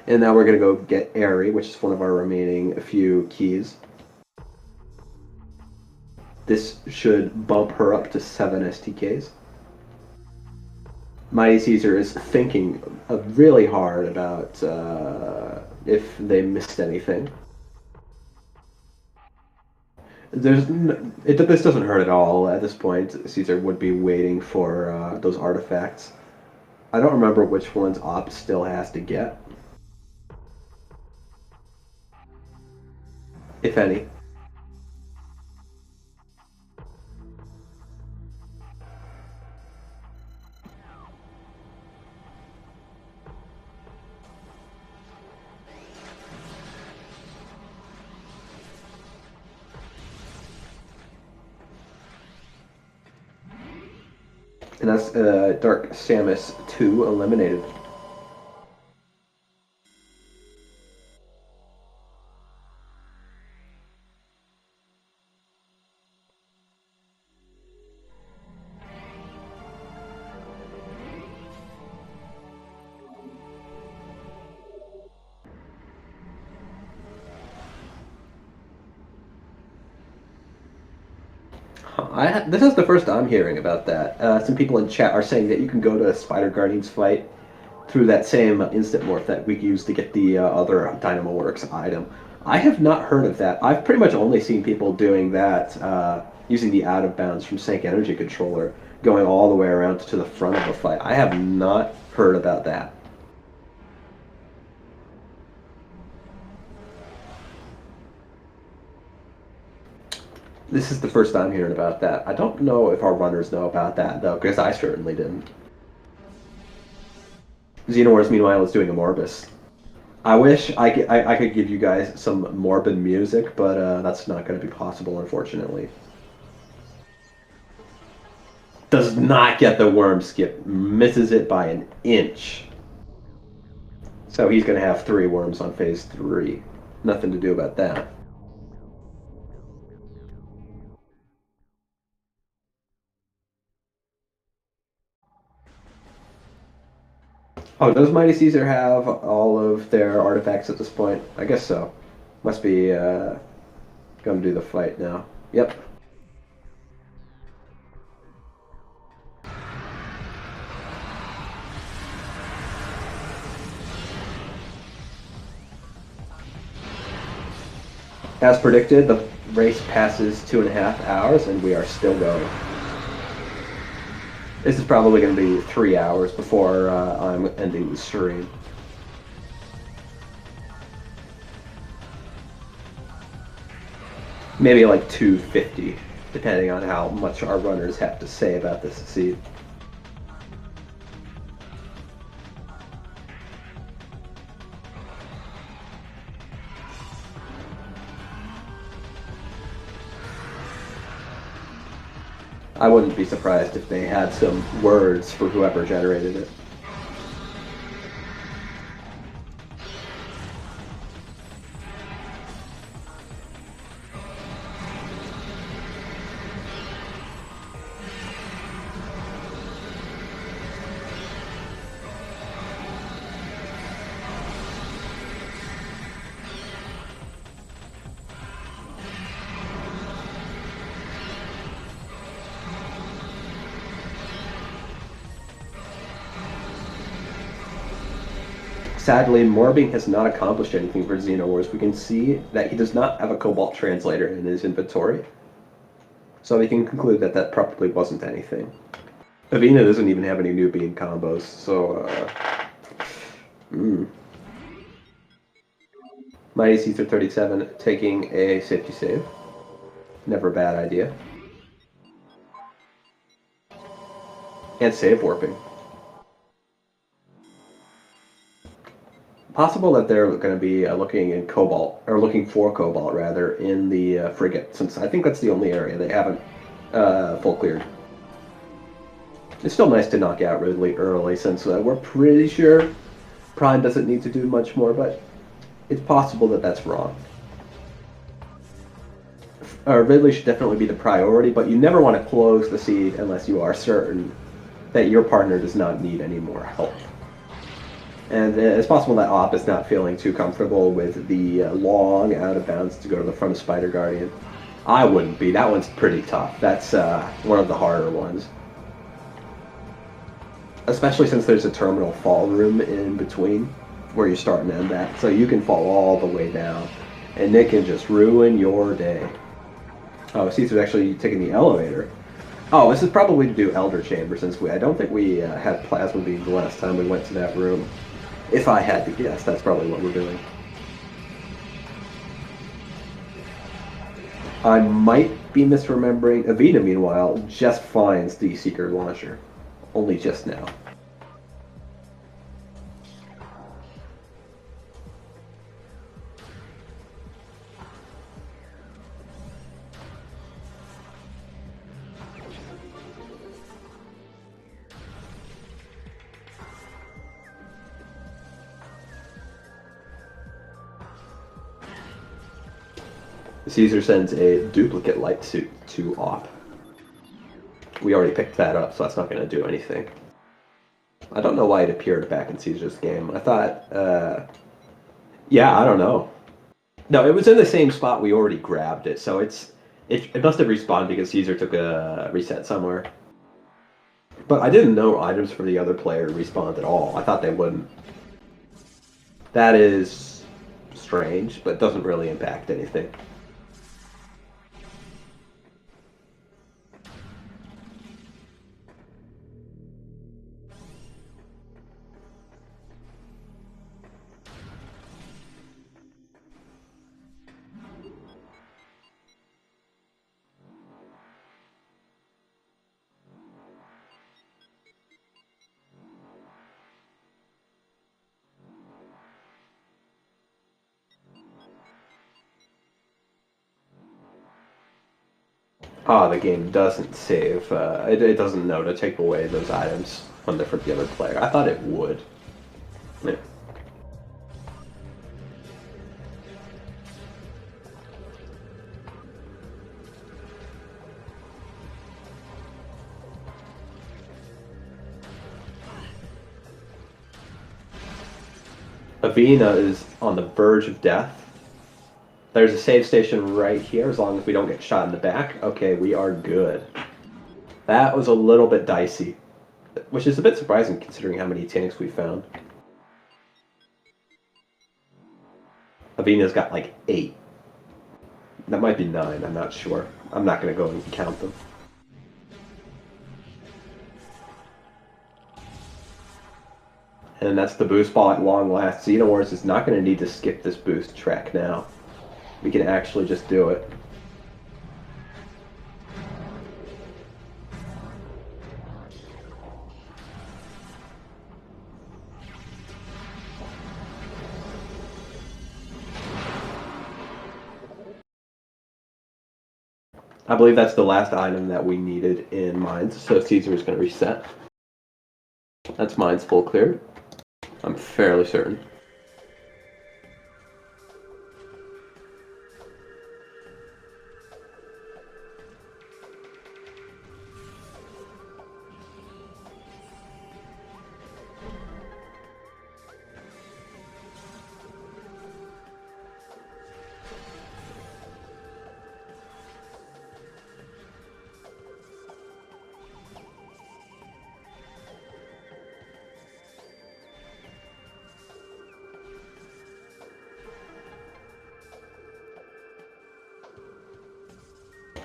And now we're going to go get Airy, which is one of our remaining few keys. This should bump her up to 7 STKs. Mighty Caesar is thinking really hard about if they missed anything. This doesn't hurt at all at this point. Caesar would be waiting for those artifacts. I don't remember which ones Op still has to get, if any. And that's Dark Samus 2 eliminated. This is the first I'm hearing about that. Some people in chat are saying that you can go to a Spider Guardians fight through that same instant morph that we used to get the other Dynamo Works item. I have not heard of that. I've pretty much only seen people doing that using the out of bounds from Sync Energy controller, going all the way around to the front of the fight. I have not heard about that. This is the first time hearing about that. I don't know if our runners know about that, though, because I certainly didn't. Xenowars, meanwhile, is doing a Morbus. I wish I could give you guys some morbid music, but that's not going to be possible, unfortunately. Does not get the worm skip. Misses it by an inch. So he's going to have 3 worms on phase 3. Nothing to do about that. Oh, does Mighty Caesar have all of their artifacts at this point? I guess so. Must be going to do the fight now. Yep. As predicted, the race passes 2.5 hours, and we are still going. This is probably going to be 3 hours before I'm ending the stream. Maybe like 250, depending on how much our runners have to say about this seed. I wouldn't be surprised if they had some words for whoever generated it. Sadly, Morbing has not accomplished anything for Xenowars. We can see that he does not have a Cobalt translator in his inventory. So we can conclude that that probably wasn't anything. Avina doesn't even have any new bean combos, so Mighty Caesar 37 taking a safety save. Never a bad idea. And save warping. Possible that they're going to be looking in Cobalt, or looking for Cobalt rather, in the frigate, since I think that's the only area they haven't full cleared. It's still nice to knock out Ridley early, since we're pretty sure Prime doesn't need to do much more, but it's possible that that's wrong. Ridley should definitely be the priority, but you never want to close the seed unless you are certain that your partner does not need any more help. And it's possible that Op is not feeling too comfortable with the long out of bounds to go to the front of Spider Guardian. I wouldn't be. That one's pretty tough. That's one of the harder ones. Especially since there's a terminal fall room in between where you start and end at. So you can fall all the way down. And it can just ruin your day. Oh, Caesar's actually taking the elevator. Oh, this is probably to do Elder Chamber since I don't think we had plasma beams the last time we went to that room. If I had to guess, that's probably what we're doing. I might be misremembering. Avita, meanwhile, just finds the Seeker launcher. Only just now. Caesar sends a duplicate light suit to Op. We already picked that up, so that's not going to do anything. I don't know why it appeared back in Caesar's game. I thought, yeah, I don't know. No, it was in the same spot we already grabbed it, so it must have respawned because Caesar took a reset somewhere. But I didn't know items for the other player respawned at all. I thought they wouldn't. That is strange, but doesn't really impact anything. Ah, the game doesn't save. It doesn't know to take away those items when they're for the other player. I thought it would. Yeah. Avina is on the verge of death. There's a save station right here, as long as we don't get shot in the back. Okay, we are good. That was a little bit dicey, which is a bit surprising considering how many tanks we found. Avina's got like 8. That might be 9, I'm not sure. I'm not going to go and count them. And that's the boost ball at long last. Xenowars is not going to need to skip this boost track now. We can actually just do it. I believe that's the last item that we needed in mines, so Caesar is going to reset. That's mines full cleared. I'm fairly certain.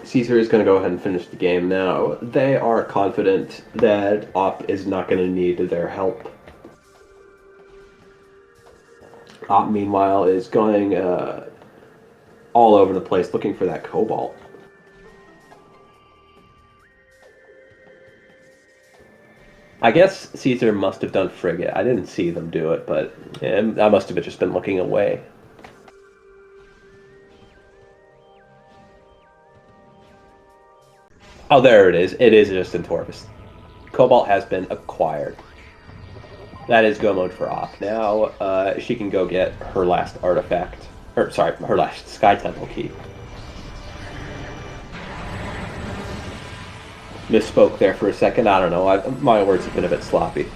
Caesar is going to go ahead and finish the game now. They are confident that Op is not going to need their help. Op, meanwhile, is going all over the place looking for that cobalt. I guess Caesar must have done frigate. I didn't see them do it, but I must have just been looking away. Oh, there it is. It is just in Torvis. Cobalt has been acquired. That is go mode for Op. Now she can go get her last artifact. Or, sorry, her last Sky Temple key. Misspoke there for a second. I don't know. My words have been a bit sloppy.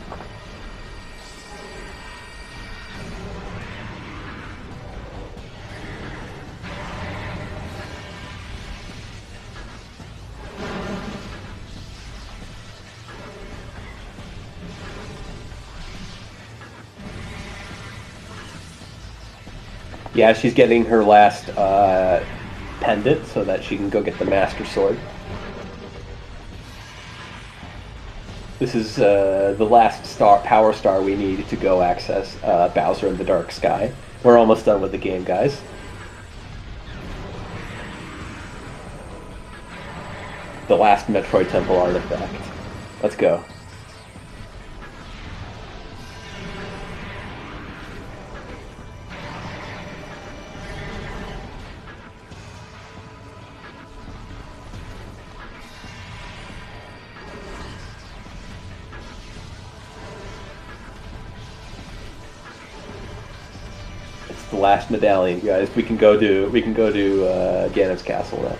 Yeah, she's getting her last pendant so that she can go get the Master Sword. This is the last power star we need to go access Bowser in the Dark Sky. We're almost done with the game, guys. The last Metroid Temple artifact. Let's go. It's the last medallion, guys. We can go to Ganon's castle now.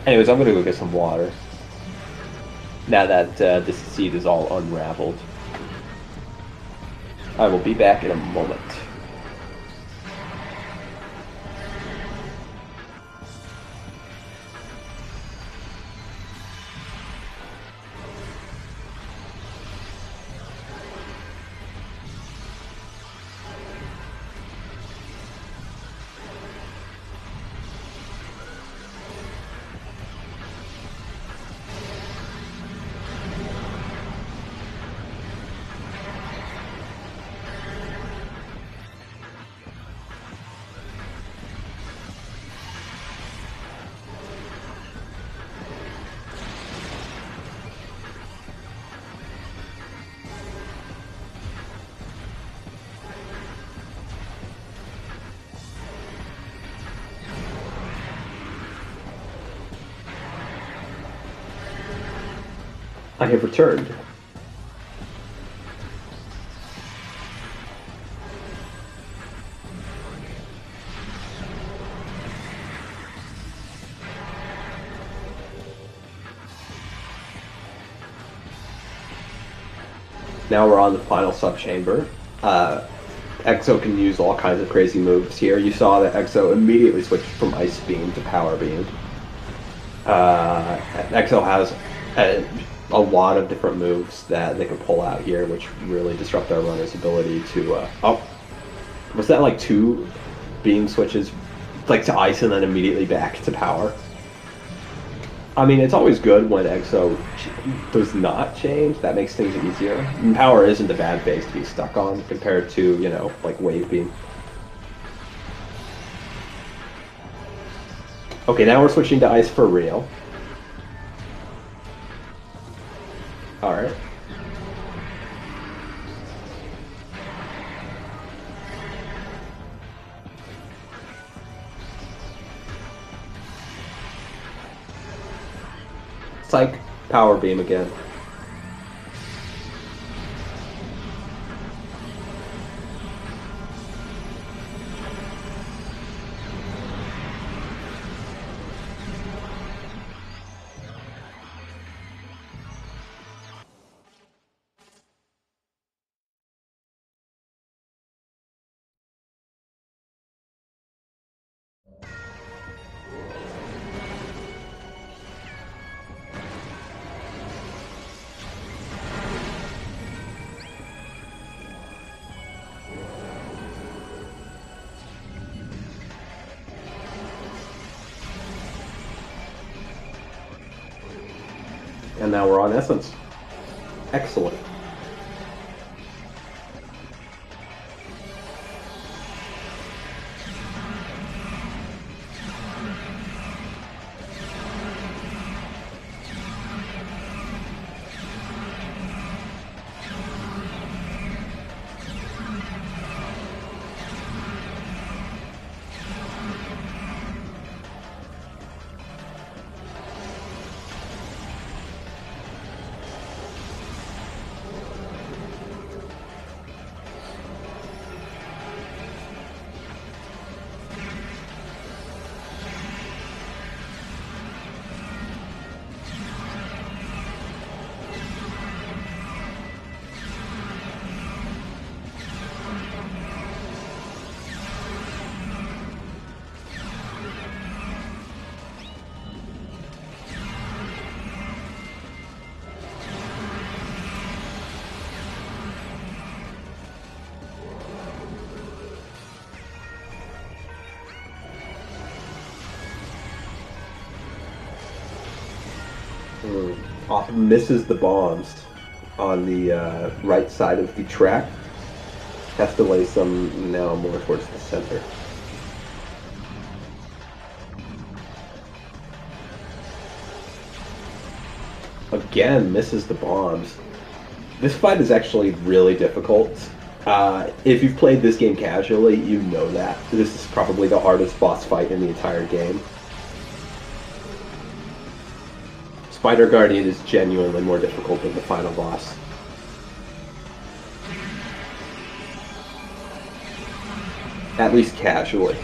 Anyways, I'm gonna go get some water. Now that this seed is all unraveled. I will be back in a moment. I have returned. Now we're on the final sub-chamber. Exo can use all kinds of crazy moves here. You saw that Exo immediately switched from Ice Beam to Power Beam. Exo has a lot of different moves that they can pull out here, which really disrupt our runner's ability to... oh, was that like 2 beam switches, like to Ice and then immediately back to Power? I mean, it's always good when Exo does not change. That makes things easier. And Power isn't a bad base to be stuck on compared to, you know, like Wave Beam. Okay, now we're switching to Ice for real. Alright. Psych, Power Beam again. And now we're on Essence. Excellent. Misses the bombs on the right side of the track. Has to lay some now more towards the center. Again, misses the bombs. This fight is actually really difficult. If you've played this game casually, you know that. This is probably the hardest boss fight in the entire game. Spider Guardian is genuinely more difficult than the final boss. At least casually.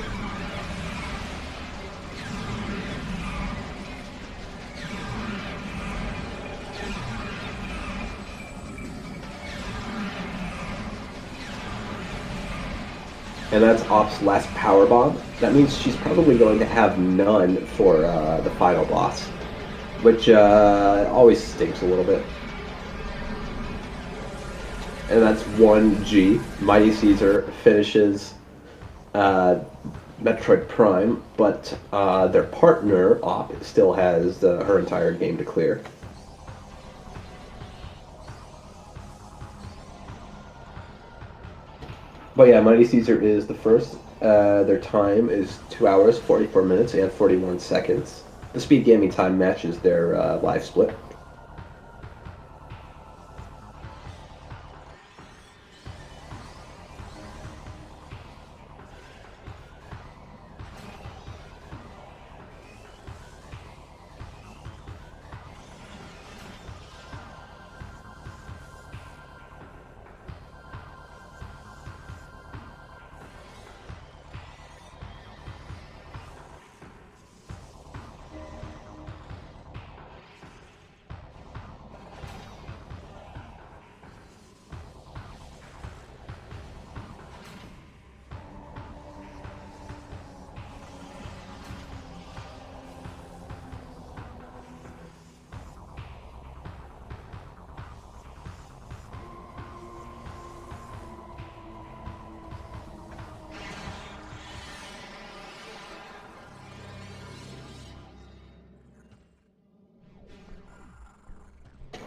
And that's Op's last power bomb. That means she's probably going to have none for the final boss, which always stinks a little bit. And that's 1G. Mighty Caesar finishes Metroid Prime, but their partner, Op, still has her entire game to clear. But yeah, Mighty Caesar is the first. Their time is 2 hours, 44 minutes, and 41 seconds. The SpeedGaming time matches their live split.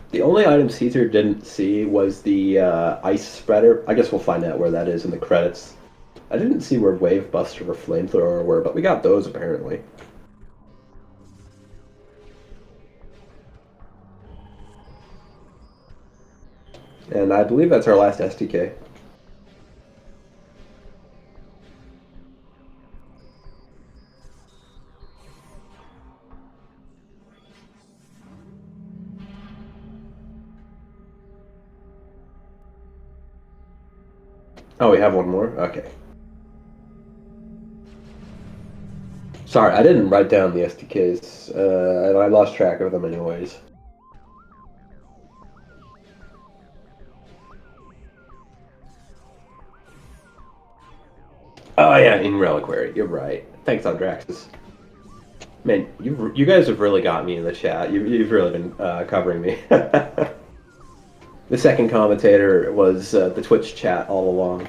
The only item Caesar didn't see was the ice spreader. I guess we'll find out where that is in the credits. I didn't see where Wave Buster or Flamethrower were, but we got those apparently. And I believe that's our last SDK. Oh, we have one more? Okay. Sorry, I didn't write down the SDKs, and I lost track of them anyways. Oh yeah, in Reliquary, you're right. Thanks, Andraxis. Man, you guys have really got me in the chat. You've really been covering me. The second commentator was the Twitch chat all along.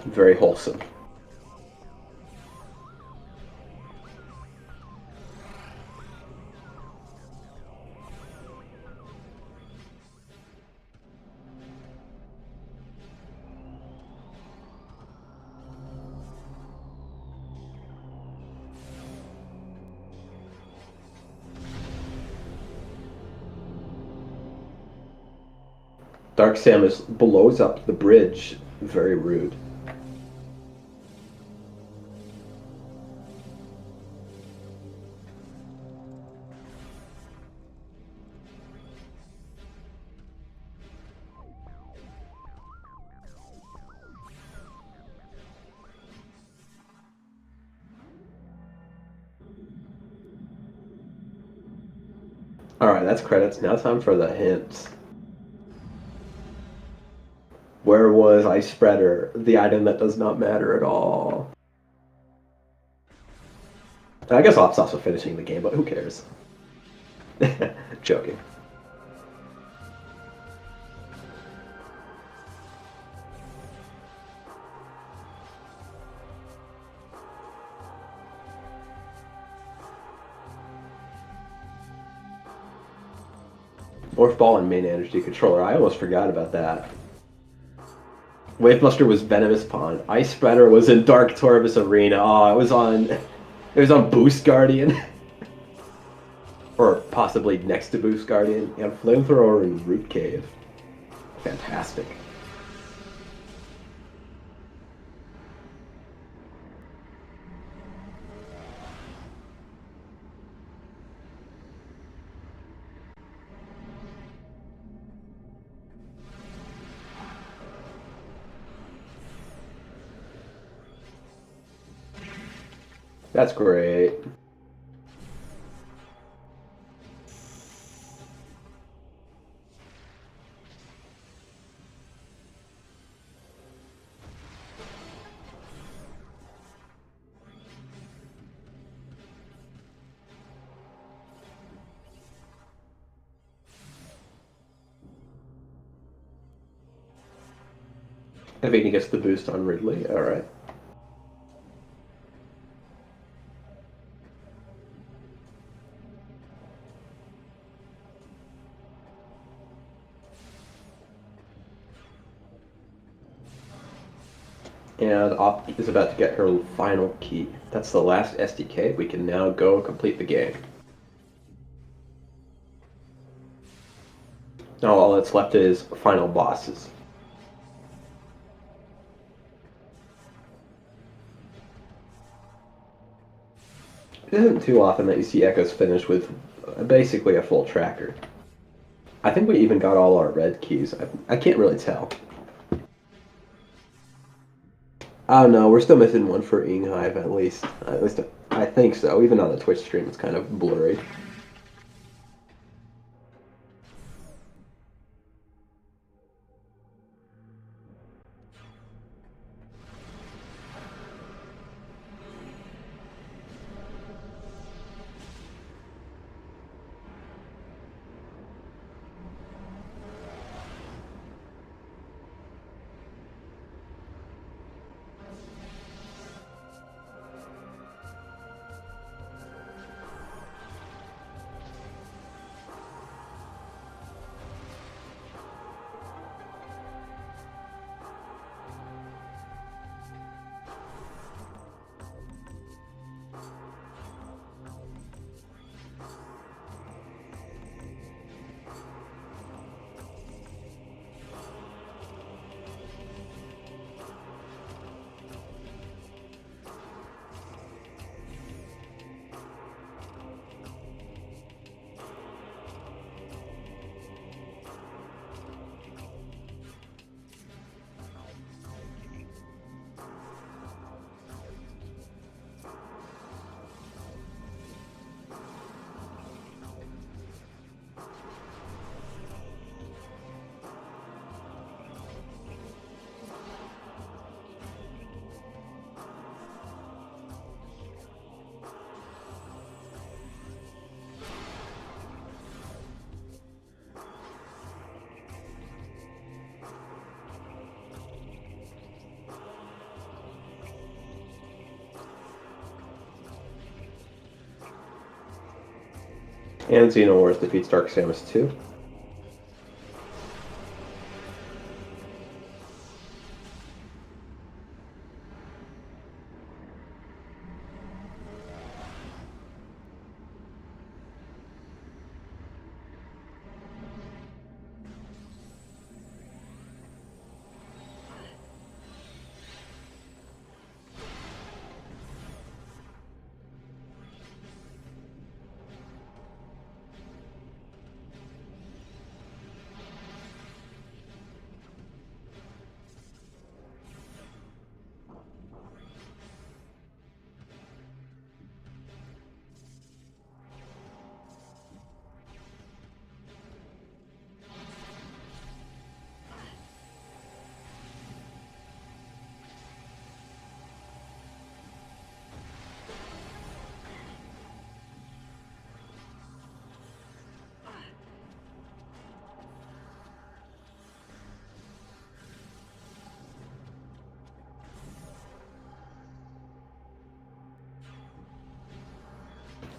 Very wholesome. Dark Samus blows up the bridge. Very rude. Alright, that's credits. Now time for the hints. Where was Ice Spreader, the item that does not matter at all? I guess Op's also finishing the game, but who cares? Joking. Morph Ball and Main Energy Controller. I almost forgot about that. Wave Buster was Venomous Pond. Ice Spreader was in Dark Torvus Arena. Oh, it was on. It was on Boost Guardian, or possibly next to Boost Guardian. And Flamethrower in Root Cave. Fantastic. That's great. Avini gets the boost on Ridley. All right. And Op is about to get her final key. That's the last SDK. We can now go complete the game. Now all that's left is final bosses. It isn't too often that you see Echoes finish with basically a full tracker. I think we even got all our red keys. I can't really tell. Oh no, we're still missing one for Inghive at least. At least I think so. Even on the Twitch stream, it's kind of blurry. And Xehanort defeats Dark Samus too.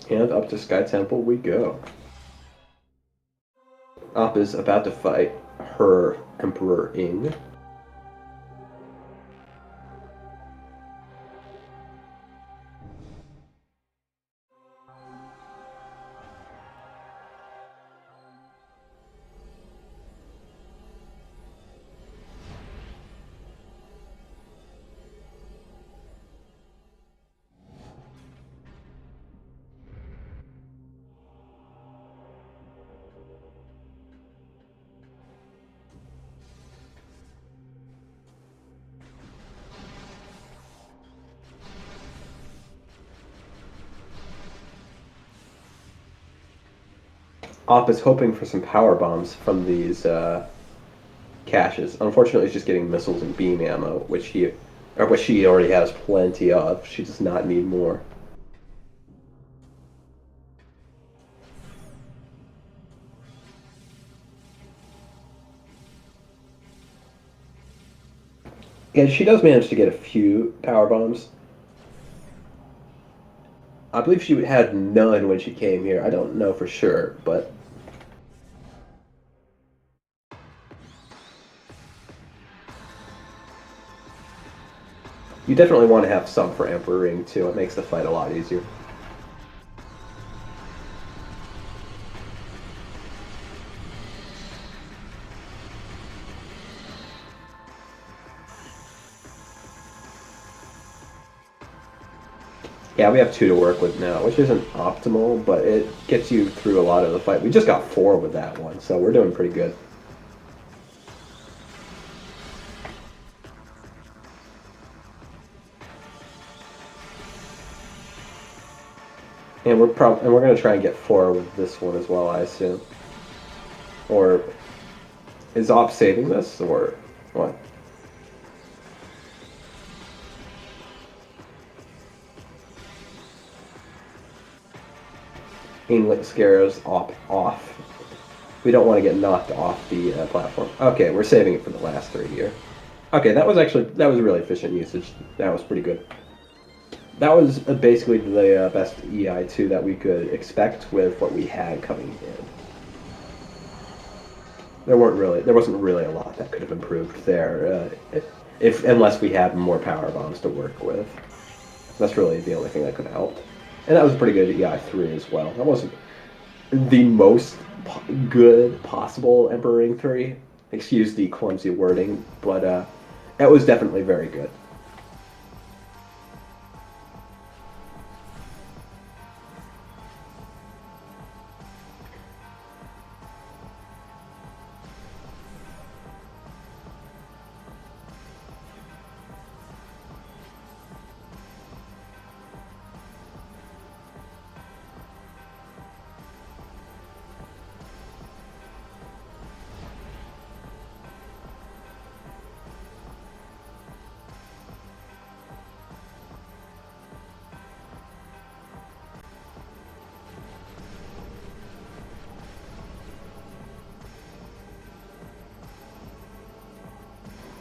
And up to Sky Temple we go. Op is about to fight her Emperor Ing. Op is hoping for some power bombs from these caches. Unfortunately, he's just getting missiles and beam ammo, which she already has plenty of. She does not need more. Yeah, she does manage to get a few power bombs. I believe she had none when she came here. I don't know for sure, but you definitely want to have some for Emperor Ring too. It makes the fight a lot easier. Yeah, we have 2 to work with now, which isn't optimal, but it gets you through a lot of the fight. We just got 4 with that one, so we're doing pretty good. And we're gonna try and get 4 with this one as well, I assume. Or is Op saving this, or what? Inlet scares Op off. We don't want to get knocked off the platform. Okay, we're saving it for the last 3 here. Okay, that was really efficient usage. That was pretty good. That was basically the best EI2 that we could expect with what we had coming in. There wasn't really a lot that could have improved there, unless we had more power bombs to work with. That's really the only thing that could have helped. And that was a pretty good EI3 as well. That wasn't the most good possible Emperor Ring 3. Excuse the clumsy wording, but that was definitely very good.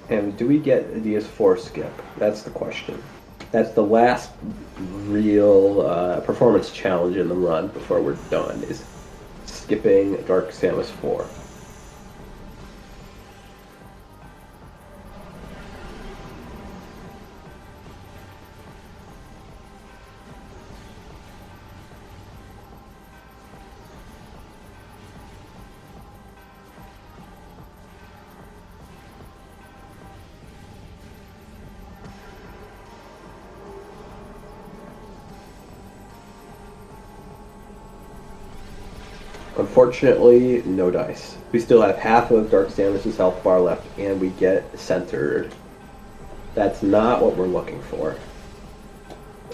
And do we get a DS4 skip? That's the question. That's the last real performance challenge in the run before we're done, is skipping Dark Samus 4. Unfortunately, no dice. We still have half of Dark Samus' health bar left, and we get centered. That's not what we're looking for.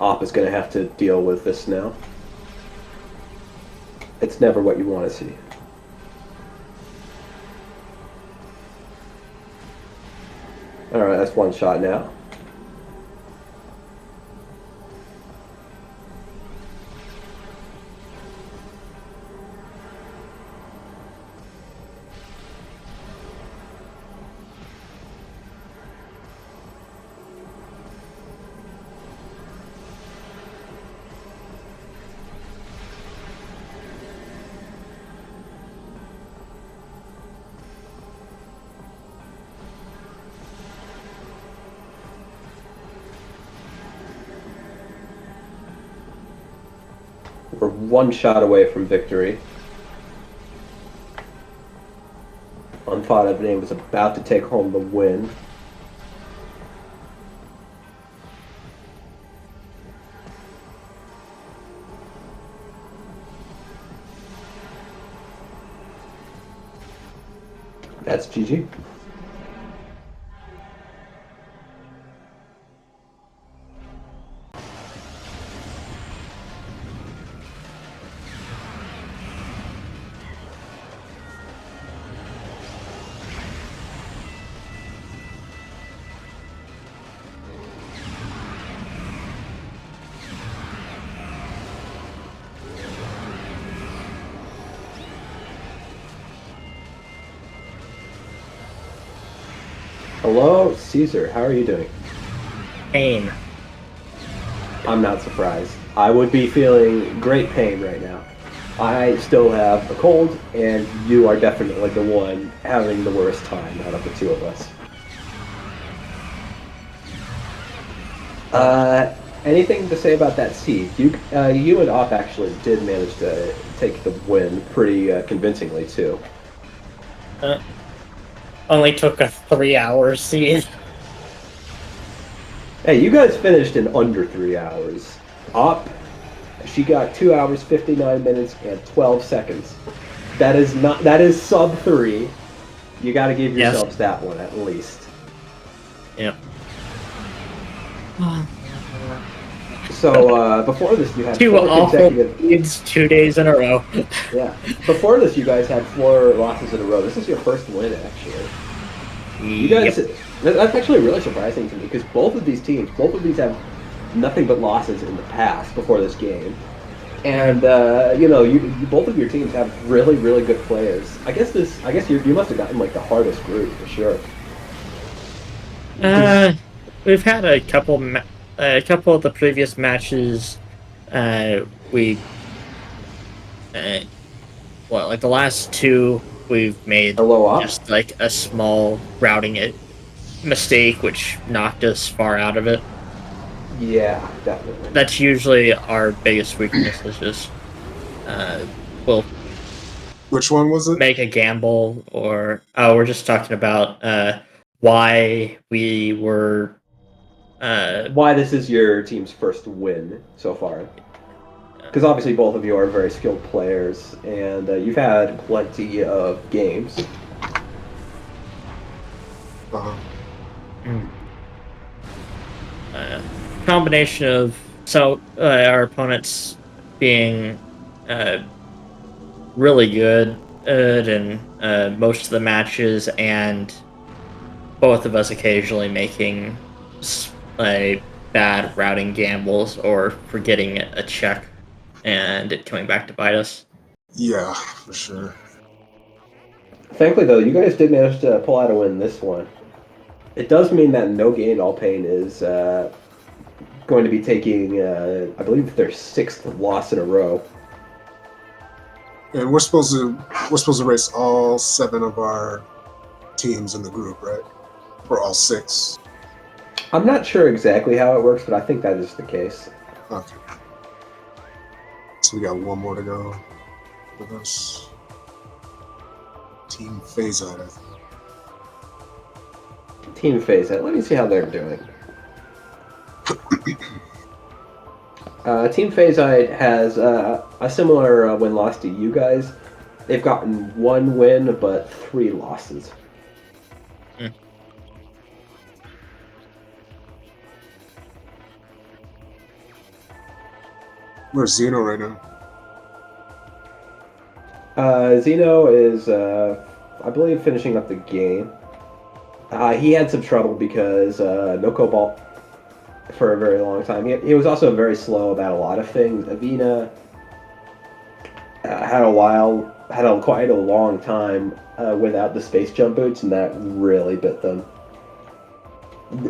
Op is going to have to deal with this now. It's never what you want to see. Alright, that's one shot now. We're one shot away from victory. Unthought, I believe, was about to take home the win. That's GG. Hello, Caesar. How are you doing? Pain. I'm not surprised. I would be feeling great pain right now. I still have a cold, and you are definitely the one having the worst time out of the two of us. Anything to say about that seed? You and Off actually did manage to take the win pretty convincingly too. Uh, Only took a 3-hour seed. Hey, you guys finished in under 3 hours. Op, she got 2 hours, 59 minutes, and 12 seconds. That is sub 3. You got to give Yes. yourselves that one at least. Yep. So before this, you had Two 4 awful consecutive. seeds 2 days in a row. Yeah. Before this, you guys had 4 losses in a row. This is your first win, actually. You guys, that's actually really surprising to me because both of these have nothing but losses in the past before this game, and both of your teams have really, really good players. I guess you must have gotten the hardest group for sure. We've had a couple of the previous matches. We like the last 2, we've made Hello, Op. just like a small routing mistake, which knocked us far out of it. Yeah, definitely. That's usually our biggest weakness. Is just we'll Which one was it? make a gamble, or we're just talking about why we were Why this is your team's first win so far? Because obviously both of you are very skilled players, and you've had plenty of games. Uh-huh. Combination of our opponents being really good in most of the matches, and both of us occasionally making bad routing gambles or forgetting a check and it coming back to bite us. Yeah, for sure. Thankfully, though, you guys did manage to pull out a win this one. It does mean that No Gain, All Pain is going to be taking, I believe, their 6th loss in a row. And we're supposed to race all 7 of our teams in the group, right? Or all 6. I'm not sure exactly how it works, but I think that is the case. Okay. So we got 1 more to go with us. Team Phase Out, I think. Team Phase Out. Let me see how they're doing. Team Phase Out has a similar win-loss to you guys. They've gotten 1 win, but 3 losses. Where's Zeno right now? Zeno is, I believe, finishing up the game. He had some trouble because no Cobalt for a very long time. He was also very slow about a lot of things. Avina had quite a long time without the space jump boots, and that really bit them.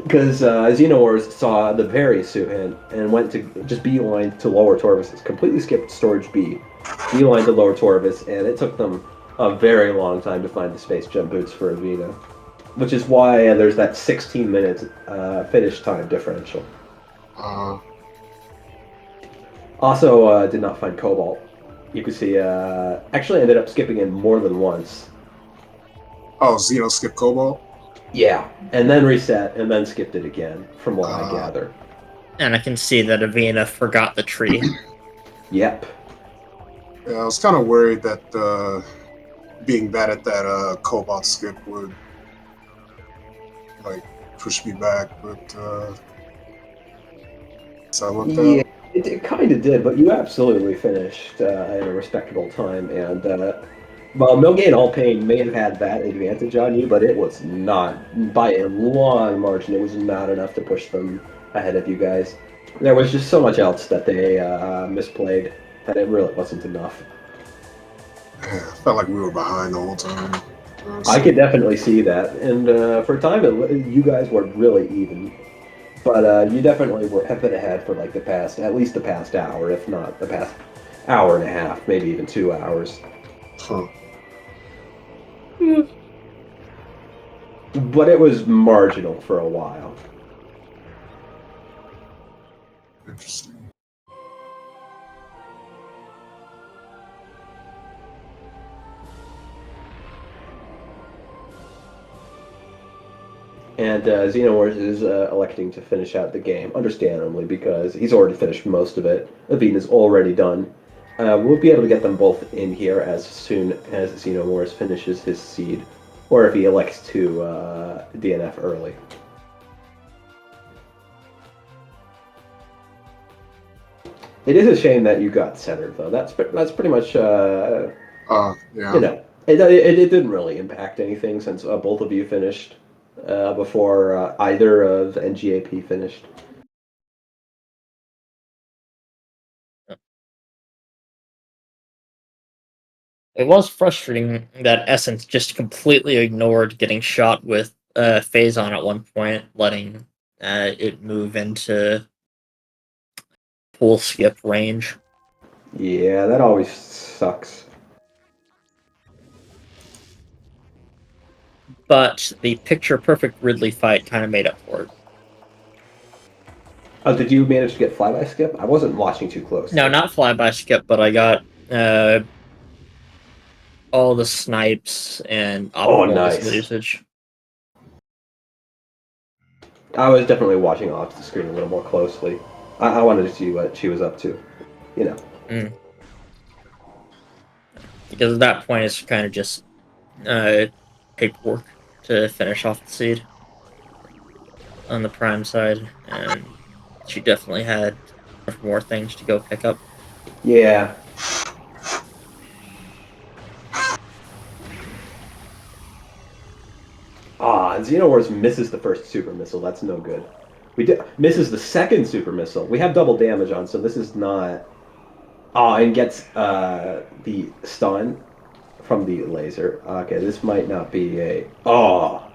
Because Xenowars saw the very suit and went to just beeline to lower Torvis. Completely skipped storage B, beeline to lower Torvis, and it took them a very long time to find the space jump boots for Avina. Which is why there's that 16-minute finish time differential. Also, did not find Cobalt. You can see, actually ended up skipping in more than once. Oh, Xeno skip Cobalt. Yeah, and then reset, and then skipped it again, from what I gather. And I can see that Avena forgot the tree. Yep. Yeah, I was kind of worried that being bad at that Cobalt skip would like push me back, but so I went Yeah, out. it kind of did, but you absolutely finished in a respectable time. And well, No Gain All Pain may have had that advantage on you, but it was not by a long margin. It was not enough to push them ahead of you guys. There was just so much else that they misplayed that it really wasn't enough. Yeah, I felt like we were behind the whole time. I Honestly. could definitely see that, and for a time, you guys were really even. But you definitely have been ahead for like at least the past hour, if not the past hour and a half, maybe even 2 hours. Huh. But it was marginal for a while. Interesting. And Xenowars is electing to finish out the game, understandably, because he's already finished most of it. Aveen is already done. We'll be able to get them both in here as soon as Xenowars finishes his seed, or if he elects to DNF early. It is a shame that you got centered, though. That's pretty much, Yeah. you know, it didn't really impact anything since both of you finished before either of NGAP finished. It was frustrating that Essence just completely ignored getting shot with Phazon at one point, letting it move into full skip range. Yeah, that always sucks. But the picture perfect Ridley fight kind of made up for it. Oh, did you manage to get flyby skip? I wasn't watching too closely. No, not flyby skip, but I got all the snipes and Oh, optimal missile nice. usage. I was definitely watching off the screen a little more closely. I wanted to see what she was up to. You know. Mm. Because at that point, it's kind of just paperwork to finish off the seed on the prime side, and she definitely had more things to go pick up. Yeah. Ah, Xenowars misses the first super missile. That's no good. Misses the second super missile. We have double damage on, so this is not. Ah, and gets the stun from the laser. Okay, this might not be a. Oh.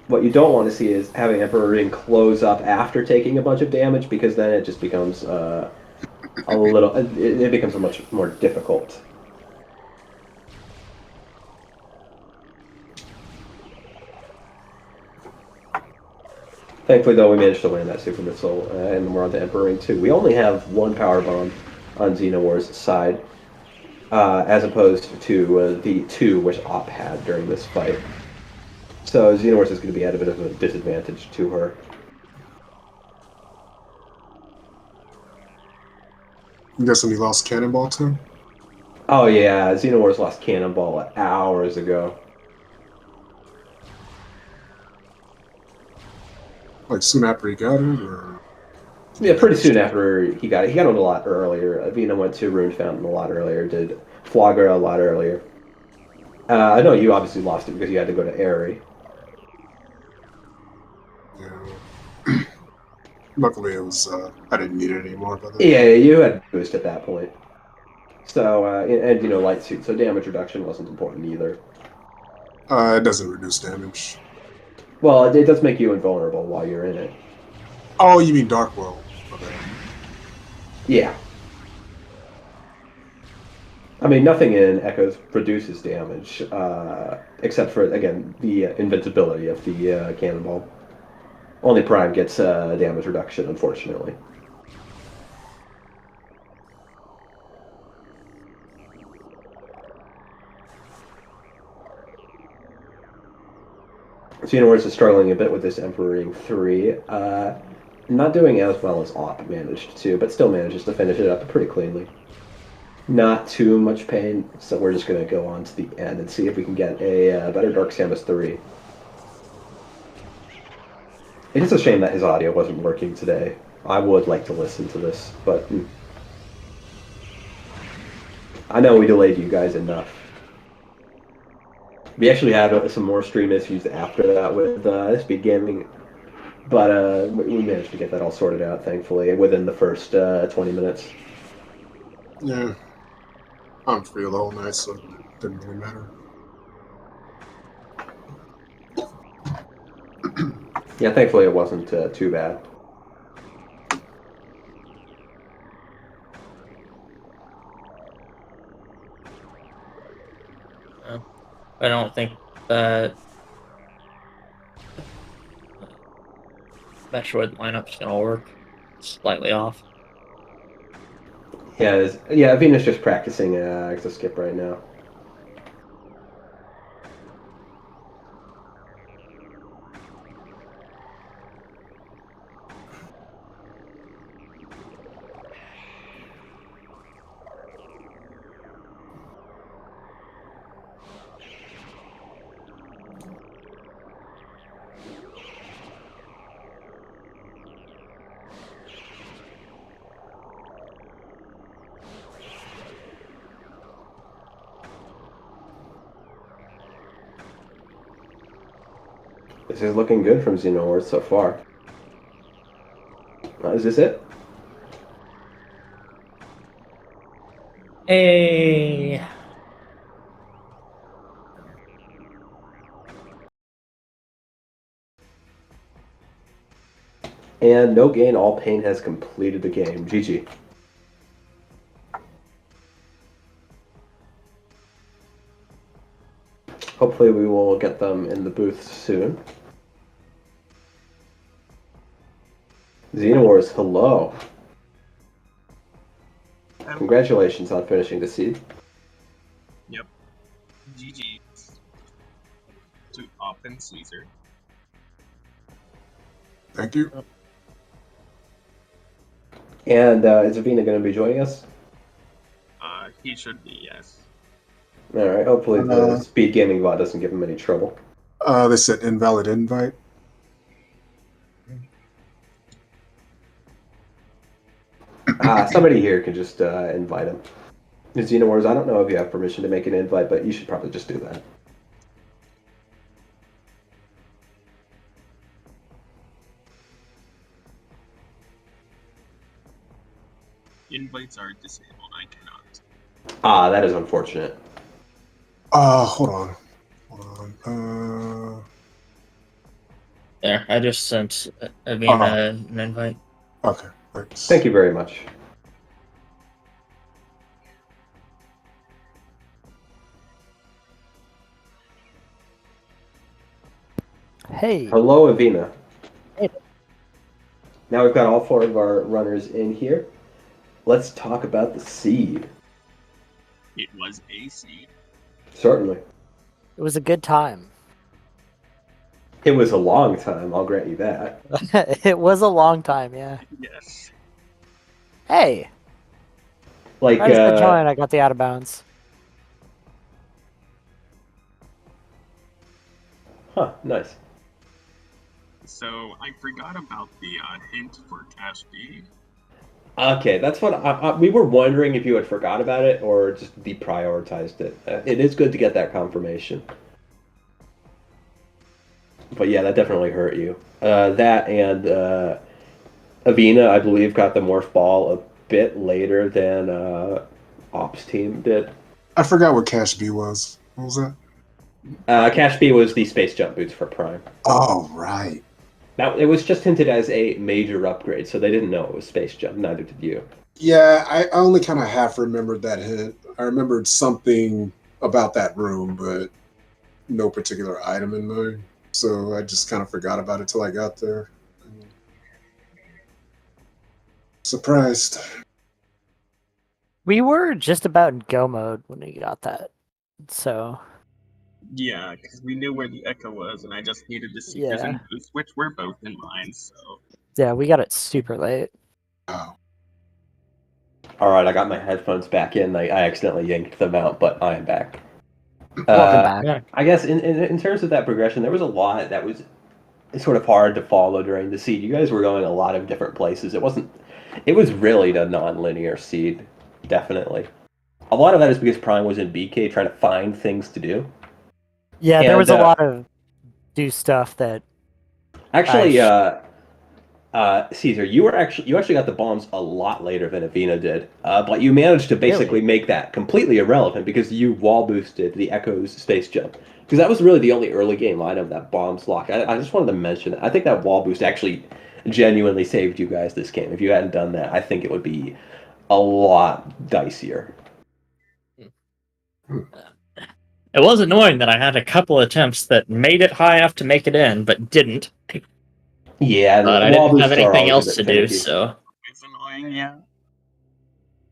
What you don't want to see is having Emperor Ring close up after taking a bunch of damage, because then it just becomes a little. It becomes a much more difficult. Thankfully, though, we managed to land that super missile, and we're on to Emperor Ring 2. We only have one power bomb on Xenowar's side, as opposed to the two which Op had during this fight. So Xenowars is going to be at a bit of a disadvantage to her. I'm guessing he lost Cannonball too? Oh yeah, Xenowars lost Cannonball hours ago. Like soon after he got it, or Yeah, pretty soon after he got it. He got it a lot earlier. Avena went to Rune Fountain a lot earlier, did Flogger a lot earlier. I know you obviously lost it because you had to go to Airy. yeah. Luckily, it was I didn't need it anymore. By then. Yeah, you had boost at that point. So, and you know, light suit, so damage reduction wasn't important either. It doesn't reduce damage. Well, it does make you invulnerable while you're in it. Oh, you mean Dark World? Okay. Yeah. I mean, nothing in Echoes produces damage, except for, again, the invincibility of the cannonball. Only Prime gets damage reduction, unfortunately. Xenor's is struggling a bit with this Emperor 3. Not doing as well as Op managed to, but still manages to finish it up pretty cleanly. Not too much pain, so we're just going to go on to the end and see if we can get a better Dark Samus 3. It is a shame that his audio wasn't working today. I would like to listen to this, but I know we delayed you guys enough. We actually had some more stream issues after that with SpeedGaming, but we managed to get that all sorted out, thankfully, within the first 20 minutes. Yeah. I'm free the whole night, so it didn't really matter. Yeah, thankfully it wasn't too bad. I don't think that Metroid lineup's gonna work. It's slightly off. Yeah, Venus just practicing exo skip right now. This is looking good from Xenor's so far. Is this it? Hey. And no gain, all pain has completed the game. GG. Hopefully we will get them in the booth soon. Xenowars, hello. Congratulations on finishing the seed. Yep. GG to Open Caesar. Thank you. And is Avina going to be joining us? He should be, yes. All right. Hopefully the Speed Gaming bot doesn't give him any trouble. They said invalid invite. Somebody here can just invite him. Xenowars, I don't know if you have permission to make an invite, but you should probably just do that. Invites are disabled. I cannot. That is unfortunate. Hold on. Hold on. There, I just sent Avina an invite. Okay, thanks. Thank you very much. Hey. Hello, Avina. Hey. Now we've got all 4 of our runners in here. Let's talk about the seed. It was a seed. Certainly. It was a good time. It was a long time, I'll grant you that. It was a long time, yeah. Yes. Hey. Like, I just said join, I got the out of bounds. Huh, nice. So I forgot about the hint for Cash B. Okay, that's what we were wondering if you had forgot about it or just deprioritized it. It is good to get that confirmation. But yeah, that definitely hurt you. That and Avina, I believe, got the morph ball a bit later than Ops team did. I forgot what Cash B was. What was that? Cash B was the space jump boots for Prime. Oh, right. Now, it was just hinted as a major upgrade, so they didn't know it was space jump. Neither did you. Yeah, I only kind of half remembered that hint. I remembered something about that room, but no particular item in mind. So I just kind of forgot about it till I got there. Surprised. We were just about in go mode when we got that. So Yeah, because we knew where the echo was, and I just needed the seekers Yeah. and boost, which were both in mine. So Yeah, we got it super late. Oh, All right, I got my headphones back in. I accidentally yanked them out, but I am back. Welcome back. Yeah. I guess in terms of that progression, there was a lot that was sort of hard to follow during the seed. You guys were going a lot of different places. It was really the non-linear seed, definitely. A lot of that is because Prime was in BK trying to find things to do. Yeah, there And, was a lot of do stuff that Actually, sh- Caesar, you actually got the bombs a lot later than Avina did, but you managed to basically Really? make that completely irrelevant because you wall boosted the Echo's space jump. Because that was really the only early game item that bombs lock. I just wanted to mention that. I think that wall boost actually genuinely saved you guys this game. If you hadn't done that, I think it would be a lot dicier. It was annoying that I had a couple attempts that made it high enough to make it in, but didn't. Yeah, But the I wall didn't have boosts are anything always a else bit to do, finicky. so it's annoying. Yeah.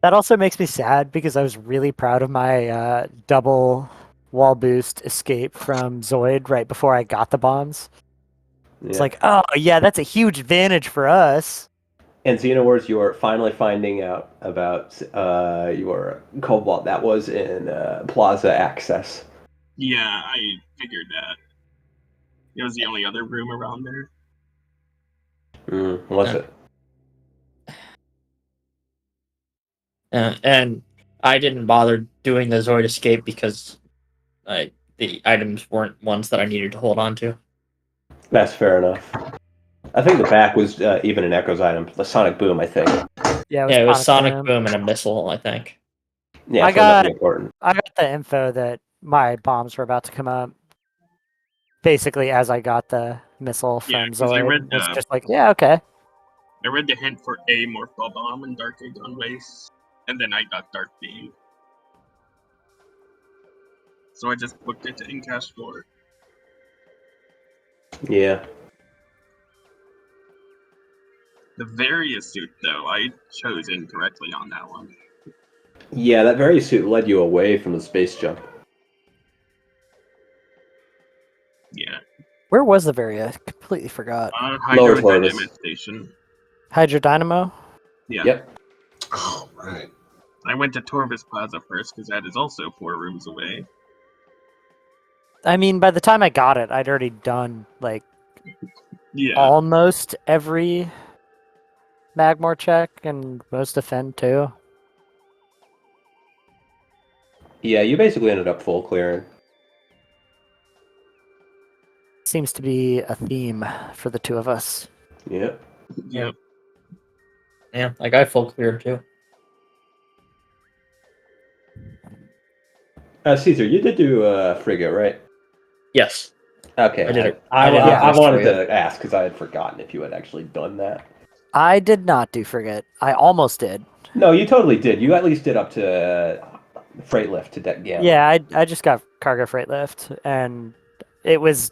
that also makes me sad because I was really proud of my double wall boost escape from Zoid right before I got the bombs. It's Yeah. like, oh yeah, that's a huge advantage for us. And Xenowars, you're finally finding out about your Cobalt. That was in Plaza Access. Yeah, I figured that. It was the only other room around there. Was Yeah. it? and I didn't bother doing the Zoid escape because the items weren't ones that I needed to hold on to. That's fair enough. I think the back was even an Echo's item. The Sonic Boom, I think. Yeah, Yeah, it was Sonic Sonic Boom and a missile, I think. Yeah, I so nothing got important. the info that my bombs were about to come up. Basically, as I got the missile Yeah, from 'cause I Zoid, read was the- just like, yeah, okay. I read the hint for a Morphle Bomb and Dark Egg on Waste, and then I got Dark Beam. So I just booked it to Incash 4. Yeah. The Various suit, though, I chose incorrectly on that one. Yeah, that very suit led you away from the space jump. Yeah. Where was the Varia? Completely forgot. Lower Hydrodynamic Clovis. Station. Hydro Dynamo? Yeah. Yep. oh, right. I went to Torvis Plaza first because that is also 4 rooms away. I mean, by the time I got it, I'd already done like Yeah. almost every Magmore check and most defend too. Yeah, you basically ended up full clearing. Seems to be a theme for the two of us. Yeah. Yep. Yeah, I got full clear too. Caesar, you did do Frigga, right? Yes. Okay. I did it. I I did it I first wanted for you. to ask because I had forgotten if you had actually done that. I did not do Frigate. I almost did. No, you totally did. You at least did up to freight lift to deck gamma. Yeah, I just got cargo freight lift, and it was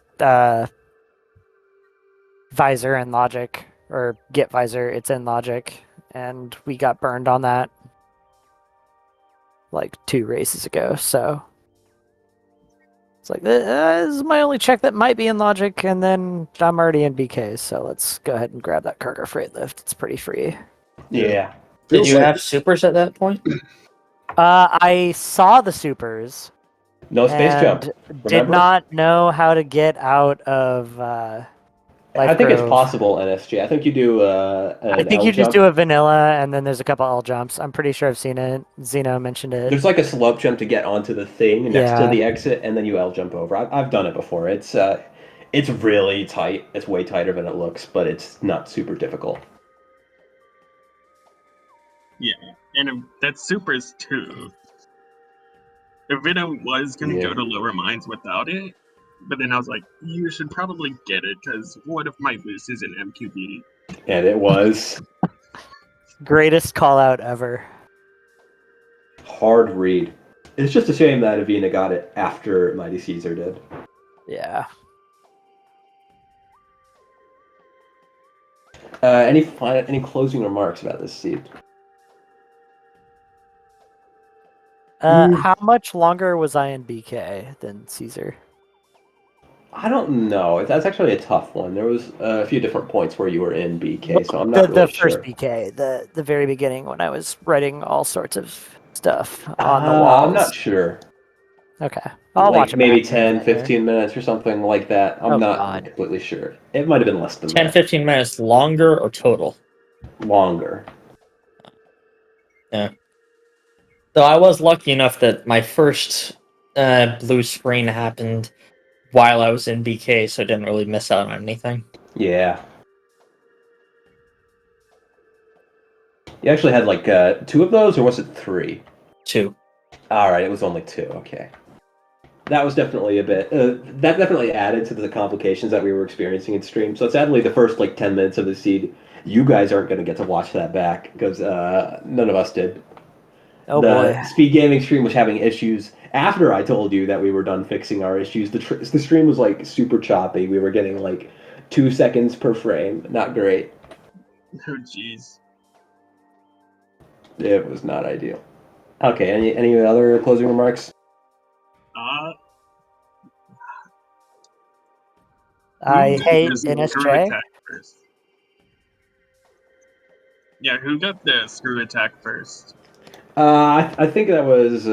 visor and logic, or get visor. It's in logic, and we got burned on that like 2 races ago. So it's like this is my only check that might be in logic, and then I'm already in BK. So let's go ahead and grab that cargo freight lift. It's pretty free. Yeah. Did Feels you like- have supers at that point? I saw the supers. No space jump. and Remember? did not know how to get out of I think it's Grove. possible NSG. I think you do an I think L you just jump. do a vanilla, and then there's a couple L jumps. I'm pretty sure I've seen it. Zeno mentioned it. There's like a slope jump to get onto the thing next to Yeah. the exit, and then you L jump over. I've done it before. It's really tight. It's way tighter than it looks, but it's not super difficult. Yeah. And that's supers too. Avita was going to Yeah. go to lower mines without it, but then I was like, you should probably get it because what if my boost is an MQB? And it was Greatest call out ever. hard read. It's just a shame that Avina got it after Mighty Caesar did. Yeah. Any closing remarks about this seed? How much longer was I in BK than Caesar? I don't know. That's actually a tough one. There was a few different points where you were in BK, so I'm not the really first sure. BK, the very beginning when I was writing all sorts of stuff on the walls. I'm not sure. Okay, I'll watch Like it maybe back in a 10, minute here. 15 minutes or something like that. I'm Oh, not God. completely sure. It might have been less than 10, that. 15 minutes longer or total? Longer. Yeah. So I was lucky enough that my first blue screen happened while I was in BK, so I didn't really miss out on anything. Yeah. You actually had like 2 of those, or was it 3? 2. All right, it was only 2. Okay. That was definitely a bit. That definitely added to the complications that we were experiencing in stream. So sadly, the first like 10 minutes of the seed, you guys aren't going to get to watch that back because none of us did. Oh The boy. Speed Gaming stream was having issues after I told you that we were done fixing our issues. The stream was like super choppy. We were getting like 2 seconds per frame. Not great. Oh, jeez. It was not ideal. Okay. Any other closing remarks? I Who hate was the screw NSJ. attack first? Yeah, who got the screw attack first? I think that was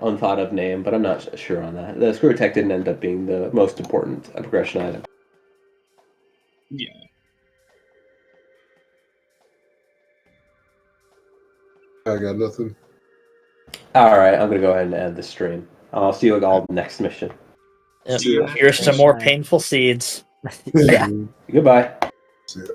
unthought of name, but I'm not sure on that. The screw attack didn't end up being the most important progression item. Yeah. I got nothing. All right, I'm gonna go ahead and end the stream. I'll see you all next mission. Yep. See you Here's next some more time. painful seeds. Yeah. Goodbye. See ya.